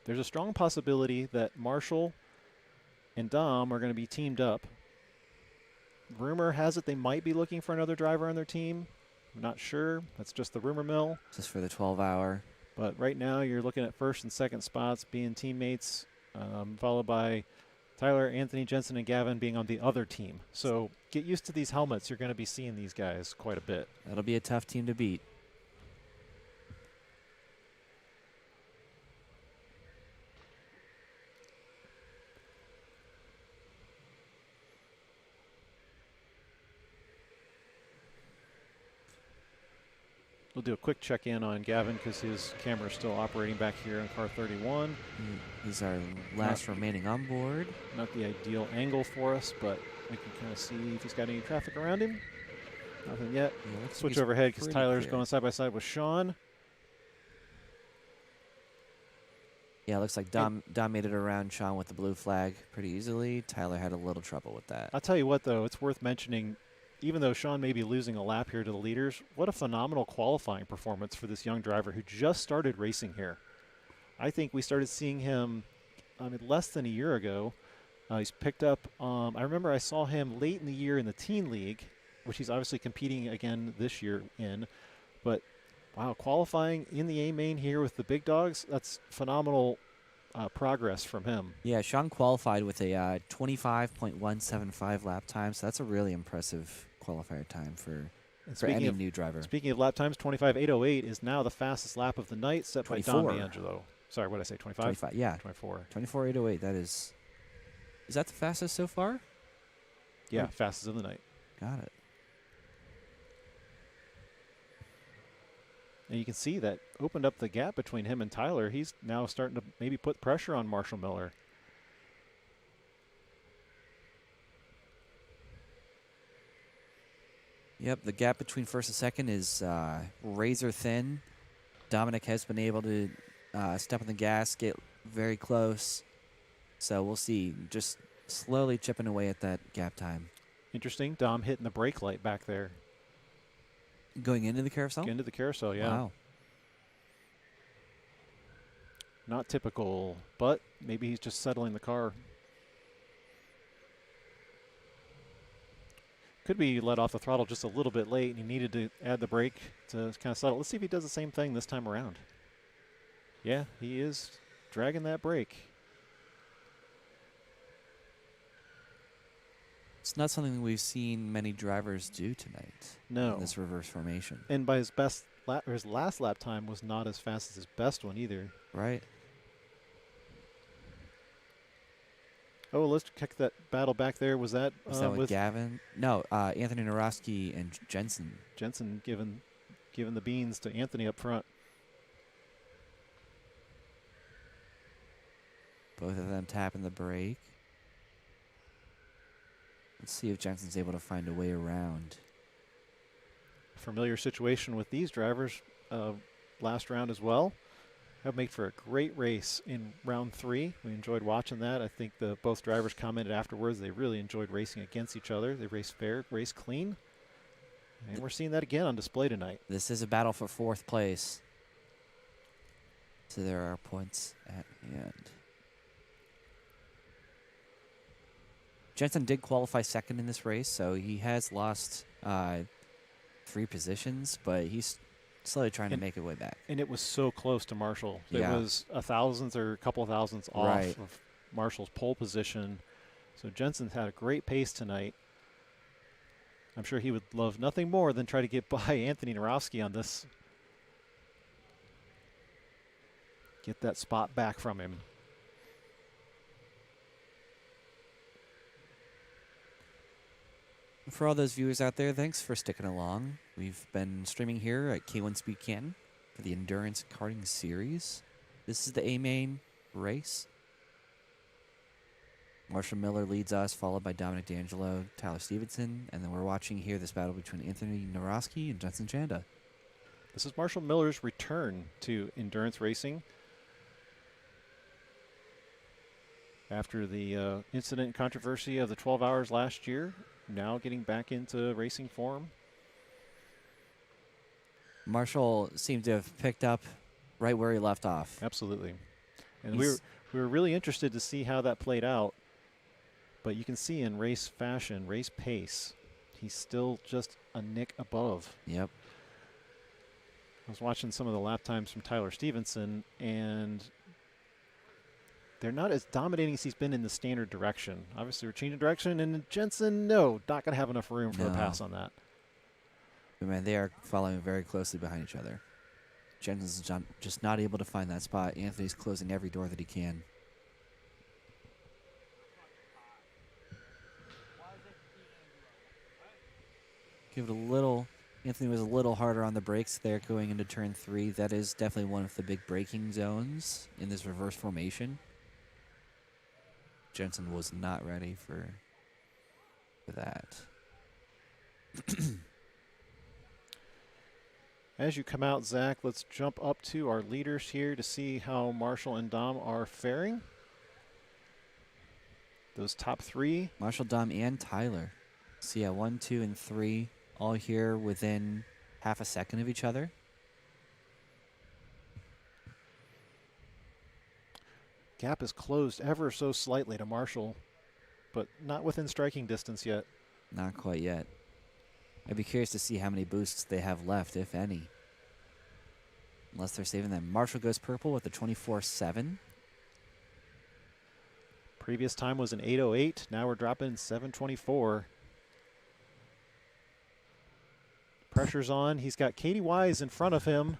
There's a strong possibility that Marshall and Dom are going to be teamed up. Rumor has it they might be looking for another driver on their team. I'm not sure. That's just the rumor mill. Just for the 12-hour. But right now you're looking at first and second spots being teammates, followed by Tyler, Anthony, Jensen, and Gavin being on the other team. So get used to these helmets. You're going to be seeing these guys quite a bit. That'll be a tough team to beat. We'll do a quick check-in on Gavin because his camera is still operating back here in car 31. He's our last remaining on board. Not the ideal angle for us, but we can kind of see if he's got any traffic around him. Nothing yet. Yeah, looks like Switch he's overhead because pretty Tyler's clear. going side by side with Sean. Yeah, it looks like Dom made it around Sean with the blue flag pretty easily. Tyler had a little trouble with that. I'll tell you what, though, it's worth mentioning, even though Sean may be losing a lap here to the leaders, what a phenomenal qualifying performance for this young driver who just started racing here. I think we started seeing him less than a year ago. He's picked up, I remember I saw him late in the year in the teen league, which he's obviously competing again this year in. But, wow, qualifying in the A-main here with the big dogs, that's phenomenal progress from him. Yeah, Sean qualified with a 25.175 lap time, so that's a really impressive qualifier time for any new driver. Speaking of lap times, 25.808 is now the fastest lap of the night, set by Don 24. D'Angelo. Sorry, what did I say, 25? 25, yeah. 24. 24.808, that is that the fastest so far? Yeah, fastest of the night. Got it. And you can see that opened up the gap between him and Tyler. He's now starting to maybe put pressure on Marshall Miller. Yep, the gap between first and second is razor thin. Dominic has been able to step on the gas, get very close. So we'll see. Just slowly chipping away at that gap time. Interesting. Dom hitting the brake light back there. Going into the carousel? Into the carousel, yeah. Wow. Not typical, but maybe he's just settling the car. Could be let off the throttle just a little bit late, and he needed to add the brake to kind of settle. Let's see if he does the same thing this time around. Yeah, he is dragging that brake. It's not something we've seen many drivers do tonight. No. In this reverse formation. And by his best lap, or his last lap time was not as fast as his best one either. Right. Oh, let's check that battle back there. Was that with Gavin? No, Anthony Narosky and Jensen. Jensen giving the beans to Anthony up front. Both of them tapping the brake. Let's see if Jensen's able to find a way around. Familiar situation with these drivers last round as well. That made for a great race in round 3. We enjoyed watching that. I think both drivers commented afterwards they really enjoyed racing against each other. They raced fair, raced clean. And we're seeing that again on display tonight. This is a battle for 4th place. So there are points at hand. Jensen did qualify second in this race, so he has lost 3 positions, but he's slowly trying to make his way back. And it was so close to Marshall. Yeah. It was a thousandth or a couple of thousandths off Right. of Marshall's pole position. So Jensen's had a great pace tonight. I'm sure he would love nothing more than try to get by Anthony Narowski on this. Get that spot back from him. For all those viewers out there, thanks for sticking along. We've been streaming here at K1 Speed Canton for the Endurance Karting Series. This is the A-main race. Marshall Miller leads us, followed by Dominic D'Angelo, Tyler Stevenson, and then we're watching here this battle between Anthony Narowski and Jensen Chanda. This is Marshall Miller's return to endurance racing. After the incident and controversy of the 12 hours last year, now getting back into racing form. Marshall seemed to have picked up right where he left off. Absolutely. And we were really interested to see how that played out. But you can see in race fashion, race pace, he's still just a nick above. Yep. I was watching some of the lap times from Tyler Stevenson, and they're not as dominating as he's been in the standard direction. Obviously, we're changing direction, and Jensen, no, not going to have enough room for a pass on that. But man, they are following very closely behind each other. Jensen's just not able to find that spot. Anthony's closing every door that he can. Give it a little. Anthony was a little harder on the brakes there going into turn 3. That is definitely one of the big braking zones in this reverse formation. Jensen was not ready for that. As you come out, Zach, let's jump up to our leaders here to see how Marshall and Dom are faring. Those top 3. Marshall, Dom, and Tyler. So yeah, 1, 2, and 3 all here within half a second of each other. Gap is closed ever so slightly to Marshall, but not within striking distance yet. Not quite yet. I'd be curious to see how many boosts they have left, if any. Unless they're saving them. Marshall goes purple with a 24.7. Previous time was an 8:08. Now we're dropping 7:24. Pressure's on. He's got Katie Wise in front of him.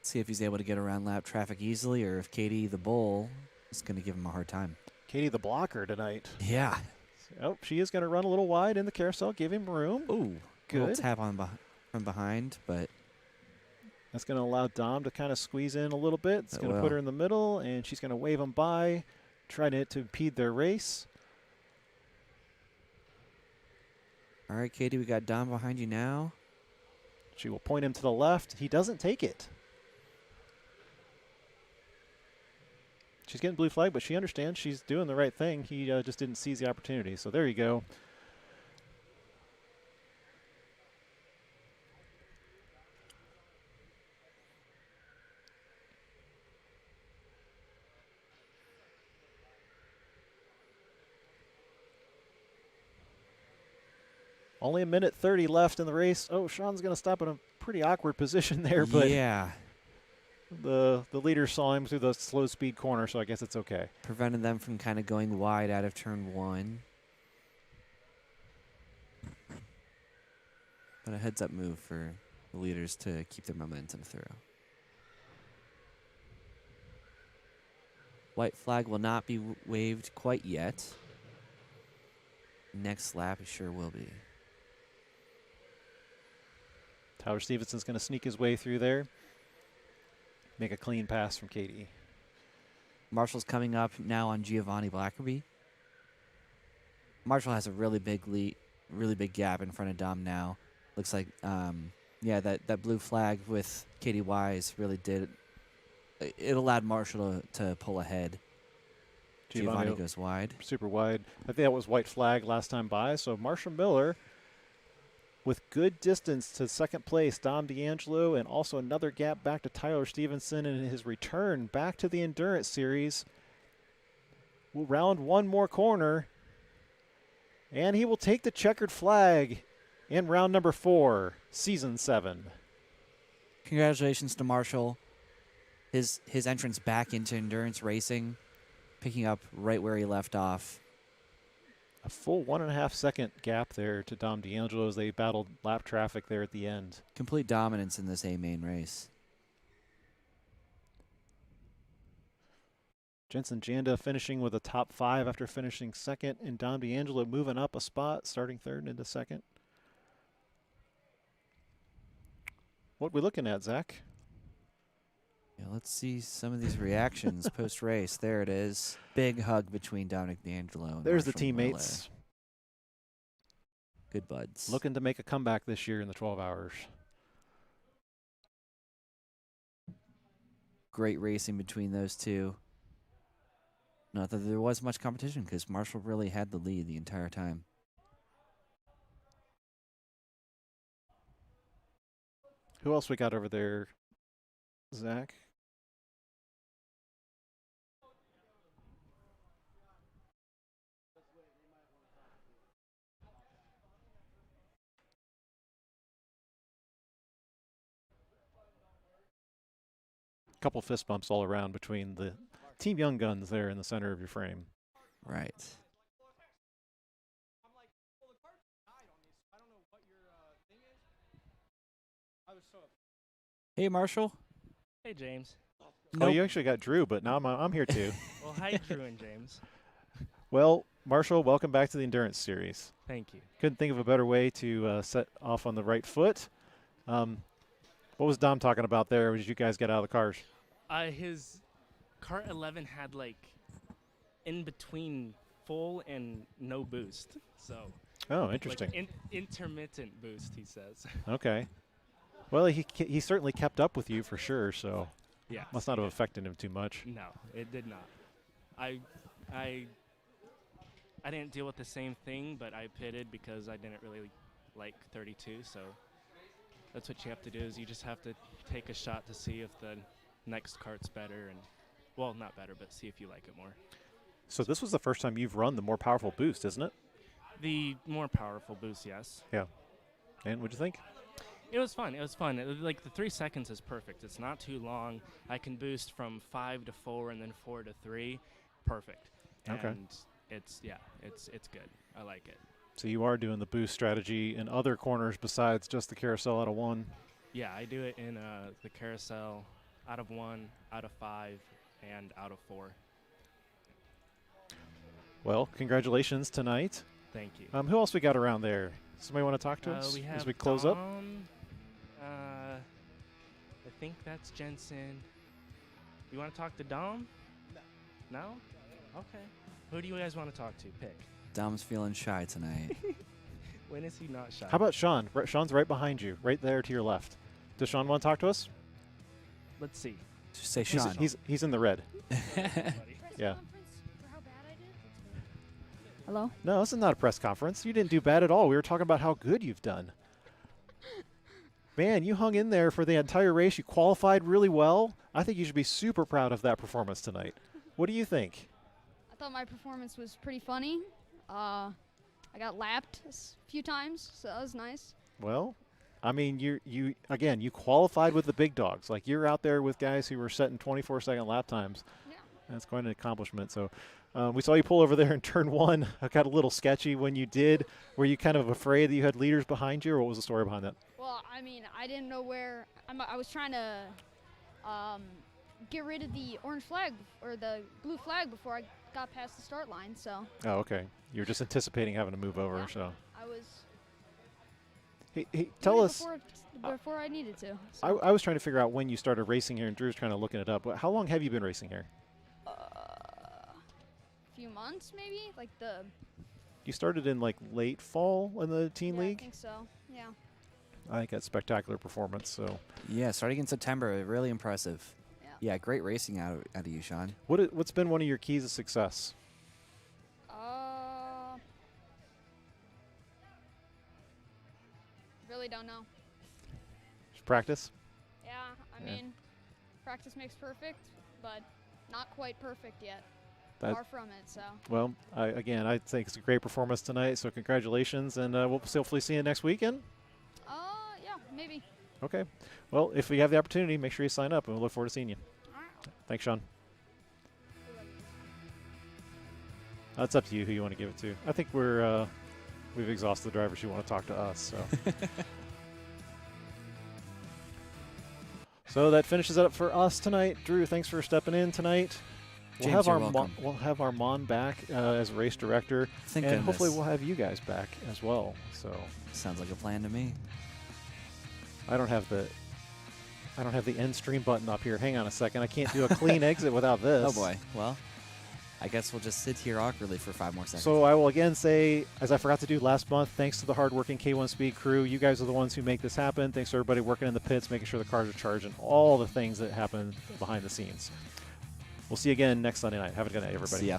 See if he's able to get around lap traffic easily, or if Katie the bull is going to give him a hard time. Katie the blocker tonight. Yeah. Oh, she is going to run a little wide in the carousel, give him room. Ooh, good. Little tap on from behind, but that's going to allow Dom to kind of squeeze in a little bit. It's going to put her in the middle, and she's going to wave him by, trying to impede their race. All right, Katie, we got Dom behind you now. She will point him to the left. He doesn't take it. She's getting blue flag, but she understands she's doing the right thing. He just didn't seize the opportunity. So there you go. Only a minute 30 left in the race. Oh, Sean's going to stop in a pretty awkward position there, but yeah, the leader saw him through the slow speed corner, so I guess it's okay. prevented them from kind of going wide out of turn 1. But a heads-up move for the leaders to keep their momentum through. White flag will not be waved quite yet. Next lap, it sure will be. Tyler Stevenson's going to sneak his way through there. Make a clean pass from Katie. Marshall's coming up now on Giovanni Blackerby. Marshall has a really big lead, really big gap in front of Dom now. Looks like, yeah, that blue flag with Katie Wise really did. It allowed Marshall to pull ahead. Giovanni goes wide. Super wide. I think that was white flag last time by. So Marshall Miller with good distance to second place, Dom D'Angelo, and also another gap back to Tyler Stevenson in his return back to the Endurance Series. will round one more corner. And he will take the checkered flag in round number 4, season 7. Congratulations to Marshall. His entrance back into endurance racing, picking up right where he left off. A full 1.5 second gap there to Dom DeAngelo as they battled lap traffic there at the end. Complete dominance in this A main race. Jensen Janda finishing with a top 5 after finishing second, and Dom DeAngelo moving up a spot, starting third into second. What we looking at, Zach? Yeah, let's see some of these reactions post-race. There it is. Big hug between Dominic DeAngelo and There's the Marshall teammates. Miller. Good buds. Looking to make a comeback this year in the 12 hours. Great racing between those two. Not that there was much competition because Marshall really had the lead the entire time. Who else we got over there, Zach? Couple fist bumps all around between the Team Young Guns there in the center of your frame. Right. Hey, Marshall. Hey, James. Oh, you actually got Drew, but now I'm here too. Well, hi, Drew and James. Well, Marshall, welcome back to the Endurance Series. Thank you. Couldn't think of a better way to set off on the right foot. What was Dom talking about there as you guys get out of the cars? His Kart 11 had, like, in between full and no boost. So. Oh, interesting. Like intermittent boost, he says. Okay. Well, he certainly kept up with you for sure, so Yeah. must not have affected him too much. No, it did not. I didn't deal with the same thing, but I pitted because I didn't really like 32. So that's what you have to do is you just have to take a shot to see if the next kart's better and, well, not better, but see if you like it more. So this was the first time you've run the more powerful boost, isn't it? The more powerful boost, yes. Yeah. And what'd you think? It was fun. It was fun. Like the 3 seconds is perfect. It's not too long. I can boost from 5 to 4 and then 4 to 3. Perfect. Okay. And it's good. I like it. So you are doing the boost strategy in other corners besides just the carousel out of 1. Yeah, I do it in the carousel out of 1, out of 5, and out of 4. Well, congratulations tonight. Thank you. Who else we got around there? Somebody want to talk to us We have as we close up? I think that's Jensen. You want to talk to Dom? No. No? Okay. Who do you guys want to talk to? Pick. Dom's feeling shy tonight. When is he not shy? How about Sean? Sean's right behind you, right there to your left. Does Sean want to talk to us? Let's see. Just say Sean. He's in the red. Yeah. Hello? No, this is not a press conference. You didn't do bad at all. We were talking about how good you've done. Man, you hung in there for the entire race. You qualified really well. I think you should be super proud of that performance tonight. What do you think? I thought my performance was pretty funny. I got lapped a few times, so that was nice. Well, I mean, you qualified with the big dogs. Like, you're out there with guys who were setting 24-second lap times. Yeah. That's quite an accomplishment. So we saw you pull over there in turn 1. I got a little sketchy when you did. Were you kind of afraid that you had leaders behind you, or what was the story behind that? Well, I mean, I didn't know where I was trying to get rid of the orange flag or the blue flag before I got past the start line. So. Oh, okay. You were just anticipating having to move over. Yeah, So. I was. Hey, tell us. Before I needed to. So. I was trying to figure out when you started racing here, and Drew's trying to looking it up. How long have you been racing here? Few months, maybe. Like the. You started in like late fall in the teen league. I think so. Yeah. I think that's spectacular performance. So. Yeah, starting in September, really impressive. Yeah. Yeah, great racing out of you, Sean. What's been one of your keys of success? Really don't know. Just practice. Yeah, I mean, practice makes perfect, but not quite perfect yet. far from it. So Well, again, I think it's a great performance tonight. So congratulations, and we'll hopefully see you next weekend. yeah, maybe. Okay. Well, if we have the opportunity, make sure you sign up, and we'll look forward to seeing you. All right. Thanks, Sean. It's up to you who you want to give it to. I think we've exhausted the drivers who want to talk to us. So. So that finishes it up for us tonight. Drew, thanks for stepping in tonight. We'll James, have you're our welcome. we'll have our Mon back as race director, Thank and goodness. hopefully we'll have you guys back as well. So Sounds like a plan to me. I don't have the end stream button up here. Hang on a second. I can't do a clean exit without this. Oh boy. Well, I guess we'll just sit here awkwardly for 5 more seconds. So I will again say, as I forgot to do last month, thanks to the hardworking K1 Speed crew. You guys are the ones who make this happen. Thanks to everybody working in the pits, making sure the cars are charged, and all the things that happen behind the scenes. We'll see you again next Sunday night. Have a good night, everybody. See ya.